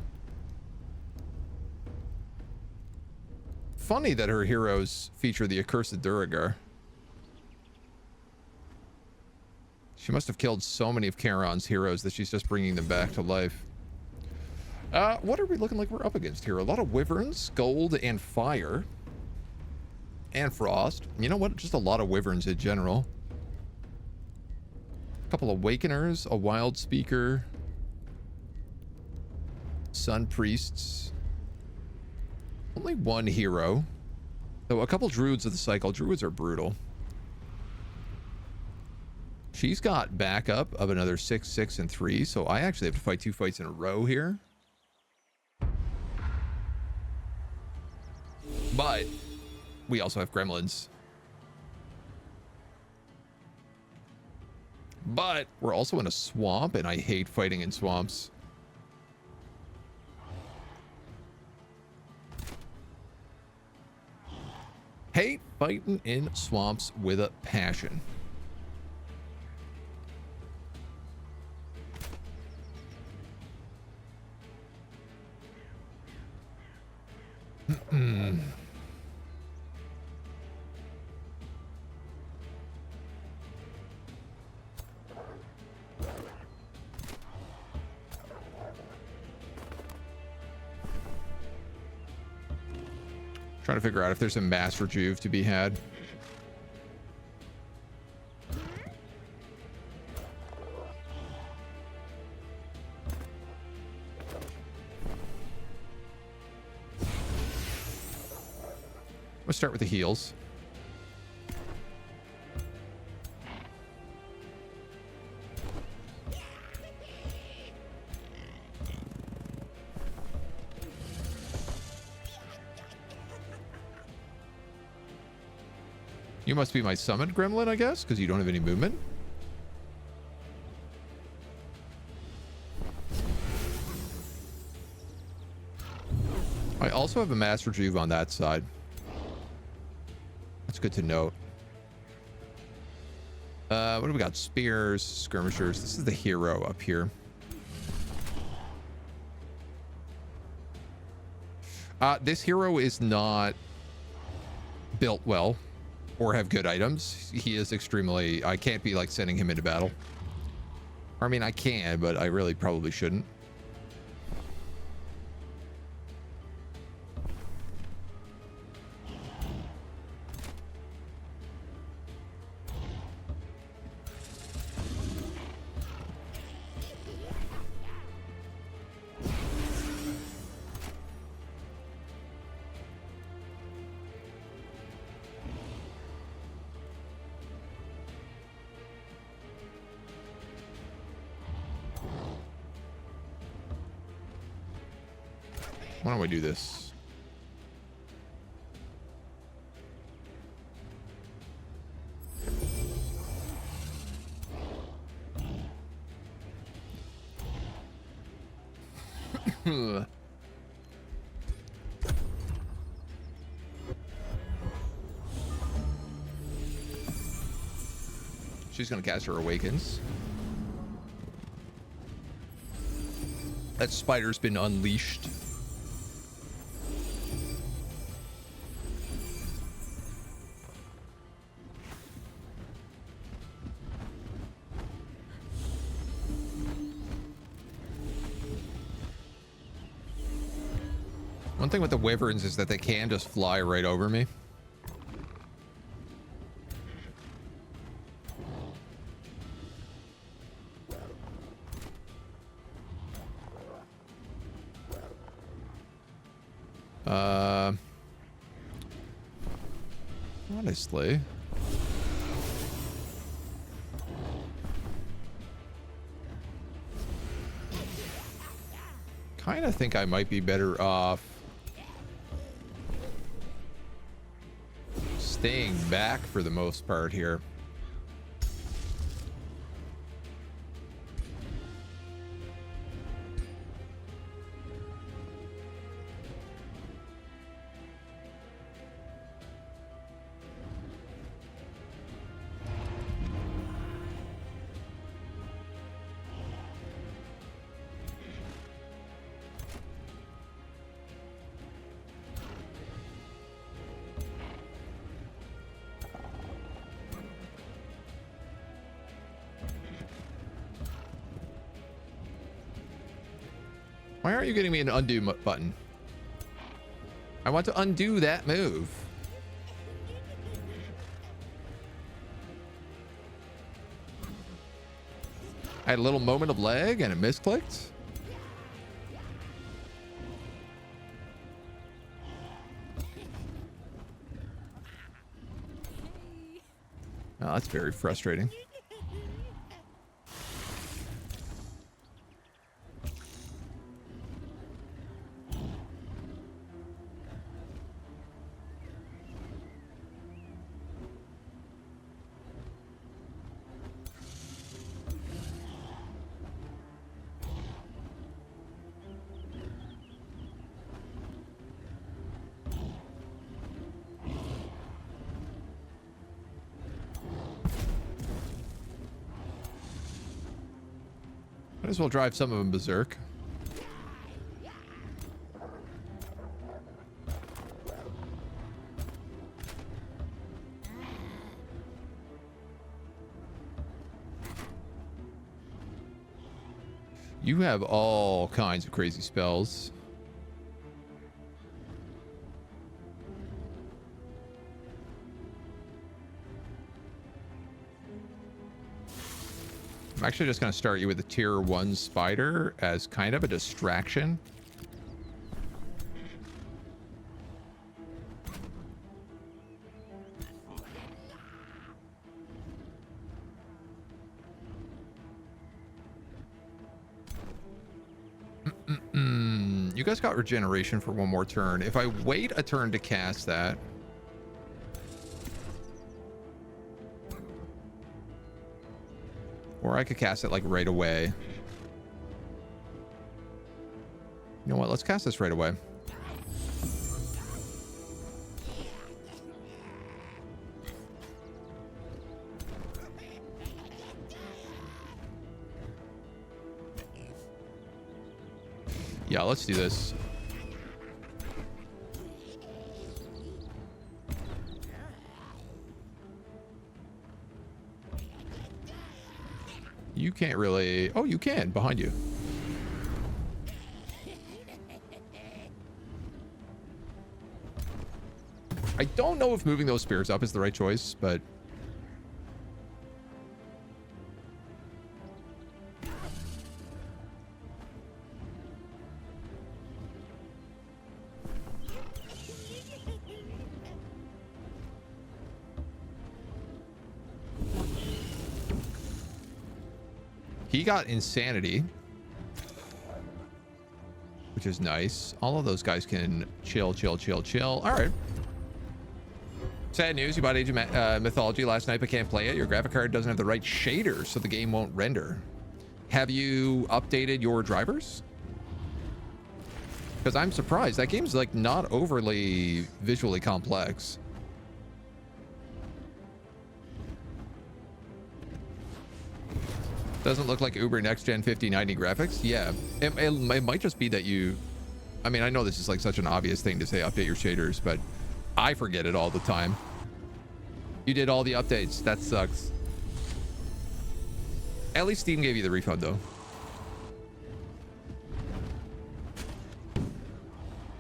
Funny that her heroes feature the accursed Duragar. She must have killed so many of Charon's heroes that she's just bringing them back to life. What are we looking like we're up against here? A lot of wyverns, gold, and fire. And frost. You know what? Just a lot of wyverns in general. A couple of awakeners, a wild speaker. Sun priests. Only one hero. Though a couple druids of the cycle. Druids are brutal. She's got backup of another 6, 6, and 3, so I actually have to fight 2 fights in a row here. But we also have gremlins. But we're also in a swamp, and I hate fighting in swamps. Hate fighting in swamps with a passion. Trying to figure out if there's a master juve to be had. Let's start with the heals. You must be my summoned gremlin, I guess, because you don't have any movement. I also have a master juve on that side. That's good to note. What do we got? Spears, skirmishers. This is the hero up here. This hero is not built well or have good items. He is extremely... I can't be like sending him into battle. I mean, I can, but I really probably shouldn't. Why don't we do this? She's gonna cast her Awakens. That spider's been unleashed. One thing with the wyverns is that they can just fly right over me. Honestly, kind of think I might be better off staying back for the most part here. Why aren't you getting me an undo button? I want to undo that move. I had a little moment of lag and it misclicked. Oh, that's very frustrating. Might as well drive some of them berserk. You have all kinds of crazy spells. I'm actually just going to start you with a tier 1 spider as kind of a distraction. You guys got regeneration for one more turn. If I wait a turn to cast that, or I could cast it like right away. You know what? Let's cast this right away. Yeah, let's do this. You can't really... Oh, you can. Behind you. I don't know if moving those spears up is the right choice, but... He got insanity, which is nice. All of those guys can chill. All right. Sad news. You bought Age of Mythology last night, but can't play it. Your graphic card doesn't have the right shaders, so the game won't render. Have you updated your drivers? Because I'm surprised. That game's like not overly visually complex. Doesn't look like Uber next gen 5090 graphics. Yeah, it might just be that you... I mean, I know this is like such an obvious thing to say, update your shaders, but I forget it all the time. You did all the updates. That sucks. At least Steam gave you the refund, though.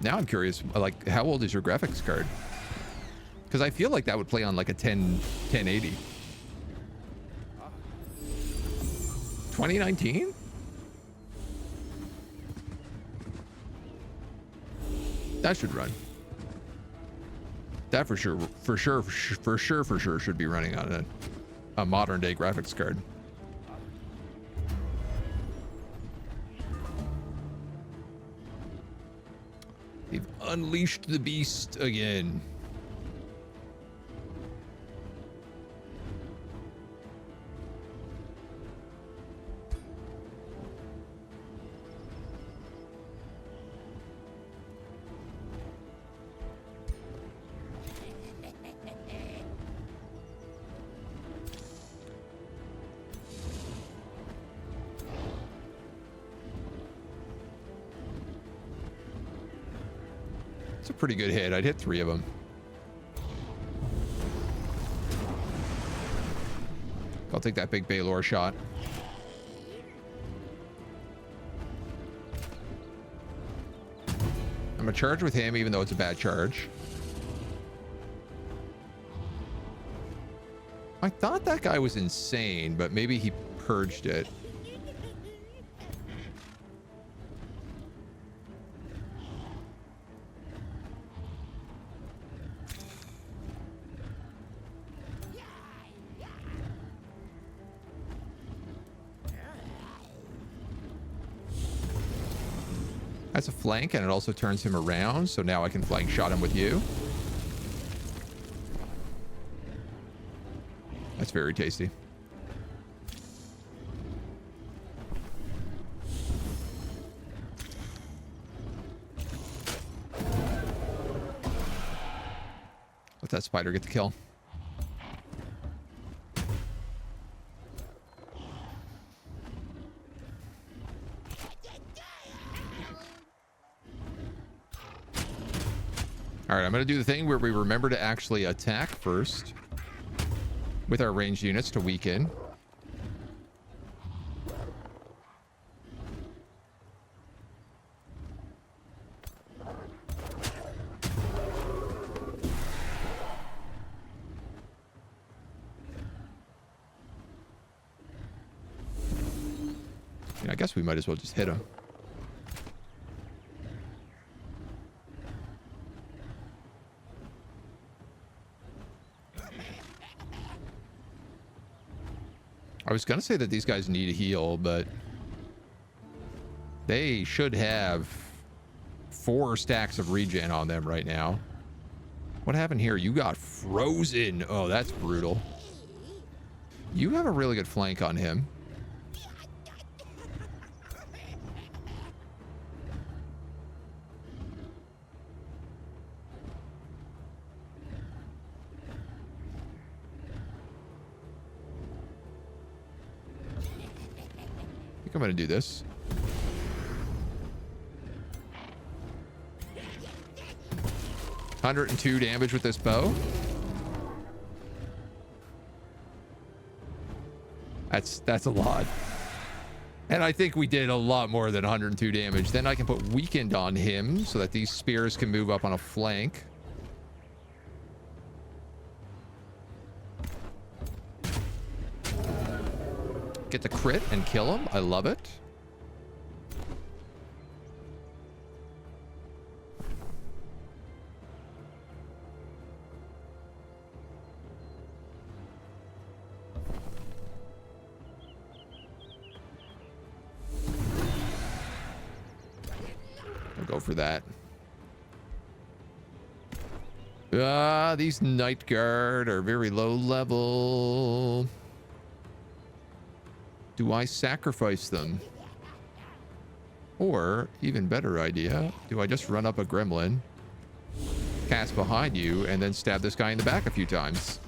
Now I'm curious, like, how old is your graphics card? Because I feel like that would play on like a 1080. 2019? That should run. That for sure should be running on a modern day graphics card. unleashed the beast again. It's a pretty good hit. I'd hit 3 of them. I'll take that big Baylor shot. I'm gonna charge with him, even though it's a bad charge. I thought that guy was insane, but maybe he purged it. That's a flank, and it also turns him around, so now I can flank shot him with you. That's very tasty. Let that spider get the kill. All right, I'm going to do the thing where we remember to actually attack first with our ranged units to weaken. I guess we might as well just hit him. I was gonna say that these guys need a heal, but they should have 4 stacks of regen on them right now. What happened here? You got frozen. Oh, that's brutal. You have a really good flank on him. I'm gonna do this. $102 damage with this bow. That's a lot. And I think we did a lot more than 102 damage. Then I can put weakened on him so that these spears can move up on a flank. Get the crit and kill him. I love it. I'll go for that. These Night Guard are very low level. Do I sacrifice them? Or, even better idea, do I just run up a gremlin, cast behind you, and then stab this guy in the back a few times?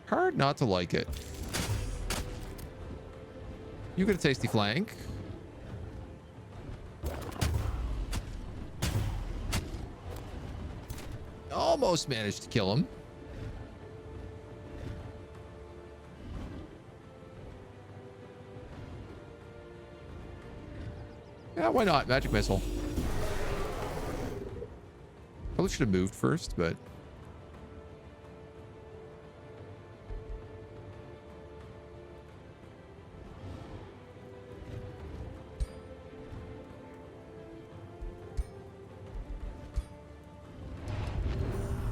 Hard not to like it. You get a tasty flank. Almost managed to kill him. Yeah, why not? Magic missile. Probably should have moved first, but...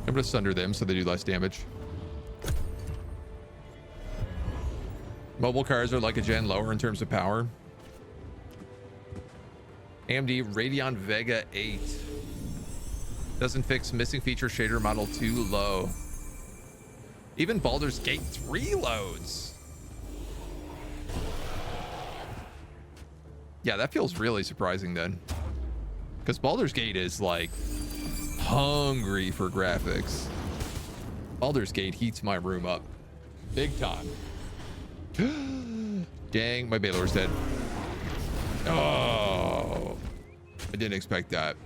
I'm going to sunder them so they do less damage. Mobile cars are like a gen lower in terms of power. AMD Radeon Vega 8. Doesn't fix missing feature shader model too low. Even Baldur's Gate 3 loads. Yeah, that feels really surprising then. Because Baldur's Gate is like hungry for graphics. Baldur's Gate heats my room up. Big time. Dang, my Baylor's dead. Oh, I didn't expect that.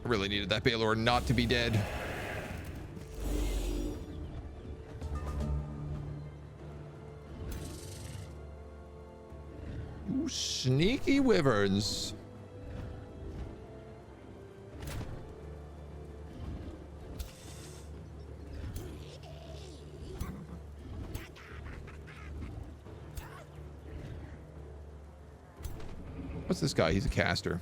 I really needed that Baylor not to be dead. Ooh, sneaky wyverns. What's this guy? He's a caster.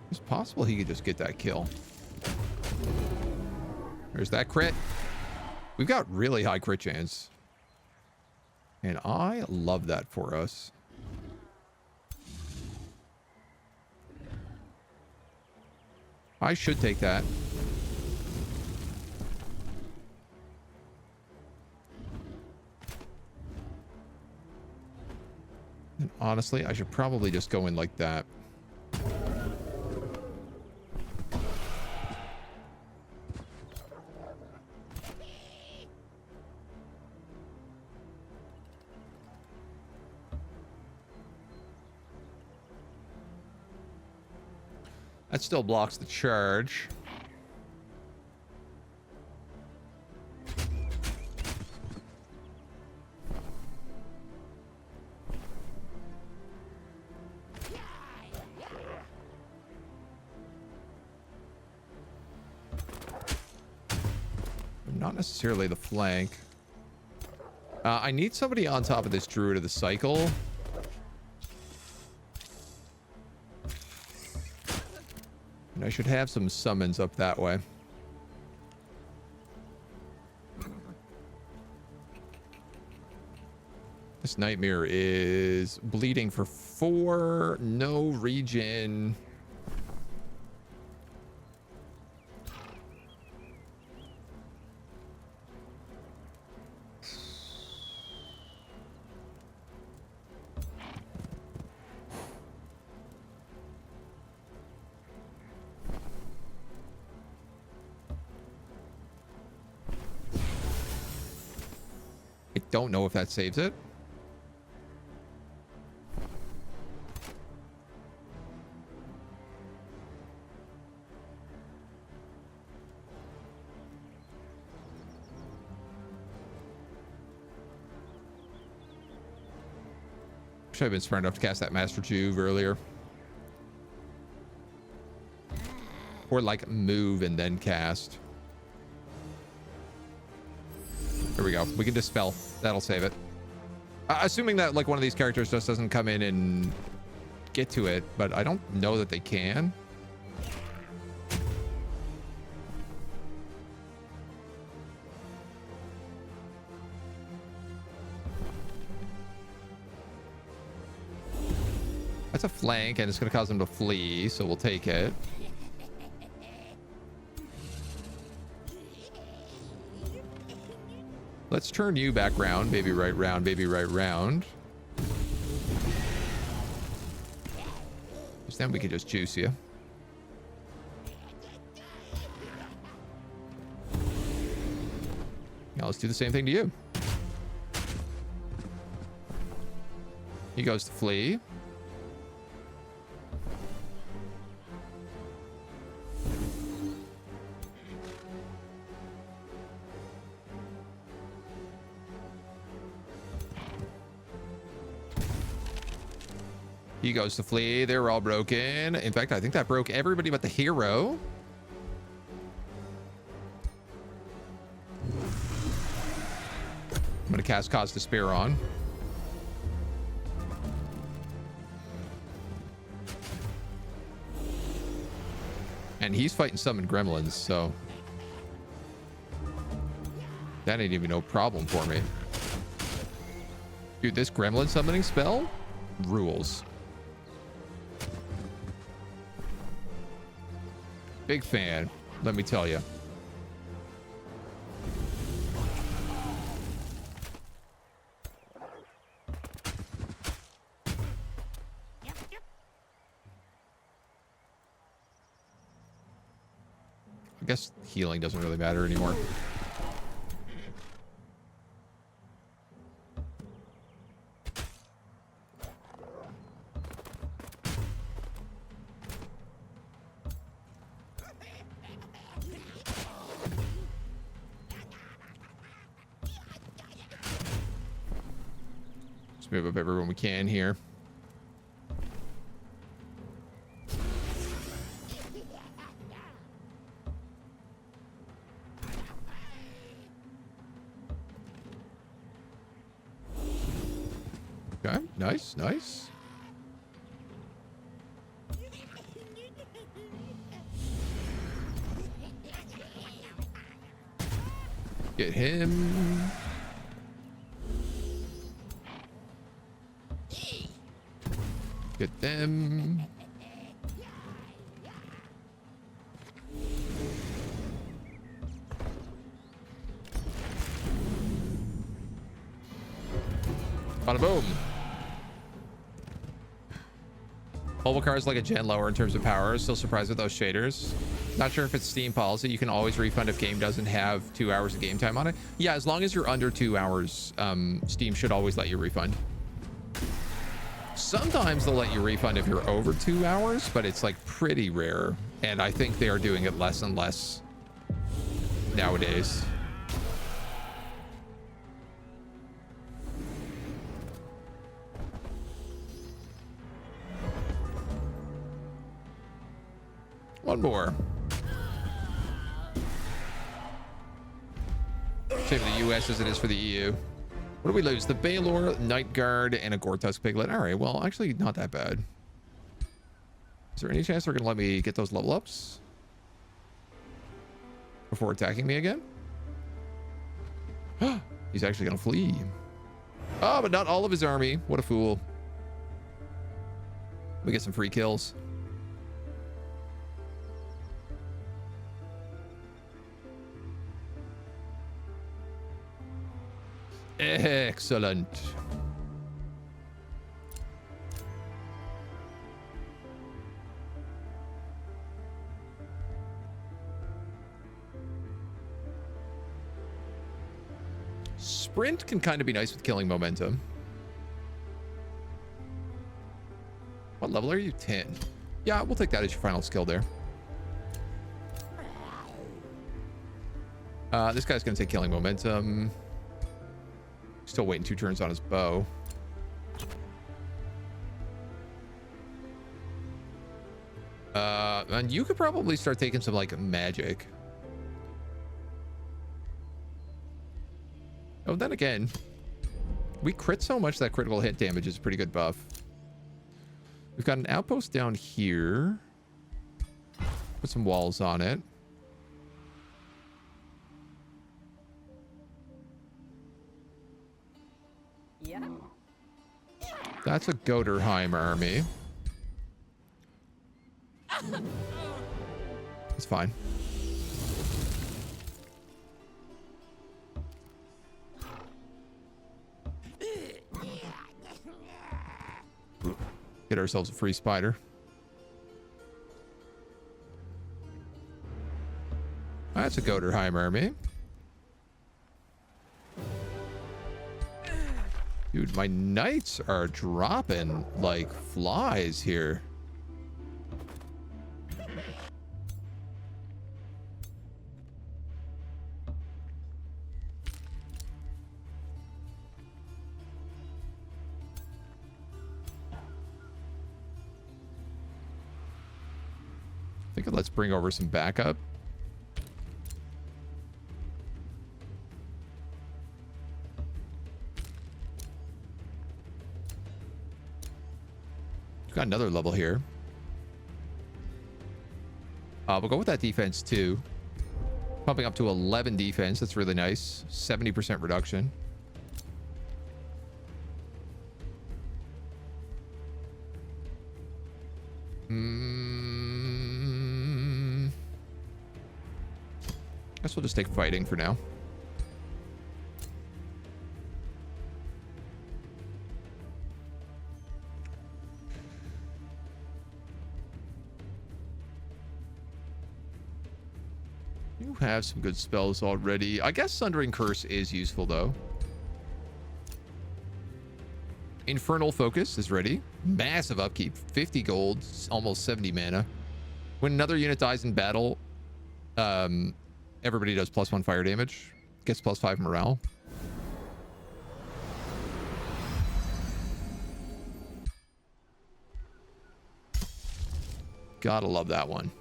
It's possible he could just get that kill. There's that crit. We've got really high crit chance. And I love that for us. I should take that. And honestly, I should probably just go in like that. That still blocks the charge. Not necessarily the flank. I need somebody on top of this Druid of the Cycle. And I should have some summons up that way. This Nightmare is bleeding for 4. No regen. Don't know if that saves it. Should have been smart enough to cast that Master Juve earlier. Or like move and then cast. There we go. We can dispel. That'll save it. Assuming that like one of these characters just doesn't come in and get to it, but I don't know that they can. That's a flank and it's going to cause them to flee, so we'll take it. Let's turn you back round, baby right round, baby right round. Because then we can just juice you. Now let's do the same thing to you. He goes to flee. He goes to flee. They're all broken. In fact, I think that broke everybody but the hero. I'm going to cast Cause Despair on. And he's fighting summon gremlins, so that ain't even no problem for me. Dude, this gremlin summoning spell rules. Big fan, let me tell you. I guess healing doesn't really matter anymore. Let's move up everyone we can here. Okay, nice, nice. Get him. Get them. Bada boom. Bulbacar is like a gen lower in terms of power. Still surprised with those shaders. Not sure if it's Steam policy. You can always refund if game doesn't have 2 hours of game time on it. Yeah, as long as you're under 2 hours, Steam should always let you refund. Sometimes they'll let you refund if you're over 2 hours, but it's like pretty rare. And I think they are doing it less and less nowadays. One more. Same for the US as it is for the EU. What do we lose? The Baylor, Night Guard, and a Gortusk Piglet. All right, well, actually not that bad. Is there any chance they're going to let me get those level ups before attacking me again? He's actually going to flee. Oh, but not all of his army. What a fool. We get some free kills. Excellent. Sprint can kind of be nice with killing momentum. What level are you? 10. Yeah, we'll take that as your final skill there. This guy's going to take killing momentum. Still waiting 2 turns on his bow. And you could probably start taking some like magic. Oh, then again, we crit so much that critical hit damage is a pretty good buff. We've got an outpost down here. Put some walls on it. Yeah. That's a Goderheim army. It's fine. Get ourselves a free spider. That's a Goderheim army. Dude, my knights are dropping like flies here. I think let's bring over some backup. Got another level here. We'll go with that defense too. Pumping up to 11 defense. That's really nice. 70% reduction. Guess we'll just take fighting for now. You have some good spells already. I guess Sundering Curse is useful, though. Infernal Focus is ready. Massive upkeep. 50 gold. Almost 70 mana. When another unit dies in battle, everybody does +1 fire damage. Gets +5 morale. Gotta love that one.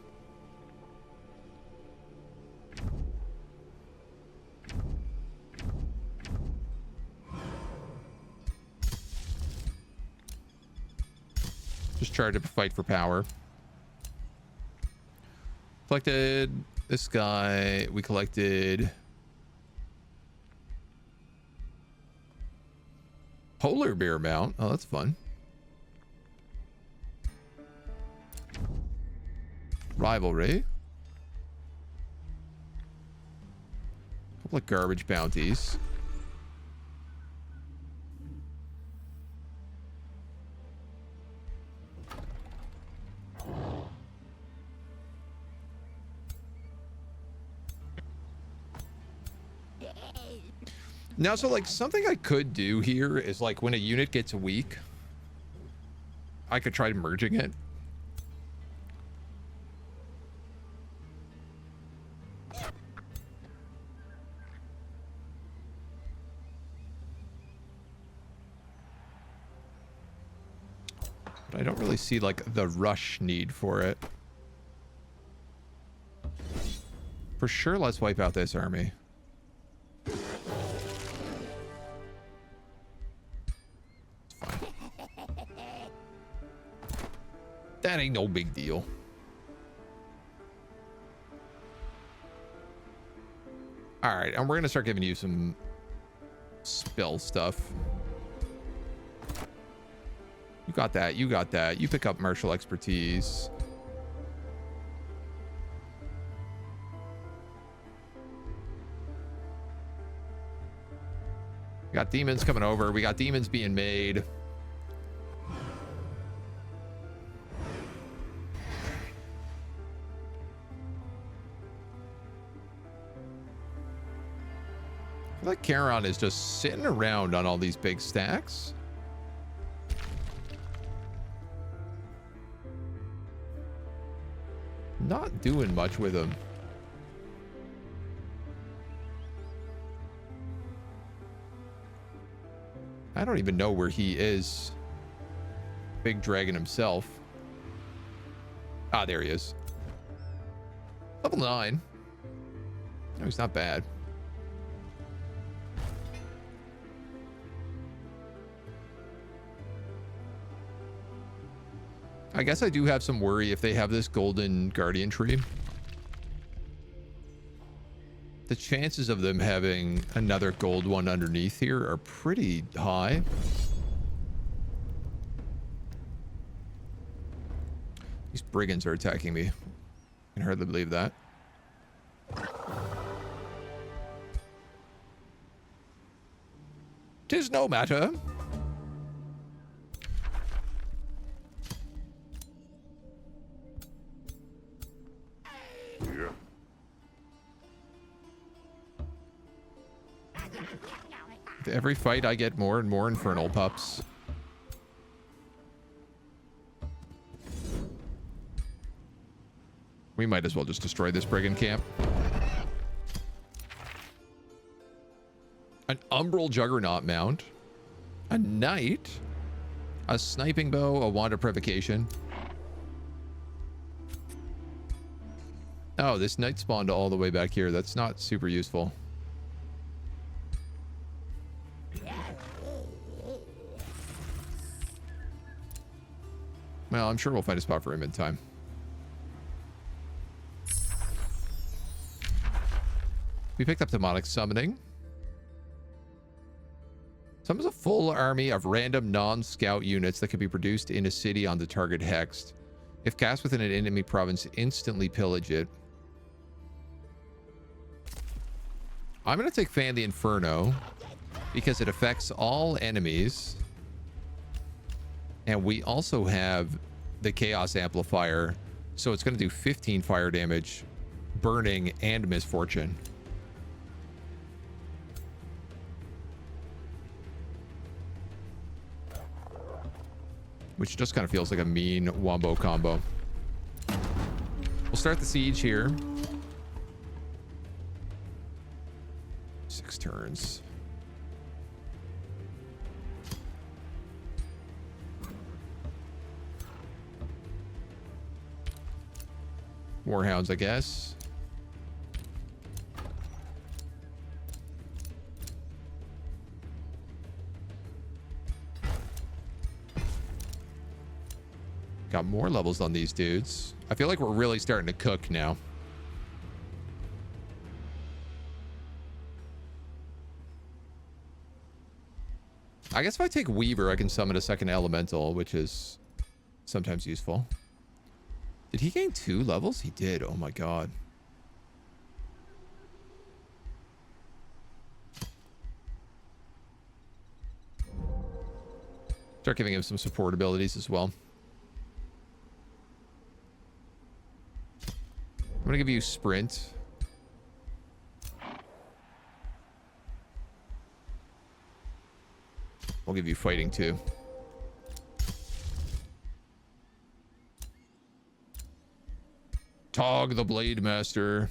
Just try to fight for power. Collected this guy. We collected Polar Bear Mount. Oh, that's fun. Rivalry. Couple of garbage bounties. Now, so like something I could do here is like when a unit gets weak, I could try merging it. But I don't really see like the rush need for it. For sure, let's wipe out this army. That ain't no big deal. All right, and we're gonna start giving you some spell stuff. You got that. You got that. You pick up martial expertise. We got demons coming over. We got demons being made. I feel like Charon is just sitting around on all these big stacks. Not doing much with them. I don't even know where he is. Big dragon himself. Ah, there he is. Level 9. No, he's not bad. I guess I do have some worry if they have this golden guardian tree. The chances of them having another gold one underneath here are pretty high. These brigands are attacking me. I can hardly believe that. "'Tis no matter." Every fight I get more and more infernal pups. We might as well just destroy this brigand camp. An umbral juggernaut mount. A knight. A sniping bow. A wand of provocation. Oh, this knight spawned all the way back here. That's not super useful. Well, I'm sure we'll find a spot for him in time. We picked up demonic summoning. Summons a full army of random non-scout units that can be produced in a city on the target hex. If cast within an enemy province, instantly pillage it. I'm going to take Fan the Inferno because it affects all enemies. And we also have the Chaos Amplifier, so it's going to do 15 fire damage, burning, and misfortune. Which just kind of feels like a mean wombo combo. We'll start the siege here. 6 turns. Warhounds, I guess. Got more levels on these dudes. I feel like we're really starting to cook now. I guess if I take Weaver, I can summon a second elemental, which is sometimes useful. Did he gain 2 levels? He did. Oh my god. Start giving him some support abilities as well. I'm gonna give you sprint. I'll give you fighting too. Tog the Blade Master.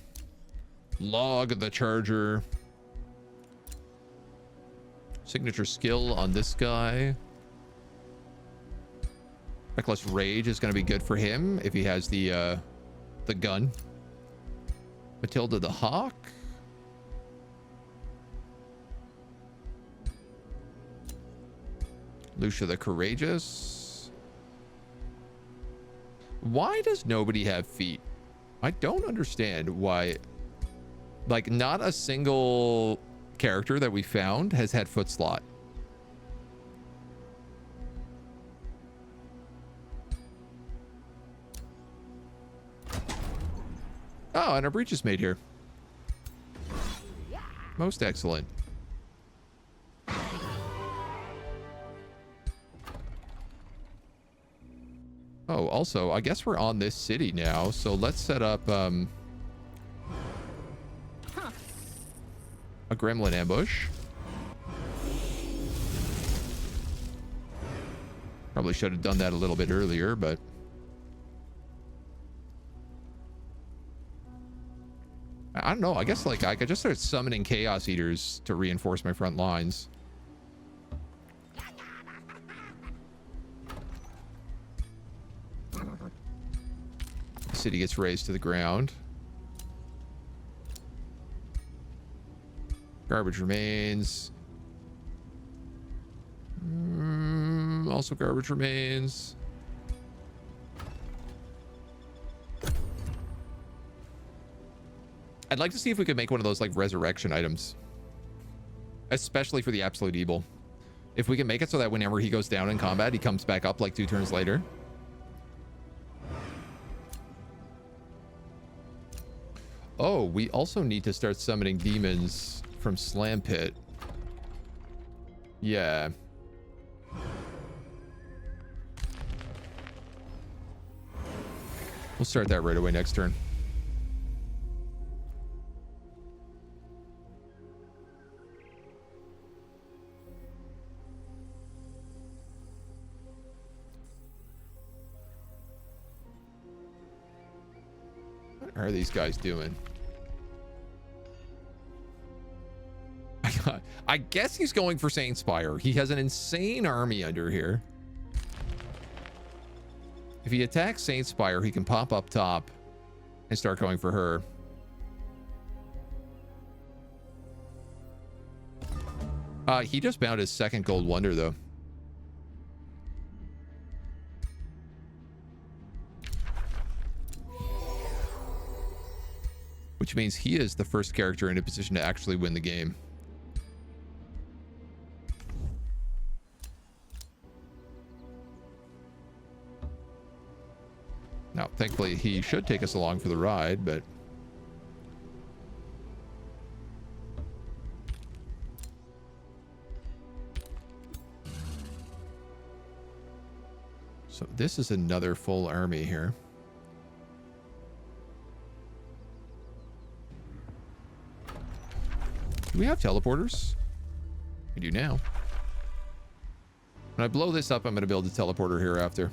Log the Charger. Signature skill on this guy. Reckless Rage is going to be good for him if he has the gun. Matilda the Hawk. Lucia the Courageous. Why does nobody have feet? I don't understand why. Like, not a single character that we found has had foot slot. Oh, and a breach is made here. Most excellent. Oh, also, I guess we're on this city now, so let's set up a gremlin ambush. Probably should have done that a little bit earlier, but I don't know. I guess like I could just start summoning Chaos Eaters to reinforce my front lines. The city gets razed to the ground. Garbage remains. Also garbage remains. I'd like to see if we could make one of those like resurrection items, especially for the absolute evil. If we can make it so that whenever he goes down in combat, he comes back up like 2 turns later. Oh, we also need to start summoning demons from Slam Pit. Yeah. We'll start that right away next turn. are these guys doing? I guess he's going for Saint Spire. He has an insane army under here. If he attacks Saint Spire, he can pop up top and start going for her. He just bound his second gold wonder, though. Which means he is the first character in a position to actually win the game. Now, thankfully, he should take us along for the ride, but... So this is another full army here. Do we have teleporters? We do now. When I blow this up, I'm going to build a teleporter here after.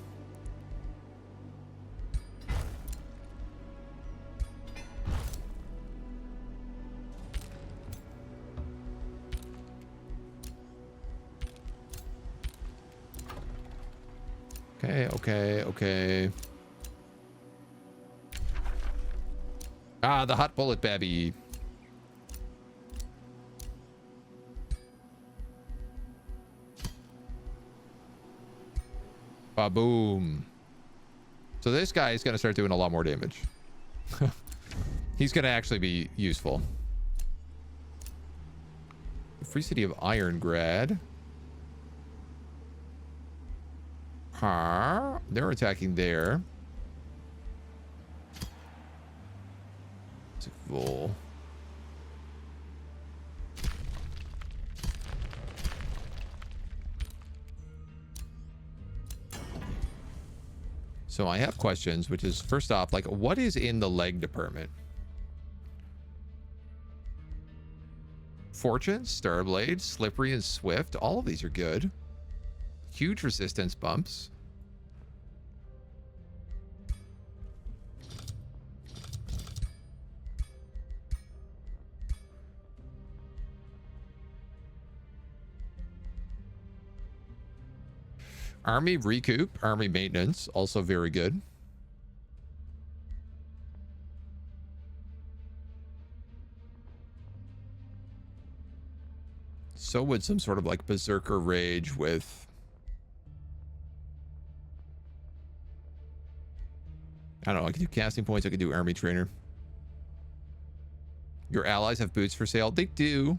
Okay. Ah, the hot bullet babby. Ba-boom. So this guy is going to start doing a lot more damage. He's going to actually be useful. The Free City of Irongrad. They're attacking there. It's a full. So I have questions, which is, first off, like, what is in the leg department? Fortune, Starblade, Slippery, and Swift. All of these are good. Huge resistance bumps. Army recoup, army maintenance, also very good. So would some sort of like berserker rage with... I don't know, I could do casting points, I could do army trainer. Your allies have boots for sale? They do.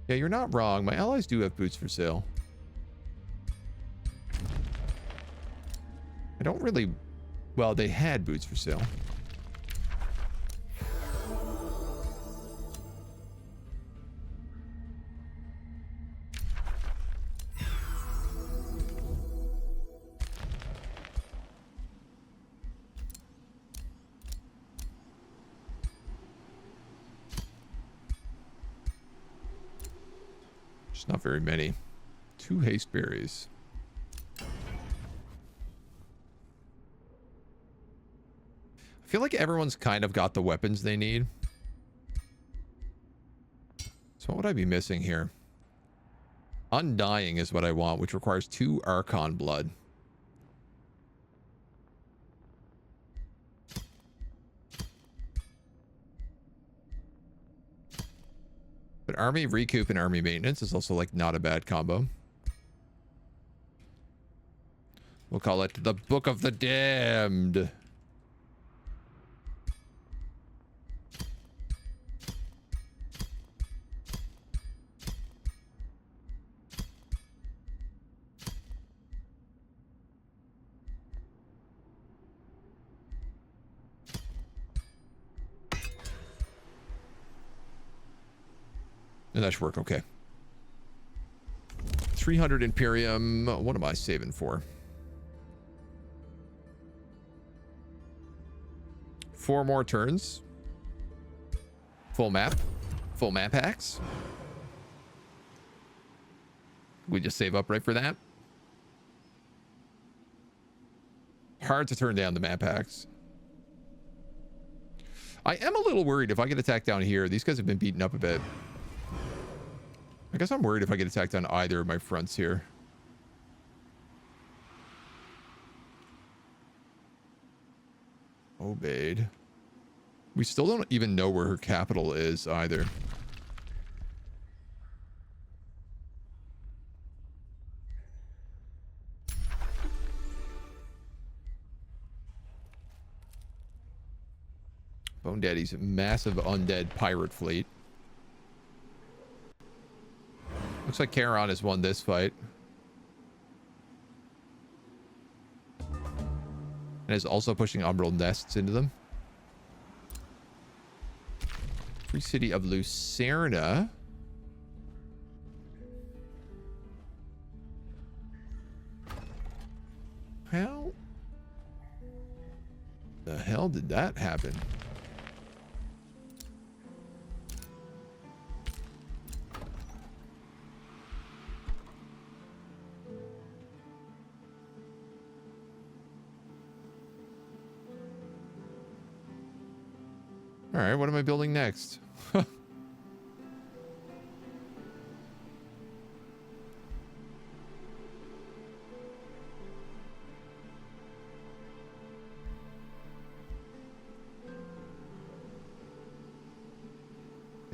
Yeah, you're not wrong. My allies do have boots for sale. I don't really... Well, they had boots for sale. Just not very many. 2 haste berries. I feel like everyone's kind of got the weapons they need. So what would I be missing here? Undying is what I want, which requires 2 Archon blood. But army recoup and army maintenance is also like not a bad combo. We'll call it the Book of the Damned. And that should work okay. 300 Imperium. What am I saving for? 4 more turns. Full map. Full map hacks. We just save up right for that. Hard to turn down the map hacks. I am a little worried if I get attacked down here. These guys have been beaten up a bit. I guess I'm worried if I get attacked on either of my fronts here. Obeyed. We still don't even know where her capital is either. Bone Daddy's massive undead pirate fleet. Looks like Charon has won this fight. And is also pushing umbral nests into them. Free city of Lucerna. How the hell did that happen? All right, what am I building next? I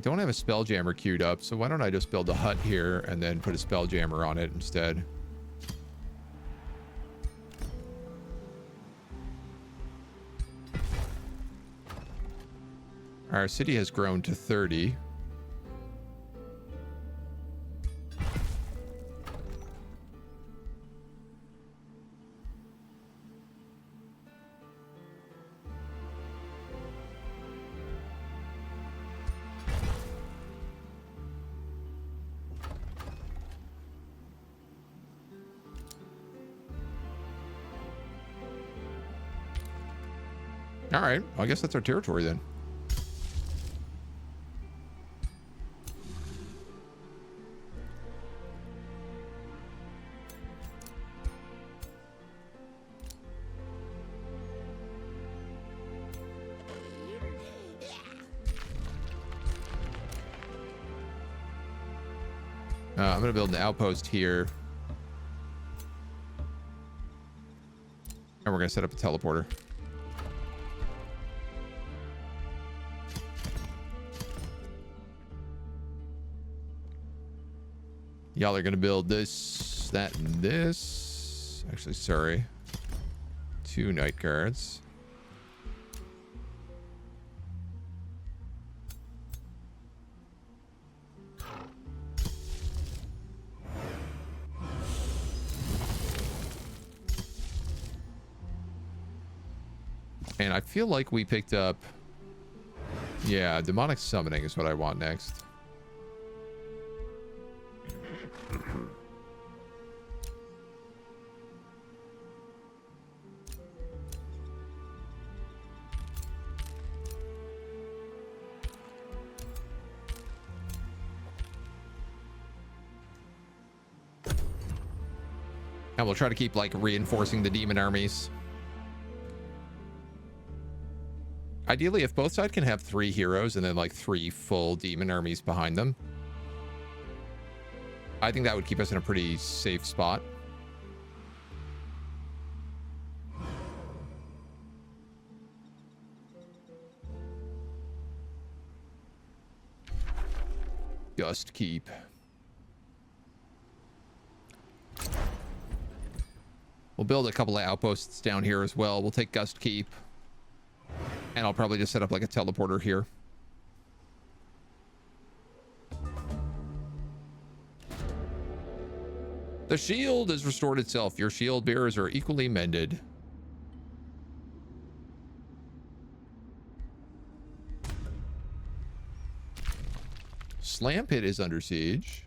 don't have a spelljammer queued up, so why don't I just build a hut here and then put a spelljammer on it instead? Our city has grown to 30. All right, well, I guess that's our territory then. I'm going to build an outpost here. And we're going to set up a teleporter. Y'all are going to build this, that, and this. Actually, sorry. 2 night guards. And I feel like we picked up... Yeah, demonic summoning is what I want next. And we'll try to keep, like, reinforcing the demon armies. Ideally, if both sides can have 3 heroes and then, like, 3 full demon armies behind them, I think that would keep us in a pretty safe spot. Just keep. We'll build a couple of outposts down here as well. We'll take Gust Keep. And I'll probably just set up like a teleporter here. The shield has restored itself. Your shield bearers are equally mended. Slam Pit is under siege.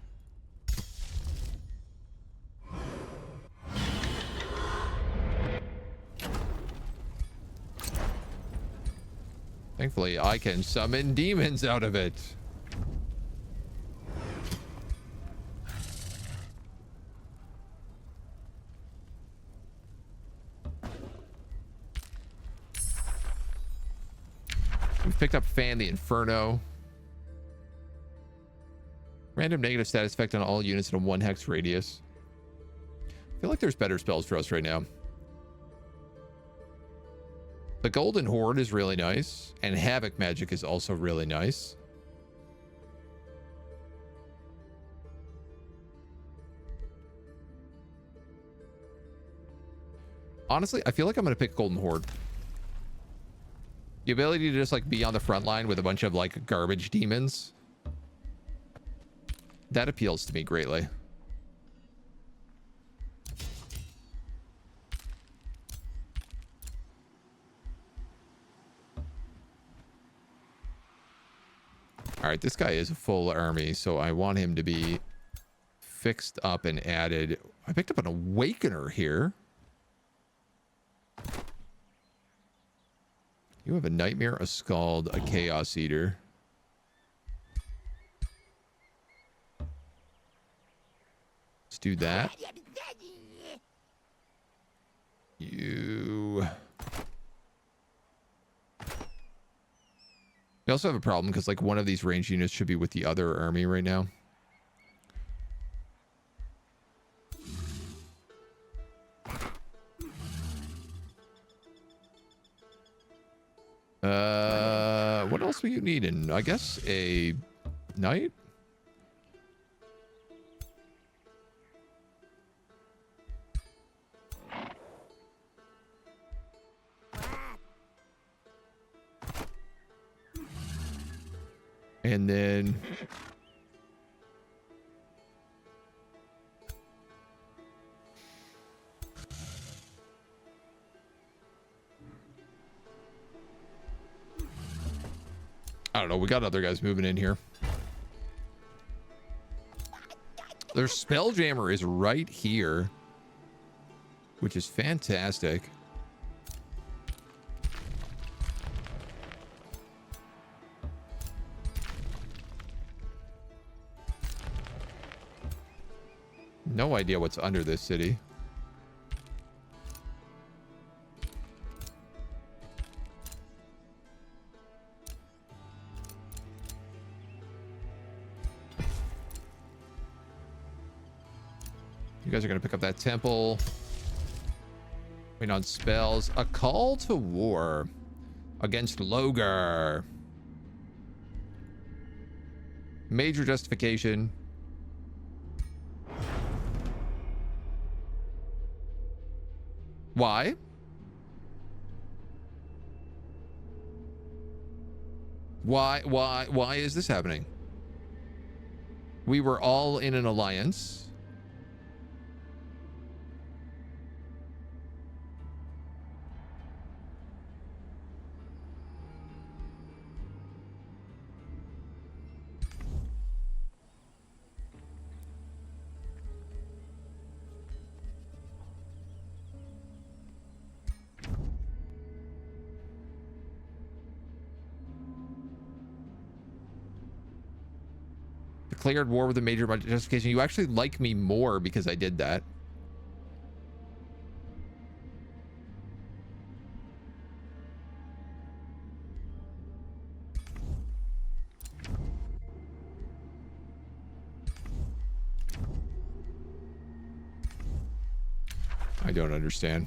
Thankfully, I can summon demons out of it. We've picked up Fan the Inferno. Random negative status effect on all units in a 1 hex radius. I feel like there's better spells for us right now. The Golden Horde is really nice, and Havoc Magic is also really nice. Honestly, I feel like I'm going to pick Golden Horde. The ability to just like be on the front line with a bunch of like garbage demons. That appeals to me greatly. All right, this guy is a full army, so I want him to be fixed up and added. I picked up an Awakener here. You have a Nightmare, a Scald, a Chaos Eater. Let's do that. You... We also have a problem because like one of these ranged units should be with the other army right now. What else were you needing? I guess a knight? And then I don't know. We got other guys moving in here. Their Spelljammer is right here, which is fantastic. No idea what's under this city. You guys are going to pick up that temple. Waiting on spells. A call to war against Logar. Major justification. Why? Why is this happening? We were all in an alliance. Declared war with a major justification. You actually like me more because I did that. I don't understand.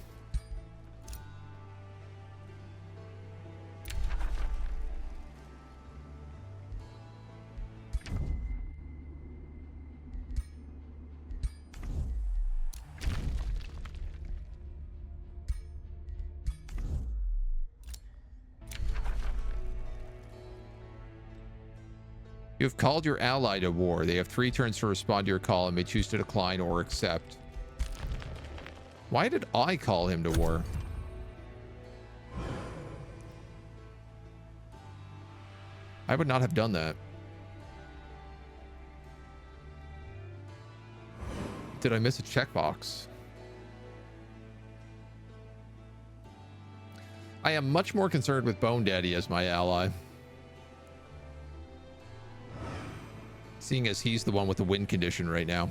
You have called your ally to war. They have 3 turns to respond to your call and may choose to decline or accept. Why did I call him to war? I would not have done that. Did I miss a checkbox? I am much more concerned with Bone Daddy as my ally. Seeing as he's the one with the win condition right now.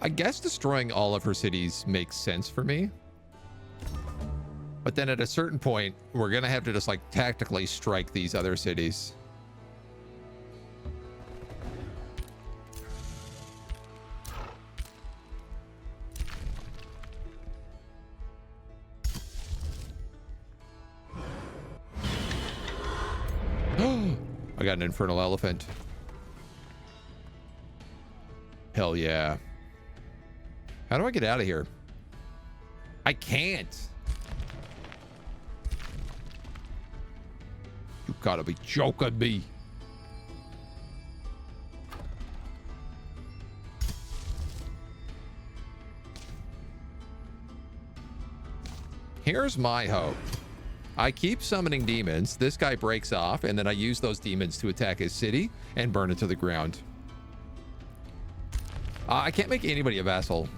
I guess destroying all of her cities makes sense for me. But then at a certain point, we're going to have to just like tactically strike these other cities. I got an infernal elephant. Hell yeah. How do I get out of here? I can't. You gotta be joking me. Here's my hope. I keep summoning demons. This guy breaks off, and then I use those demons to attack his city and burn it to the ground. I can't make anybody a vassal.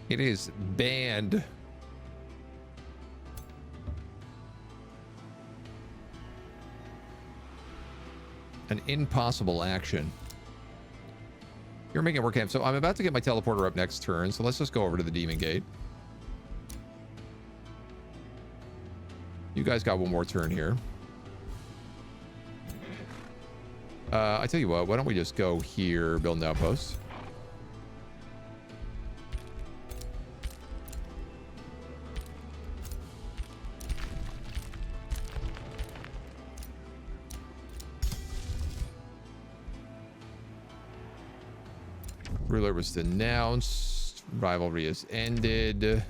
It is banned. An impossible action. You're making work camp. So I'm about to get my teleporter up next turn. So let's just go over to the demon gate. You guys got one more turn here. I tell you what, why don't we just go here, build an outpost. Ruler was denounced. Rivalry has ended.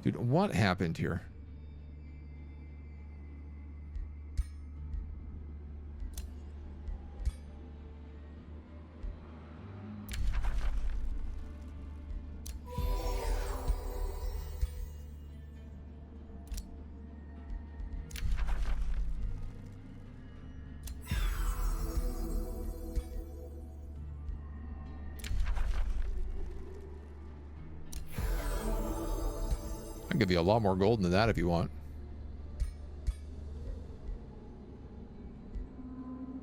Dude, what happened here? I'll give you a lot more gold than that if you want.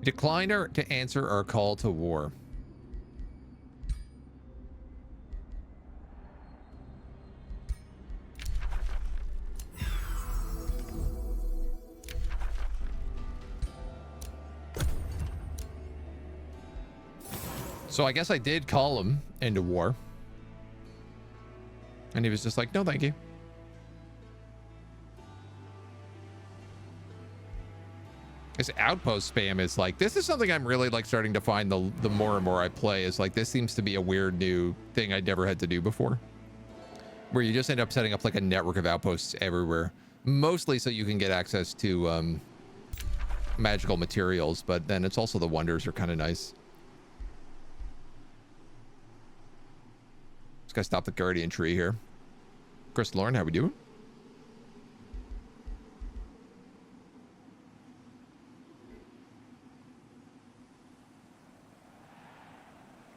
Decline to answer our call to war. So I guess I did call him into war. And he was just like, no, thank you. This outpost spam is like, this is something I'm really like starting to find the more and more I play is like, this seems to be a weird new thing I'd never had to do before. Where you just end up setting up like a network of outposts everywhere. Mostly so you can get access to magical materials, but then it's also the wonders are kind of nice. This guy stopped the guardian tree here. Chris Lauren, how we doing?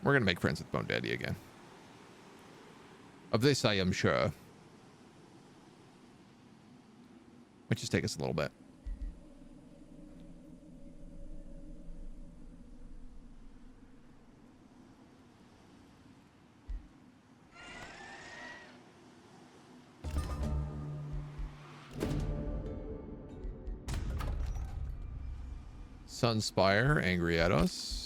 We're gonna make friends with Bone Daddy again. Of this I am sure. Might just take us a little bit. Sunspire, angry at us.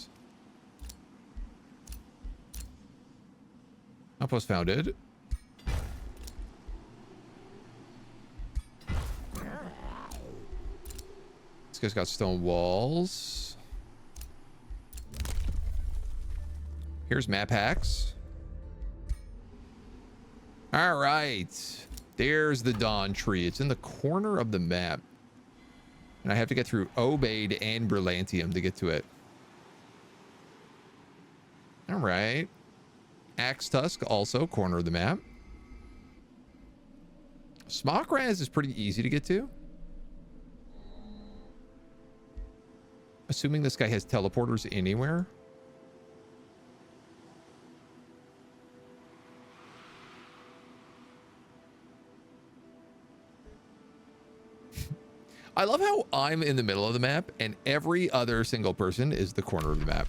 Outpost founded. This guy's got stone walls. Here's map hacks. All right. There's the Dawn tree. It's in the corner of the map. And I have to get through Obeid and Brillantium to get to it. All right. Axe Tusk, also corner of the map. Smokraz is pretty easy to get to. Assuming this guy has teleporters anywhere. I love how I'm in the middle of the map and every other single person is the corner of the map.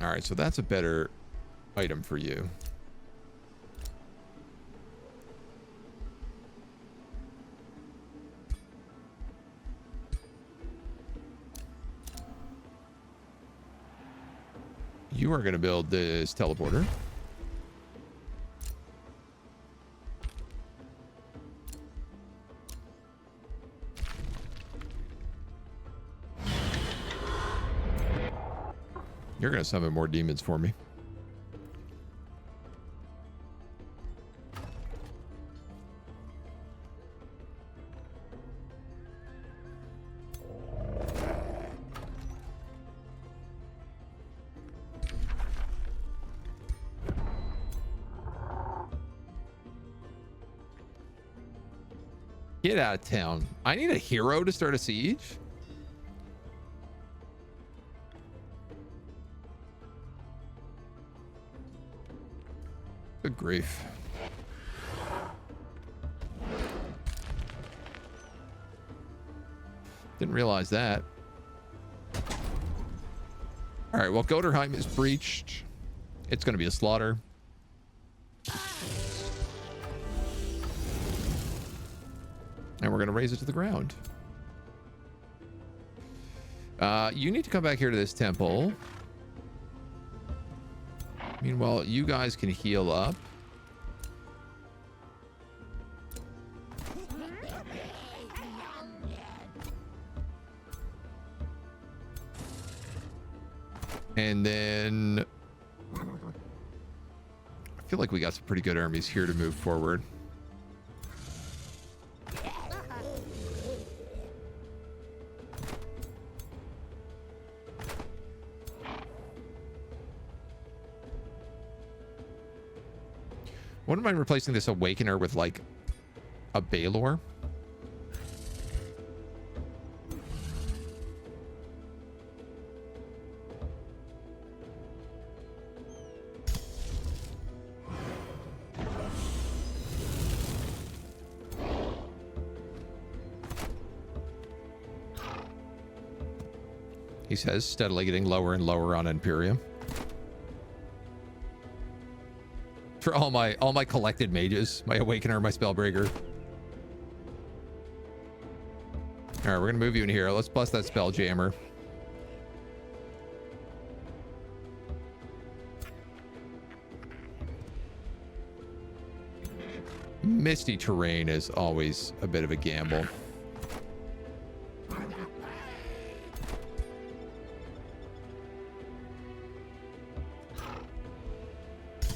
All right, so that's a better item for you. You are going to build this teleporter. You're going to summon more demons for me. Get out of town. I need a hero to start a siege? Good grief. Didn't realize that. All right, well, Goderheim is breached. It's going to be a slaughter. And we're going to raise it to the ground. You need to come back here to this temple. Meanwhile, you guys can heal up. And then I feel like we got some pretty good armies here to move forward. Wouldn't mind replacing this Awakener with like a Baylor. He says, steadily getting lower and lower on Imperium. For all my collected mages, my Awakener, my Spellbreaker. All right, we're gonna move you in here. Let's bust that Spelljammer. Misty terrain is always a bit of a gamble.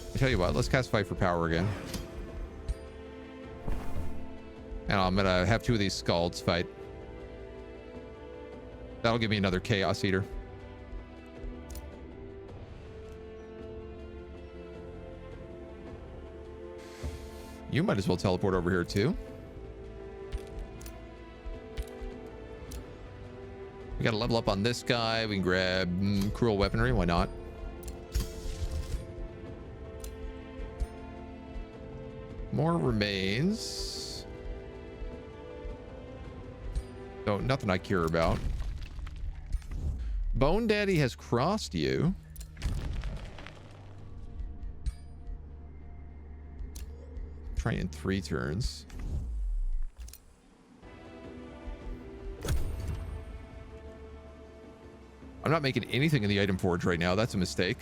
I tell you what, let's cast Fight for Power again. And I'm gonna have two of these Scalds fight. That'll give me another Chaos Eater. You might as well teleport over here too. We gotta level up on this guy. We can grab Cruel Weaponry, why not? More remains. So nothing I care about. Bone Daddy has crossed you. Try in 3 turns. I'm not making anything in the item forge right now. That's a mistake.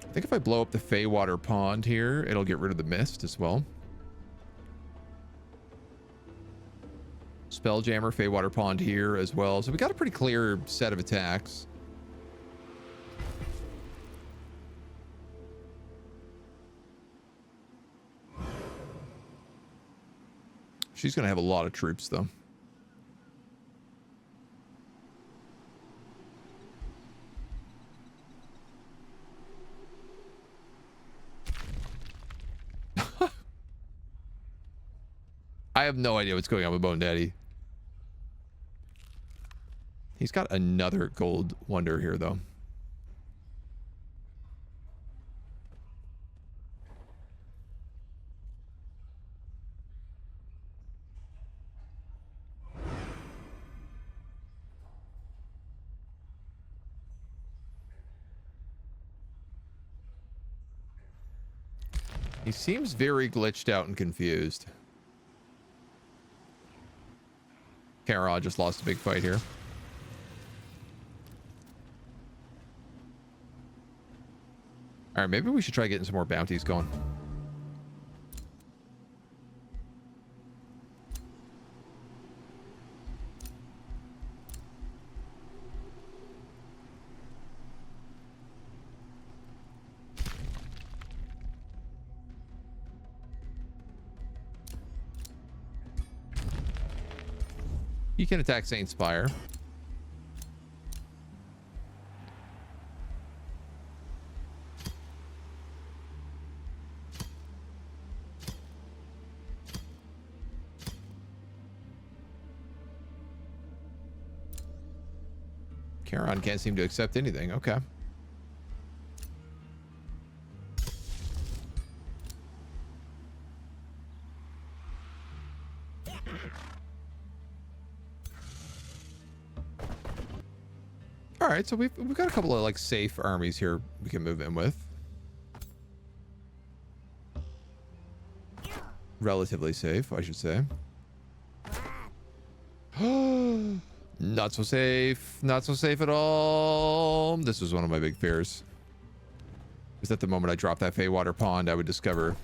I think if I blow up the Feywater Pond here, it'll get rid of the mist as well. Spelljammer, Feywater Pond here as well. So we got a pretty clear set of attacks. She's going to have a lot of troops, though. I have no idea what's going on with Bone Daddy. He's got another gold wonder here, though. He seems very glitched out and confused. Kara just lost a big fight here. All right, maybe we should try getting some more bounties going. You can attack Saint Spire. Charon can't seem to accept anything. Okay. All right, so we've got a couple of like safe armies here we can move in with. Relatively safe, I should say. Not so safe. Not so safe at all. This was one of my big fears. Is that the moment I dropped that Feywater Pond, I would discover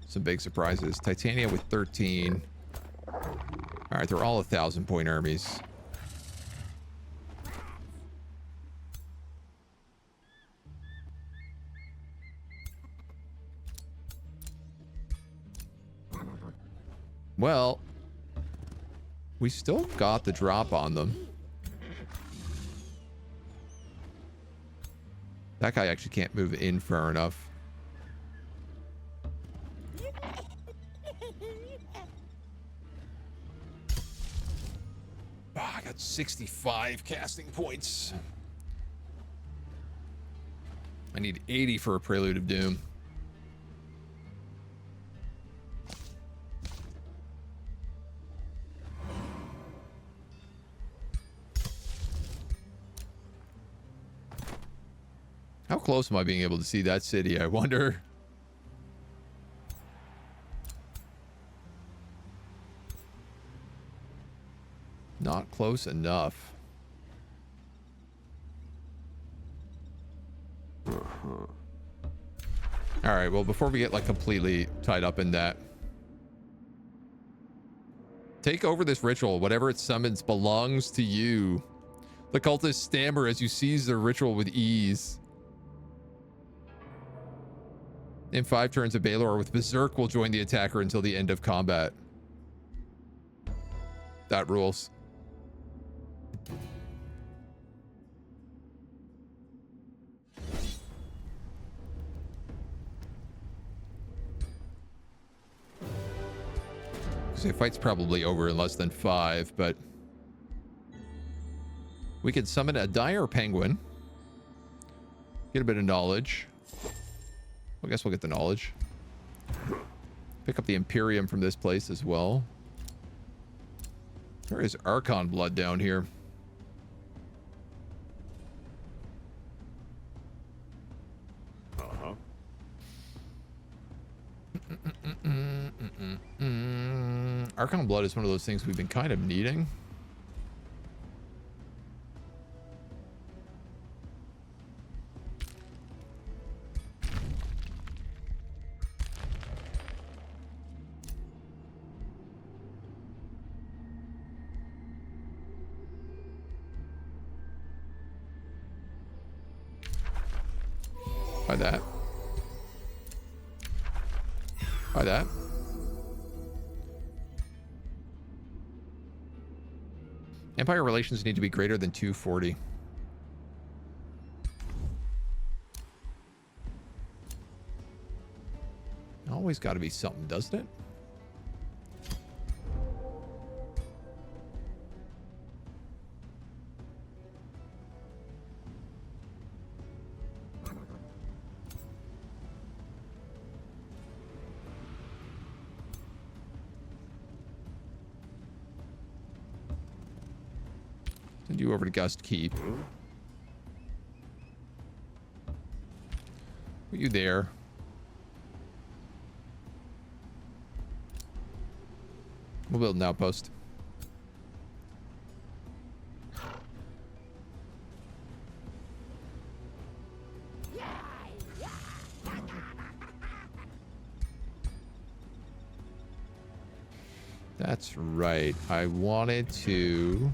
some big surprises. Titania with 13. All right, they're all 1,000-point armies. Well, we still got the drop on them. That guy actually can't move in far enough. Oh, I got 65 casting points. I need 80 for a Prelude of Doom. How close am I being able to see that city, I wonder? Not close enough. All right, well, before we get like completely tied up in that, take over this ritual. Whatever it summons belongs to you. The cultists stammer as you seize their ritual with ease. In 5 turns, a Balor with Berserk will join the attacker until the end of combat. That rules. So the fight's probably over in less than 5, but we could summon a dire penguin. Get a bit of knowledge. I guess we'll get the knowledge. Pick up the Imperium from this place as well. There is Archon blood down here. Archon blood is one of those things we've been kind of needing. By that. By that. Empire relations need to be greater than 240. Always got to be something, doesn't it? Send you over to Gust Keep. Put you there. We'll build an outpost. That's right. I wanted to...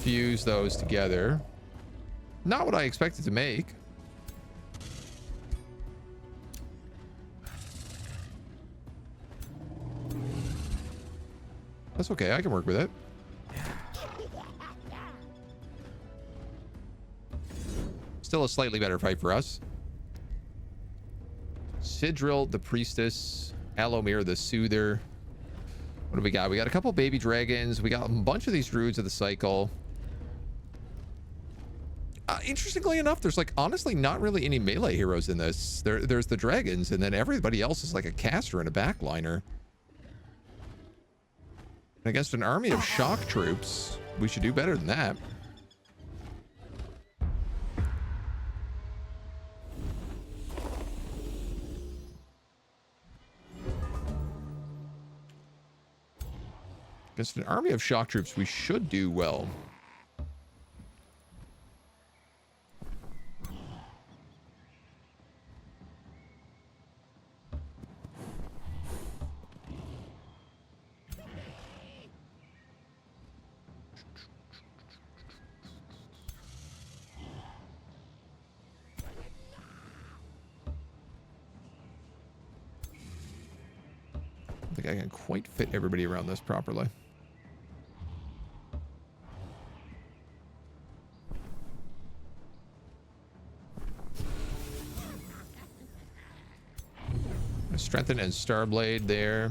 fuse those together. Not what I expected to make. That's okay. I can work with it. Still a slightly better fight for us. Sidril, the Priestess. Alomir, the Soother. What do we got? We got a couple baby dragons. We got a bunch of these druids of the cycle. Interestingly enough, there's like honestly not really any melee heroes in this. There's the dragons, and then everybody else is like a caster and a backliner. Against an army of shock troops, we should do better than that. Against an army of shock troops, we should do well. I think I can quite fit everybody around this properly. Strengthen and Starblade there.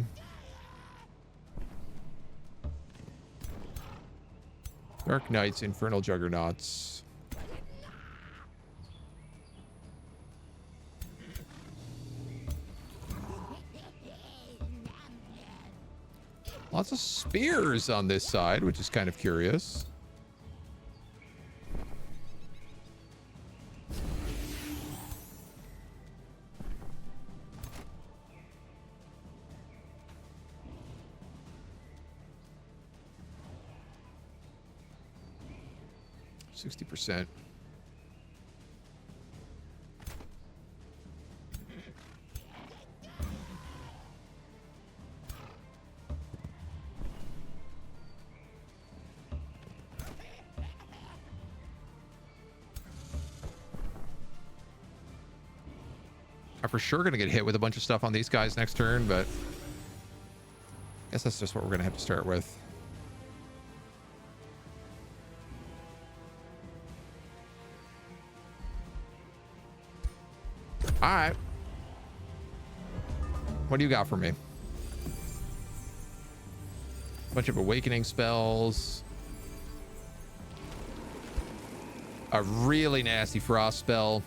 Dark Knights, Infernal Juggernauts. Lots of spears on this side, which is kind of curious. %. I'm for sure going to get hit with a bunch of stuff on these guys next turn, but I guess that's just what we're going to have to start with. All right. What do you got for me? Bunch of awakening spells. A really nasty frost spell.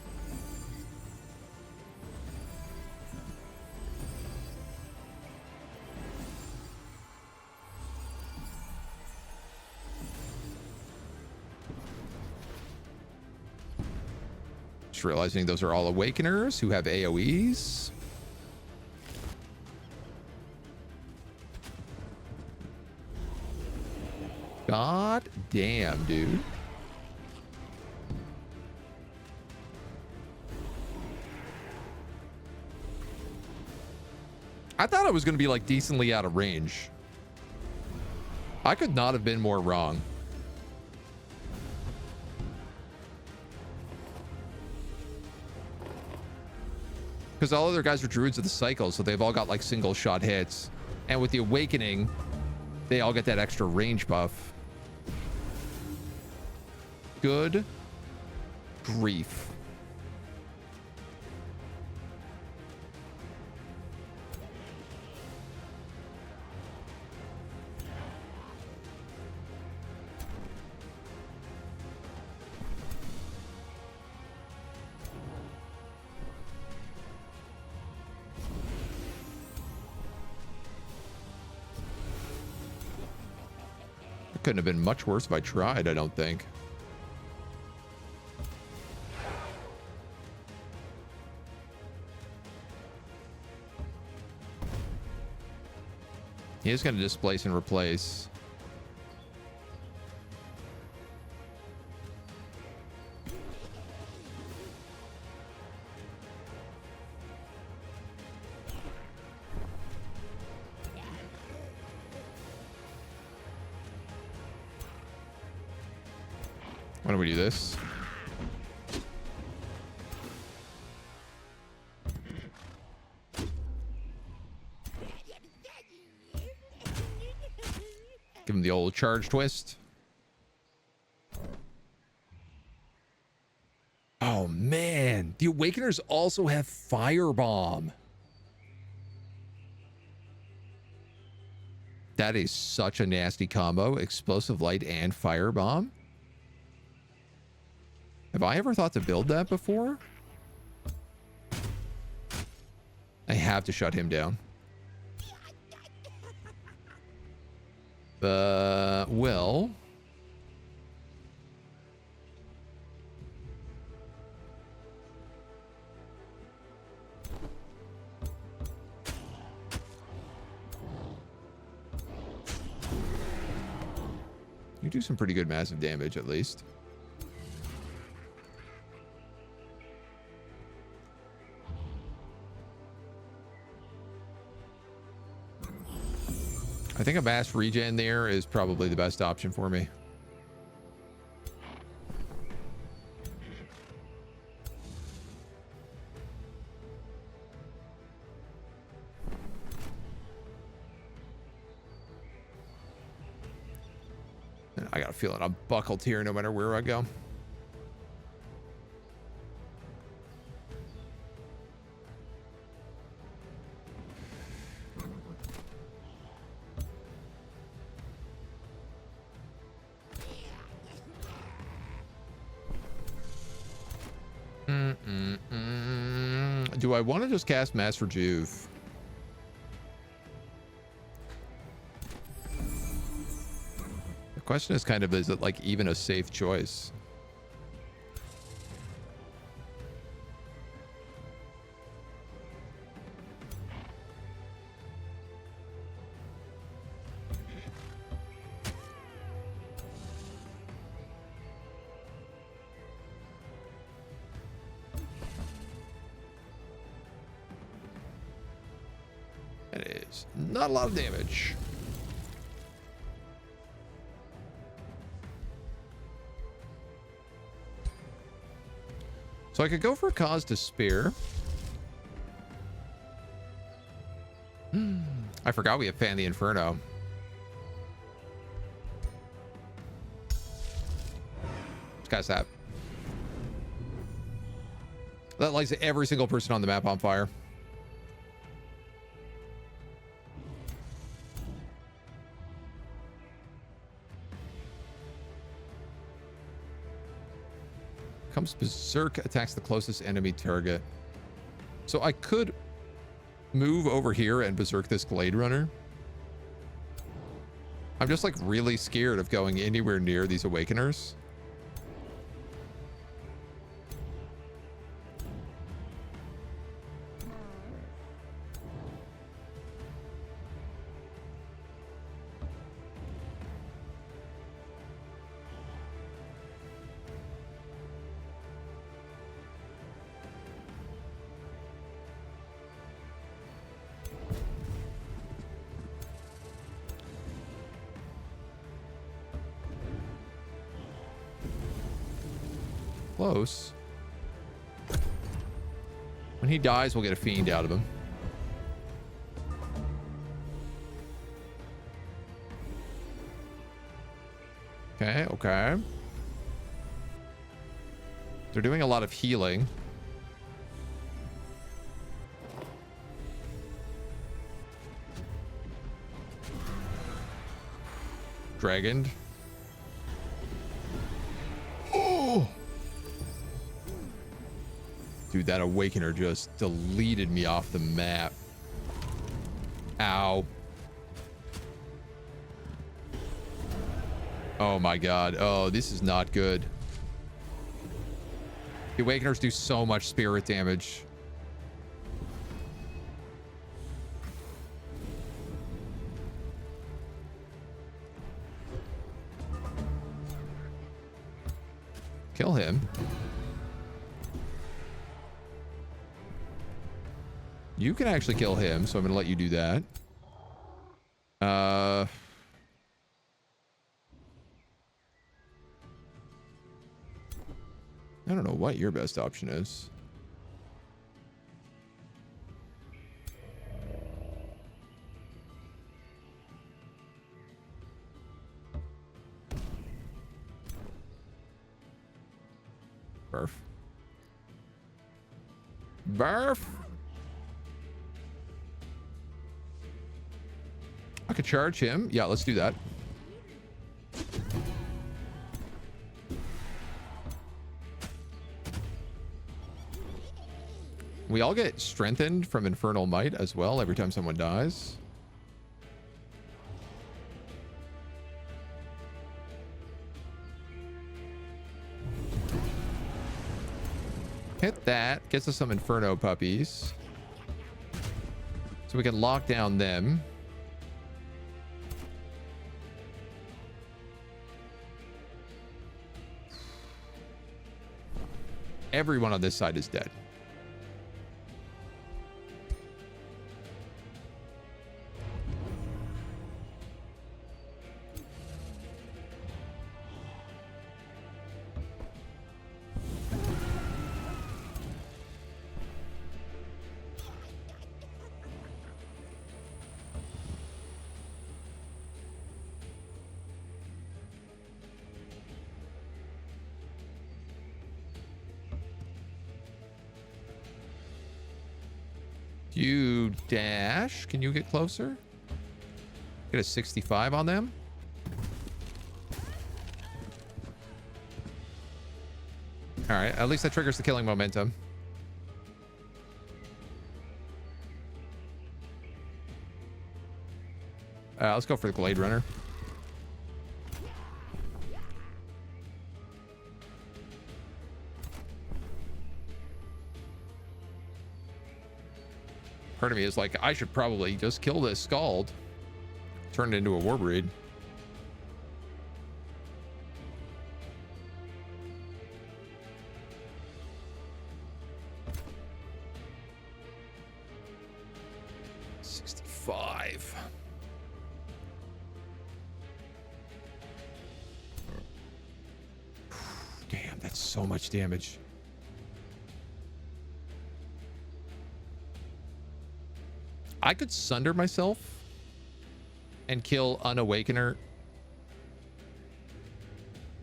Just realizing those are all awakeners who have AoEs. God damn, dude. I thought I was going to be like decently out of range. I could not have been more wrong. Because all other guys are druids of the cycle, so they've all got like single shot hits. And with the awakening, they all get that extra range buff. Good grief. couldn't have been much worse if I tried, I don't think. He is going to displace and replace. Why don't we do this? Give him the old charge twist. Oh man, the Awakeners also have Firebomb. That is such a nasty combo. Explosive Light and Firebomb. Have I ever thought to build that before? I have to shut him down. Well. You do some pretty good massive damage, at least. I think a mass regen there is probably the best option for me. And I got a feeling I'm buckled here no matter where I go. Do I want to just cast Mass Rejuve? The question is kind of, is it like even a safe choice? It is not a lot of damage. So I could go for a Cause to Spare. I forgot we have Fan the Inferno. Let's cast that. That lights every single person on the map on fire. Comes Berserk, attacks the closest enemy target. So I could move over here and Berserk this Glade Runner. I'm just like really scared of going anywhere near these Awakeners. Close. When he dies, we'll get a fiend out of him. Okay, okay. They're doing a lot of healing. Dragoned. Oh! Dude, that Awakener just deleted me off the map. Ow. Oh my god. Oh, this is not good. The Awakeners do so much spirit damage. Kill him. You can actually kill him, so I'm going to let you do that. I don't know what your best option is. Barf. Barf. I could charge him. Yeah, let's do that. We all get strengthened from Infernal Might as well every time someone dies. Hit that. Gets us some Inferno puppies. So we can lock down them. Everyone on this side is dead. You dash. Can you get closer? Get a 65 on them. All right. At least that triggers the killing momentum. Let's go for the Glade Runner. Part of me is like, I should probably just kill this Scald. Turn it into a Warbreed. Damn, that's so much damage. I could Sunder myself and kill Unawakener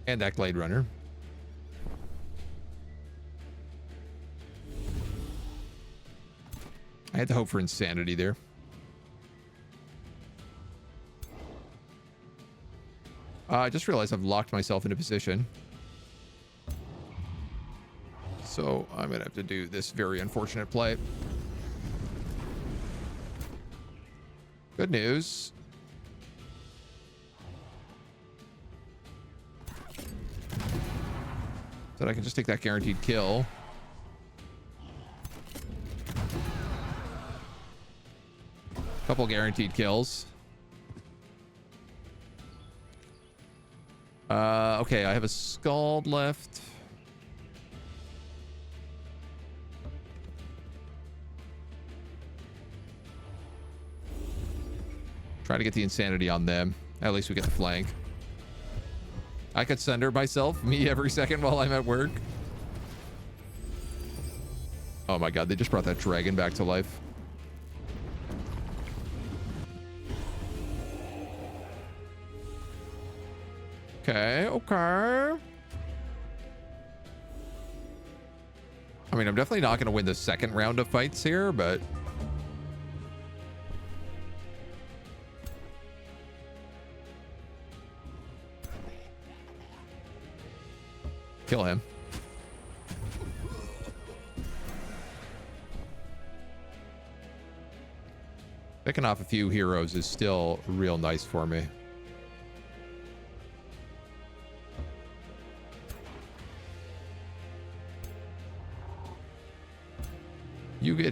and that Glade Runner. I had to hope for insanity there. I just realized I've locked myself into position. So I'm going to have to do this very unfortunate play. Good news. That I can just take that guaranteed kill. Couple guaranteed kills. Okay, I have a Scald left. Try to get the insanity on them. At least we get the flank. I could Sunder myself, me every second while I'm at work. Oh my god, they just brought that dragon back to life. Okay, okay. I mean, I'm definitely not going to win the second round of fights here, but... kill him. Picking off a few heroes is still real nice for me.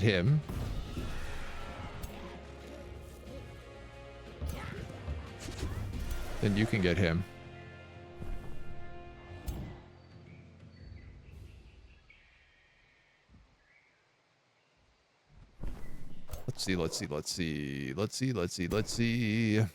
him. Then you can get him. Let's see, let's see, let's see. Let's see, let's see, let's see.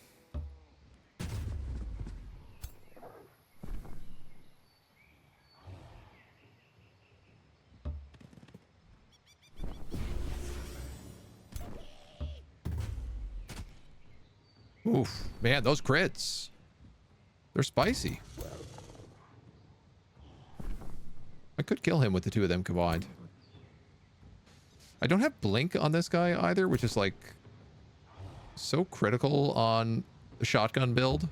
Oof, man, those crits. They're spicy. I could kill him with the two of them combined. I don't have blink on this guy either, which is like so critical on the shotgun build.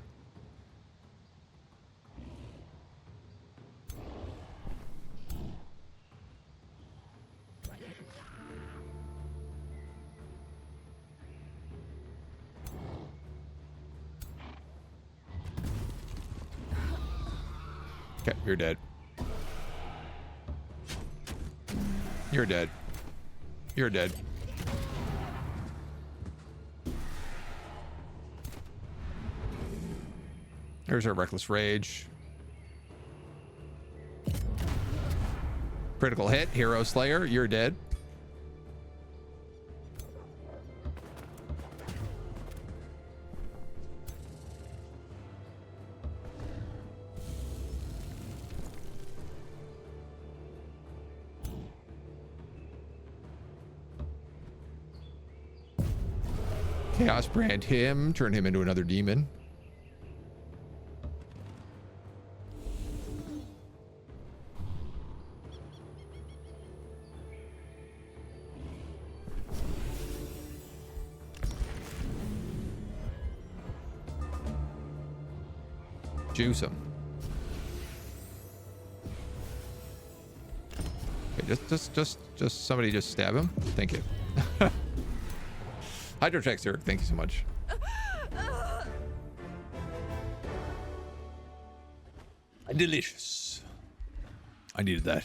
Okay, you're dead. You're dead. You're dead. There's our Reckless Rage. Critical hit, Hero Slayer, you're dead. Chaos brand him, turn him into another demon. Juice him. Okay, just somebody just stab him. Thank you. Hydrocheck, sir. Thank you so much. Delicious. I needed that.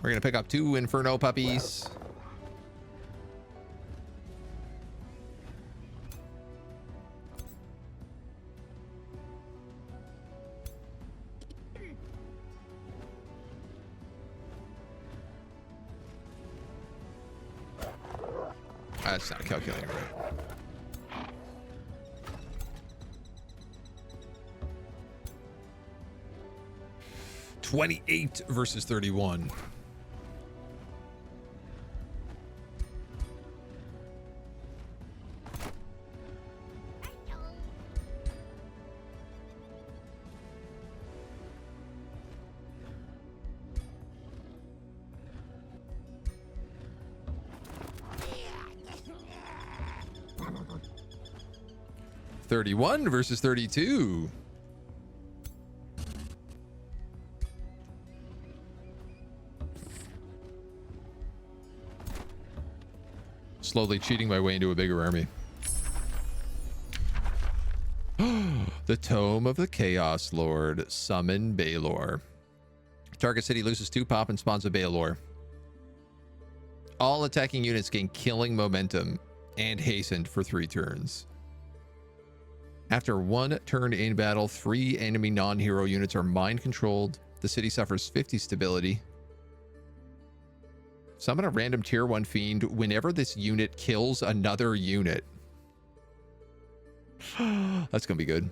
We're gonna pick up 2 Inferno puppies. That's not calculating right. $28 versus 31. $31 versus 32. Slowly cheating my way into a bigger army. The Tome of the Chaos Lord. Summon Balor. Target city loses 2 pop and spawns a Balor. All attacking units gain killing momentum and hastened for 3 turns. After 1 turn in battle, 3 enemy non-hero units are mind controlled. The city suffers 50 stability. Summon a random tier 1 fiend whenever this unit kills another unit. That's gonna be good.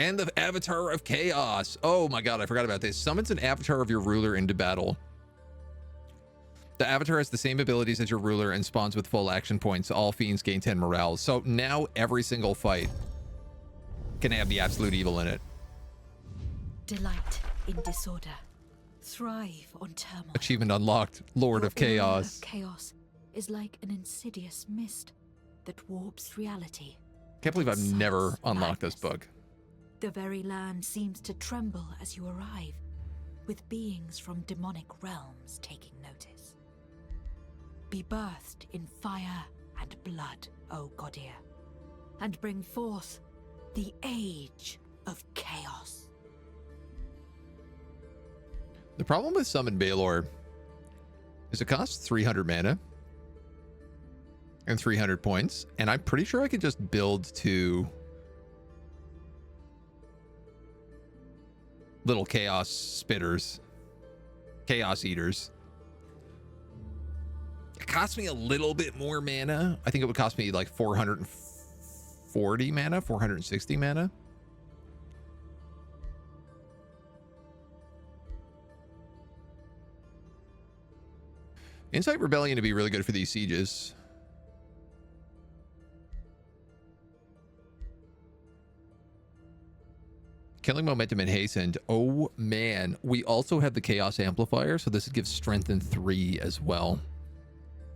And the Avatar of Chaos. Oh my god, I forgot about this. Summons an avatar of your ruler into battle. The avatar has the same abilities as your ruler and spawns with full action points. All fiends gain 10 morale. So now every single fight can have the absolute evil in it. Delight in disorder. Thrive on turmoil. Achievement unlocked. Lord of Chaos. Of chaos is like an insidious mist that warps reality. Can't believe I've never Sucks unlocked this madness. bug. The very land seems to tremble as you arrive, with beings from demonic realms taking notice. Be birthed in fire and blood, O Godir, and bring forth the age of chaos. The problem with Summon Balor Is it cost 300 mana and 300 points, and I'm pretty sure I could just build 2 little chaos spitters, chaos eaters. It cost me a little bit more mana. I think it would cost me like 440 mana, 460 mana. Insight Rebellion to be really good for these sieges. Killing Momentum and Hastened. Oh man, we also have the Chaos Amplifier, so this gives Strength in 3 as well.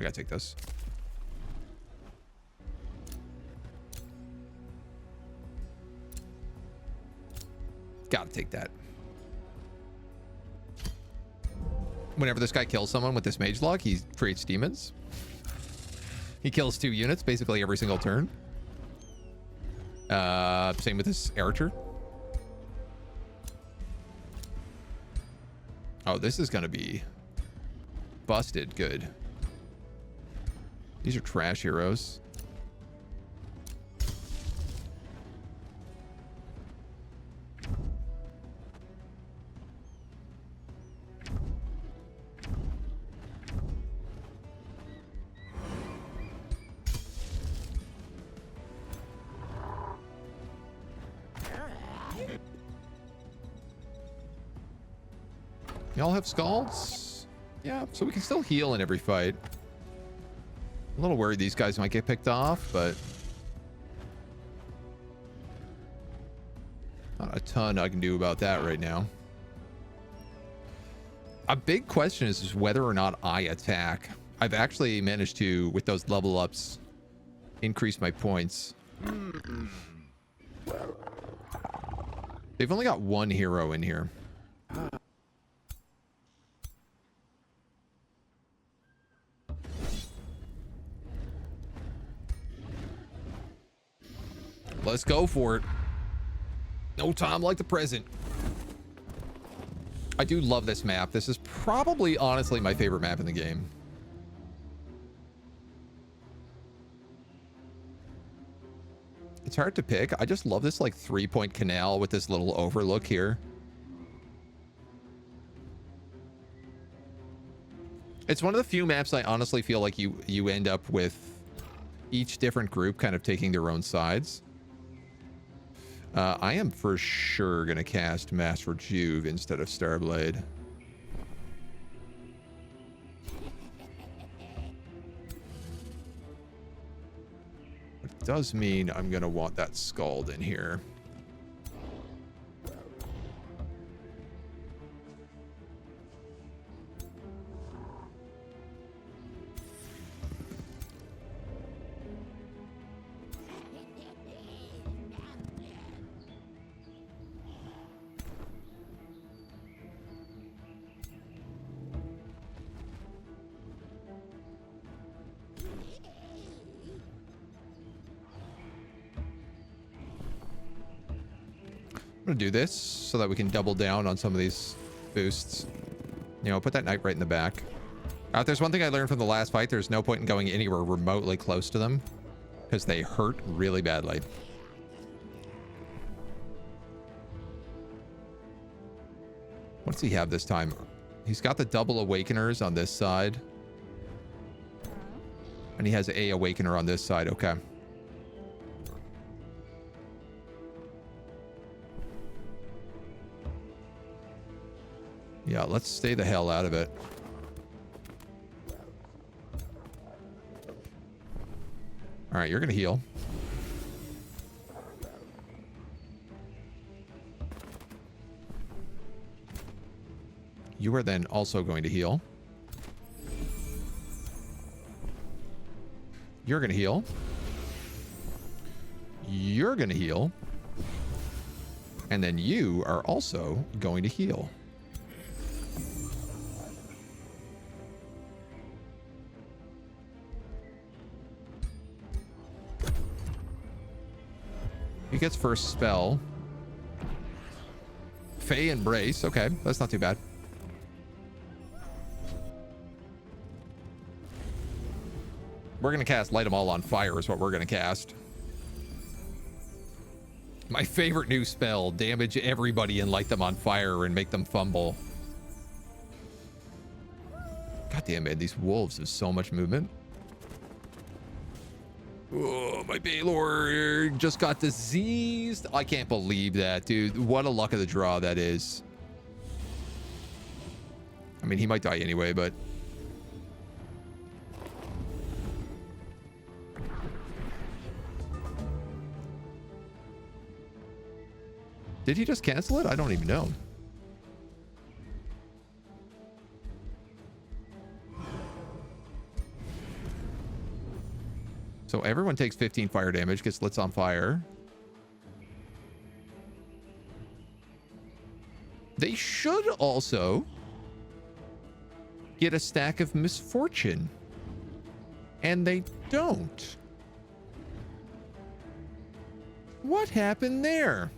I gotta take this. Gotta take that. Whenever this guy kills someone with this mage log, he creates demons. He kills 2 units basically every single turn. Same with this archer. Oh, this is gonna be busted good. These are trash heroes. Y'all have scalds? Yeah, so we can still heal in every fight. I'm a little worried these guys might get picked off, but not a ton I can do about that right now. A big question is whether or not I attack. I've actually managed to, with those level ups, increase my points. They've only got 1 hero in here. Let's go for it. No time like the present. I do love this map. This is probably, honestly, my favorite map in the game. It's hard to pick. I just love this, like, 3-point canal with this little overlook here. It's one of the few maps I honestly feel like you end up with each different group kind of taking their own sides. I am for sure going to cast Mass Rejuve instead of Starblade. It does mean I'm going to want that Scald in here. I'm gonna do this so that we can double down on some of these boosts. You know, put that knight right in the back. If there's one thing I learned from the last fight, there's no point in going anywhere remotely close to them because they hurt really badly. What does he have this time? He's got the double awakeners on this side. And he has a awakener on this side. Okay. Yeah, let's stay the hell out of it. All right, you're going to heal. You are then also going to heal. You're going to heal. You're going to heal. And then you are also going to heal. He gets first spell. Fey Embrace. Okay, that's not too bad. We're going to cast Light 'em All on Fire is what we're going to cast. My favorite new spell, damage everybody and light them on fire and make them fumble. God damn, man, these wolves have so much movement. Oh, my Baylor just got diseased. I can't believe that, dude. What a luck of the draw that is. I mean, he might die anyway, but... Did he just cancel it? I don't even know. So everyone takes 15 fire damage, gets lit on fire. They should also get a stack of misfortune. And they don't. What happened there?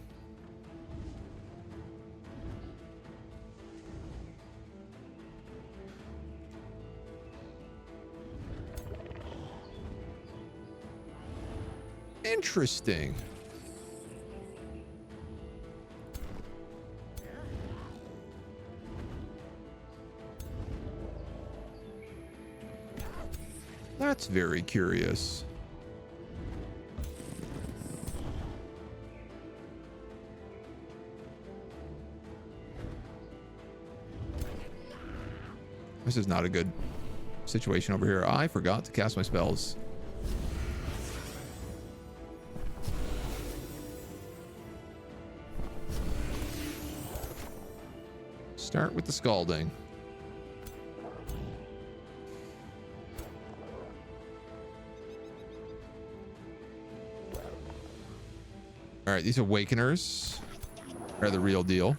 Interesting. That's very curious. This is not a good situation over here. I forgot to cast my spells. Start with the scalding. All right, these awakeners are the real deal.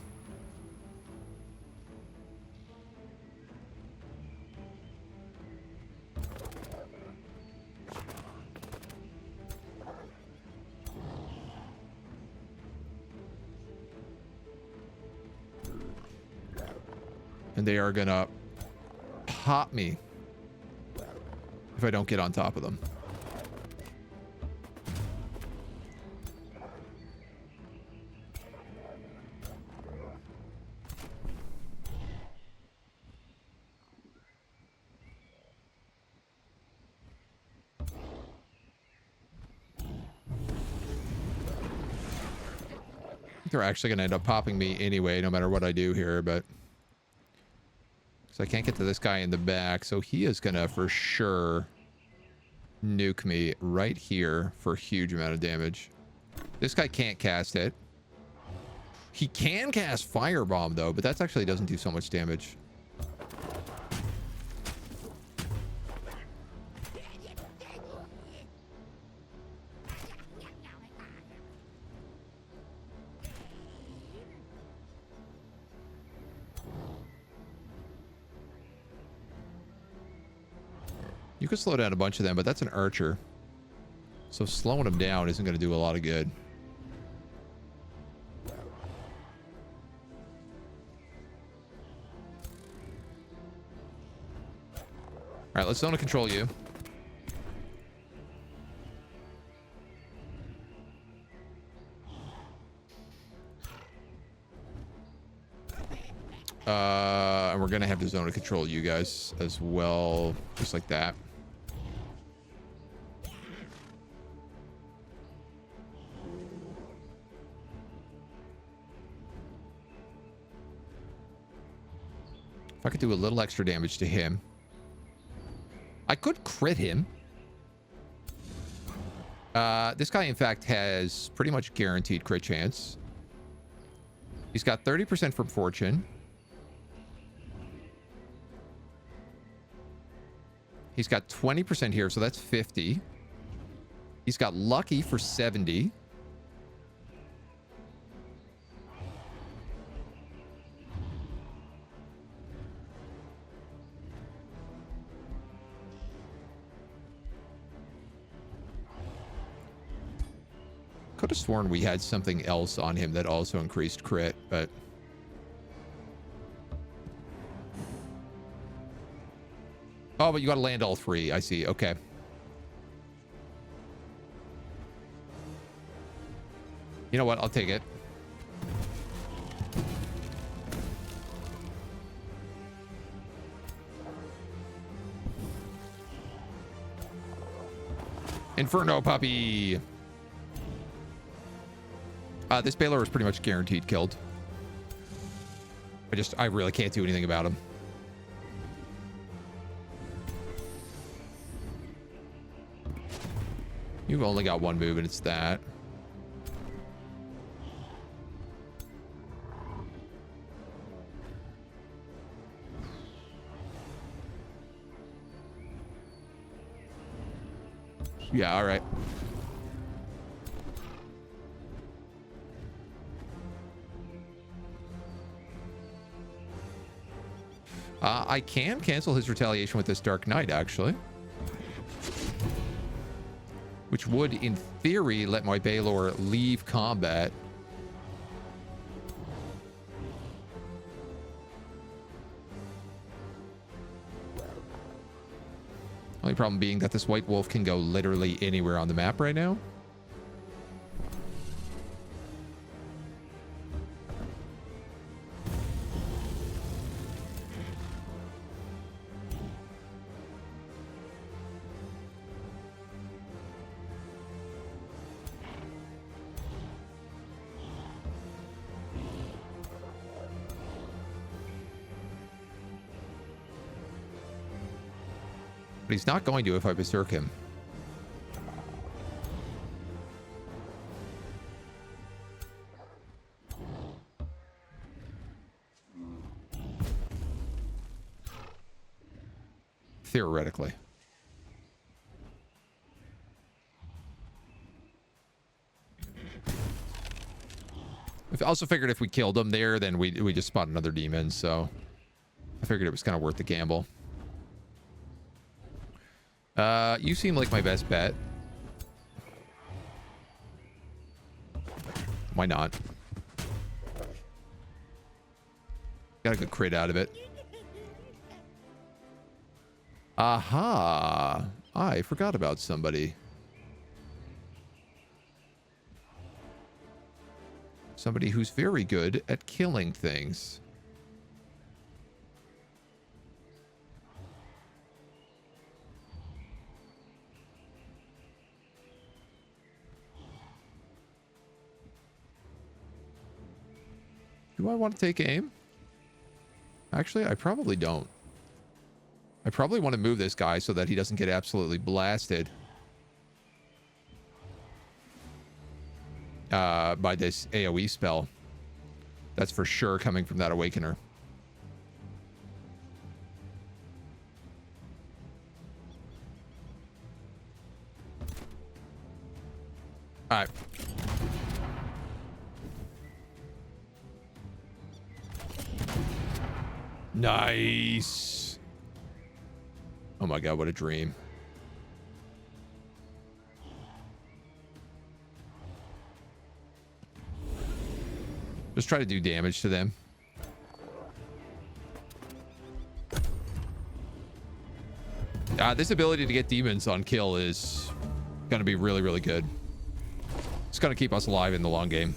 And they are gonna pop me if I don't get on top of them. They're actually gonna end up popping me anyway, no matter what I do here, but... So I can't get to this guy in the back, so he is gonna for sure nuke me right here for a huge amount of damage. This guy can't cast it. He can cast Firebomb though, but that actually doesn't do so much damage. You could slow down a bunch of them, but that's an archer. So slowing them down isn't going to do a lot of good. All right, let's zone control you. And we're going to have to zone control you guys as well, just like that. If I could do a little extra damage to him. I could crit him. This guy, in fact, has pretty much guaranteed crit chance. He's got 30% from fortune. He's got 20% here, so that's 50. He's got lucky for 70. Could have sworn we had something else on him that also increased crit, but... Oh, but you got to land all three. I see. Okay. You know what? I'll take it. Inferno puppy. This Baylor is pretty much guaranteed killed. I really can't do anything about him. You've only got one move and it's that. Yeah, all right. I can cancel his retaliation with this Dark Knight, actually. Which would, in theory, let my Baylor leave combat. Only problem being that this White Wolf can go literally anywhere on the map right now. But he's not going to if I berserk him. Theoretically. I also figured if we killed him there, then we just spot another demon, so I figured it was kind of worth the gamble. You seem like my best bet. Why not? Got a good crit out of it. Aha! I forgot about somebody. Somebody who's very good at killing things. Do I want to take aim? Actually, I probably don't. I probably want to move this guy so that he doesn't get absolutely blasted by this AoE spell. That's for sure coming from that Awakener. All right. Nice. Oh my god, what a dream. Just try to do damage to them. This ability to get demons on kill is going to be really, really good. It's going to keep us alive in the long game.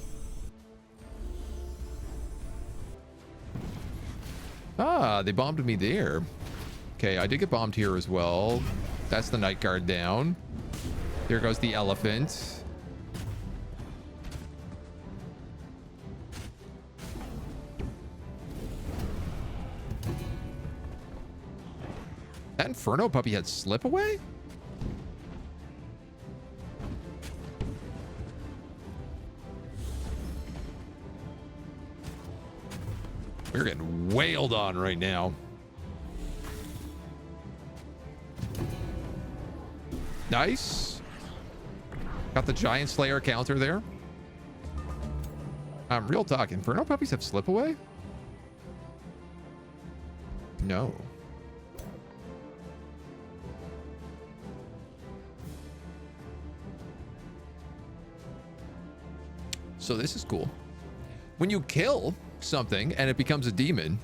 Ah, they bombed me there. Okay, I did get bombed here as well. That's the night guard down. There goes the elephant. That Inferno puppy had slip away? We're getting wailed on right now. Nice. Got the Giant Slayer counter there. Real talk. Inferno puppies have slip away? No. So this is cool. When you kill something and it becomes a demon,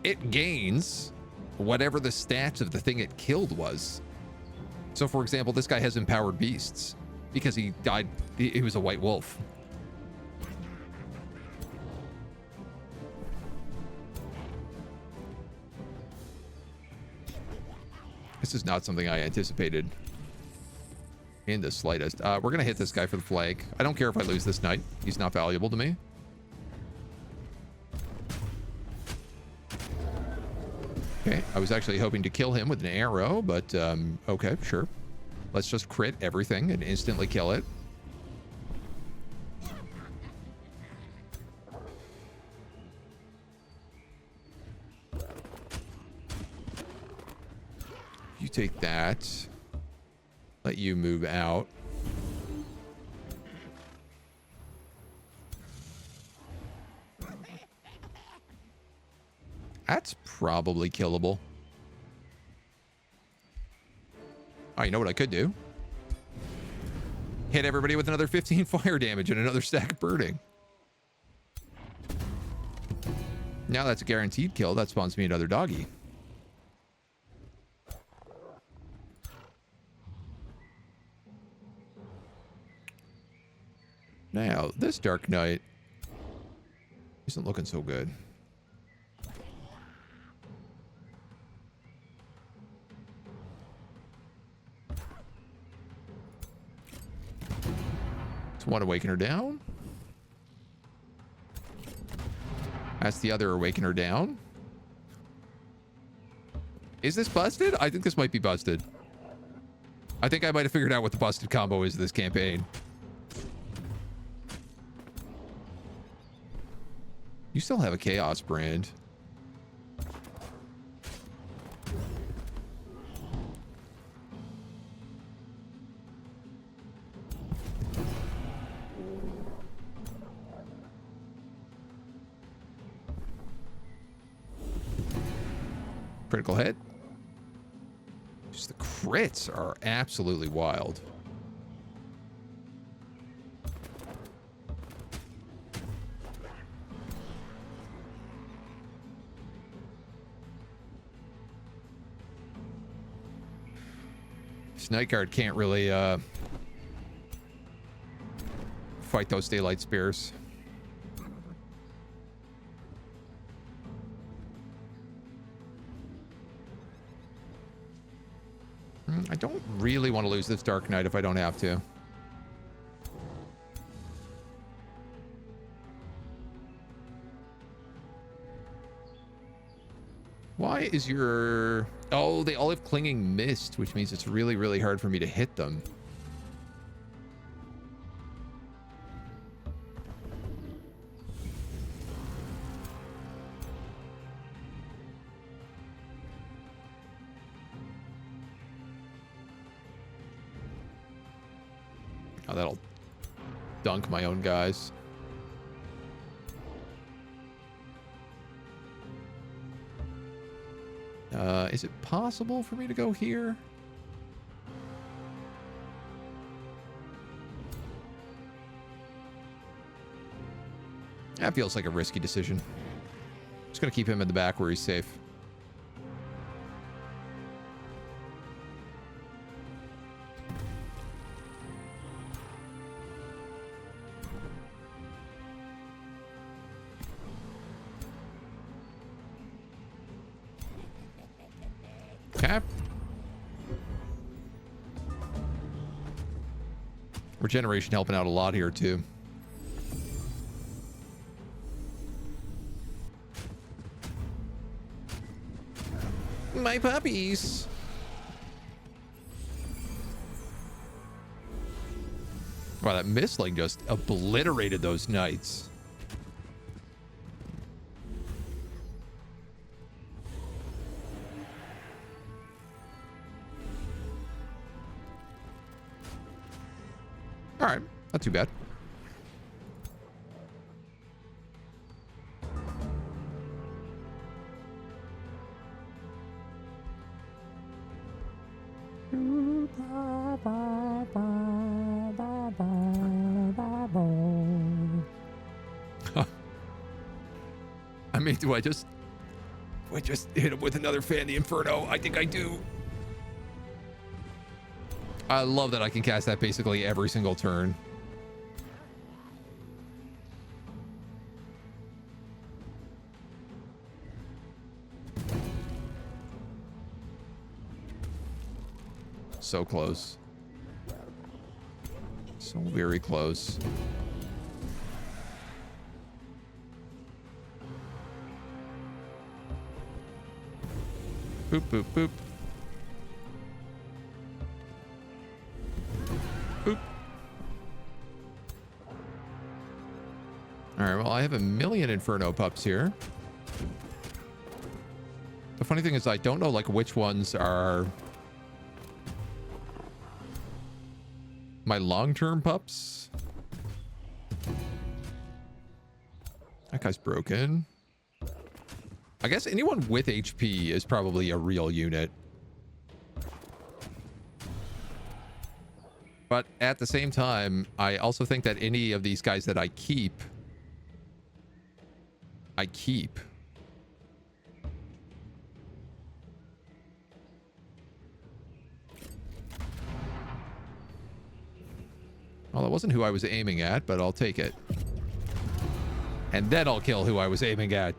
it gains whatever the stats of the thing it killed was. So for example, this guy has empowered beasts because he died. He was a white wolf. This is not something I anticipated in the slightest. We're going to hit this guy for the flank. I don't care if I lose this knight. He's not valuable to me. Okay, I was actually hoping to kill him with an arrow, but okay, sure. Let's just crit everything and instantly kill it. You take that. Let you move out. That's probably killable. Oh, you know what I could do? Hit everybody with another 15 fire damage and another stack of burning. Now that's a guaranteed kill. That spawns me another doggy. Now, this Dark Knight isn't looking so good. It's one Awakener down. That's the other Awakener down. Is this busted? I think this might be busted. I think I might have figured out what the busted combo is this campaign. You still have a Chaos brand. Critical hit. Just the crits are absolutely wild. Night Guard can't really fight those daylight spears. I don't really want to lose this Dark Knight if I don't have to. Why is your... Oh, they all have Clinging Mist, which means it's really, really hard for me to hit them. Oh, that'll dunk my own guys. Is it possible for me to go here? That feels like a risky decision. Just gonna keep him in the back where he's safe. Regeneration helping out a lot here too. My puppies. Wow, that Mistling just obliterated those knights. All right, not too bad. I mean, do I just hit him with another Fan the Inferno? I think I do. I love that I can cast that basically every single turn. So close. So very close. Boop, boop, boop. Boop. All right, well, I have a million Inferno pups here. The funny thing is I don't know, like, which ones are my long-term pups. That guy's broken. I guess anyone with HP is probably a real unit. But at the same time, I also think that any of these guys that I keep. Well, that wasn't who I was aiming at, but I'll take it. And then I'll kill who I was aiming at.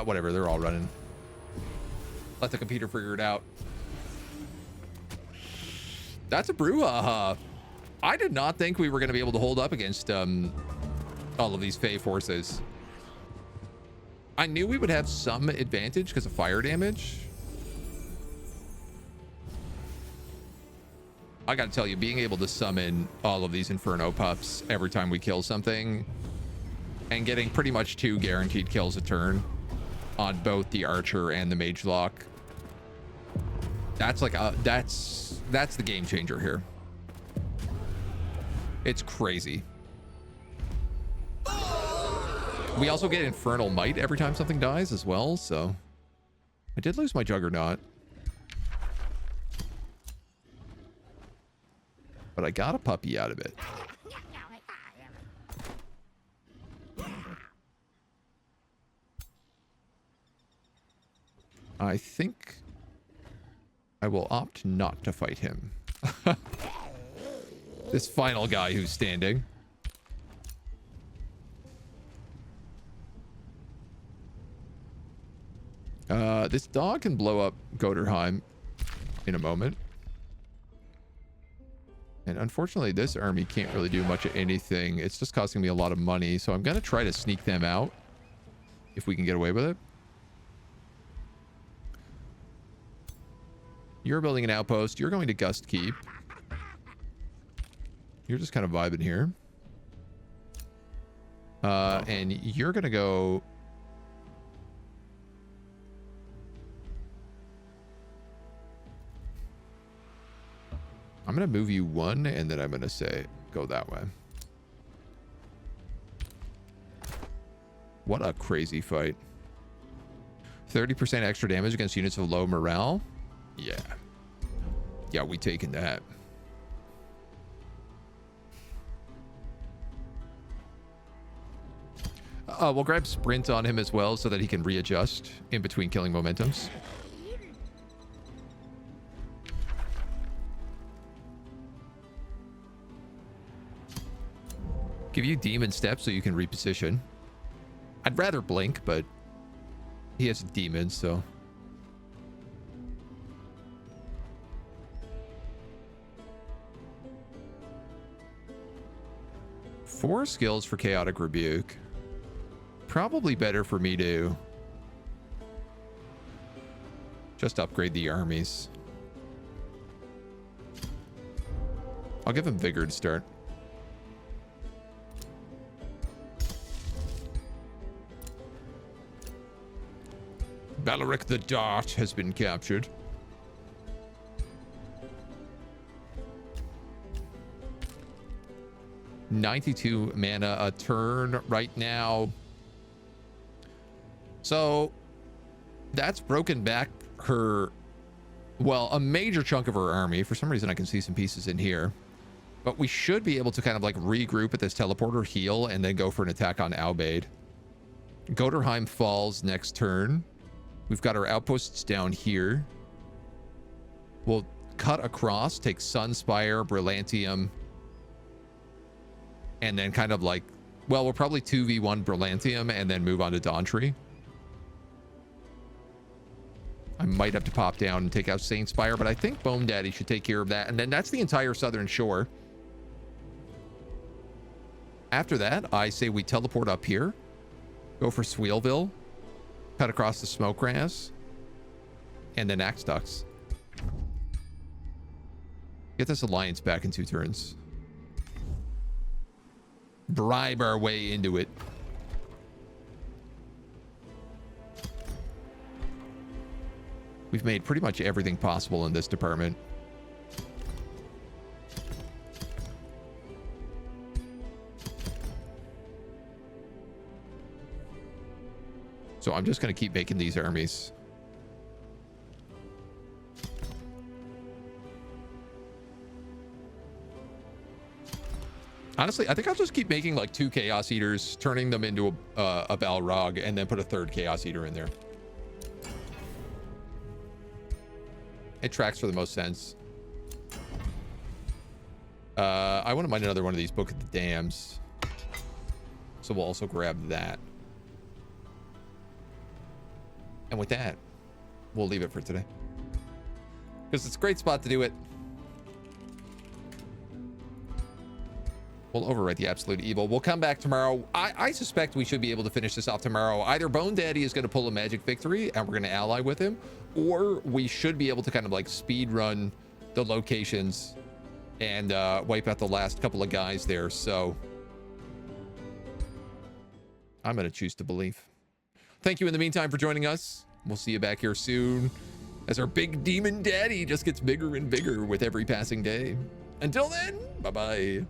Whatever, they're all running. Let the computer figure it out. That's a brouhaha. I did not think we were going to be able to hold up against all of these Fey forces. I knew we would have some advantage because of fire damage. I got to tell you, being able to summon all of these Inferno pups every time we kill something and getting pretty much 2 guaranteed kills a turn on both the Archer and the Mage Lock. That's like that's the game changer here. It's crazy. We also get Infernal Might every time something dies as well, so I did lose my Juggernaut. But I got a puppy out of it. I think I will opt not to fight him. This final guy who's standing. This dog can blow up Goderheim in a moment. And unfortunately, this army can't really do much of anything. It's just costing me a lot of money, so I'm going to try to sneak them out if we can get away with it. You're building an outpost. You're going to Gust Keep. You're just kind of vibing here. And you're going to go... I'm going to move you 1, and then I'm going to say, go that way. What a crazy fight. 30% extra damage against units of low morale. Yeah. Yeah, we taking that. We'll grab Sprint on him as well so that he can readjust in between killing momentums. Give you Demon Step so you can reposition. I'd rather Blink, but he has demons, so... Four skills for Chaotic Rebuke. Probably better for me to just upgrade the armies. I'll give him Vigor to start. Balaric the Dart has been captured. $92 mana a turn right now. So that's broken back her, well, a major chunk of her army. For some reason, I can see some pieces in here. But we should be able to kind of like regroup at this teleporter, heal, and then go for an attack on Albaid. Goderheim falls next turn. We've got our outposts down here. We'll cut across, take Sunspire, Brillantium, and then kind of like, well, we'll probably 2v1 Brillantium and then move on to Dawntree. I might have to pop down and take out Saintspire, but I think Bone Daddy should take care of that. And then that's the entire southern shore. After that, I say we teleport up here, go for Sweelville, cut across the Smokegrass, and then Axe Ducks. Get this alliance back in 2 turns. Bribe our way into it. We've made pretty much everything possible in this department. So I'm just going to keep making these armies. Honestly, I think I'll just keep making like 2 Chaos Eaters, turning them into a Balrog, and then put a 3rd Chaos Eater in there. It tracks for the most sense. I want to mine another one of these Book of the Dams. So we'll also grab that. And with that, we'll leave it for today. Because it's a great spot to do it. We'll overwrite the absolute evil. We'll come back tomorrow. I suspect we should be able to finish this off tomorrow. Either Bone Daddy is going to pull a magic victory and we're going to ally with him, or we should be able to kind of like speed run the locations and wipe out the last couple of guys there. So I'm going to choose to believe. Thank you in the meantime for joining us. We'll see you back here soon as our big demon daddy just gets bigger and bigger with every passing day. Until then, bye-bye.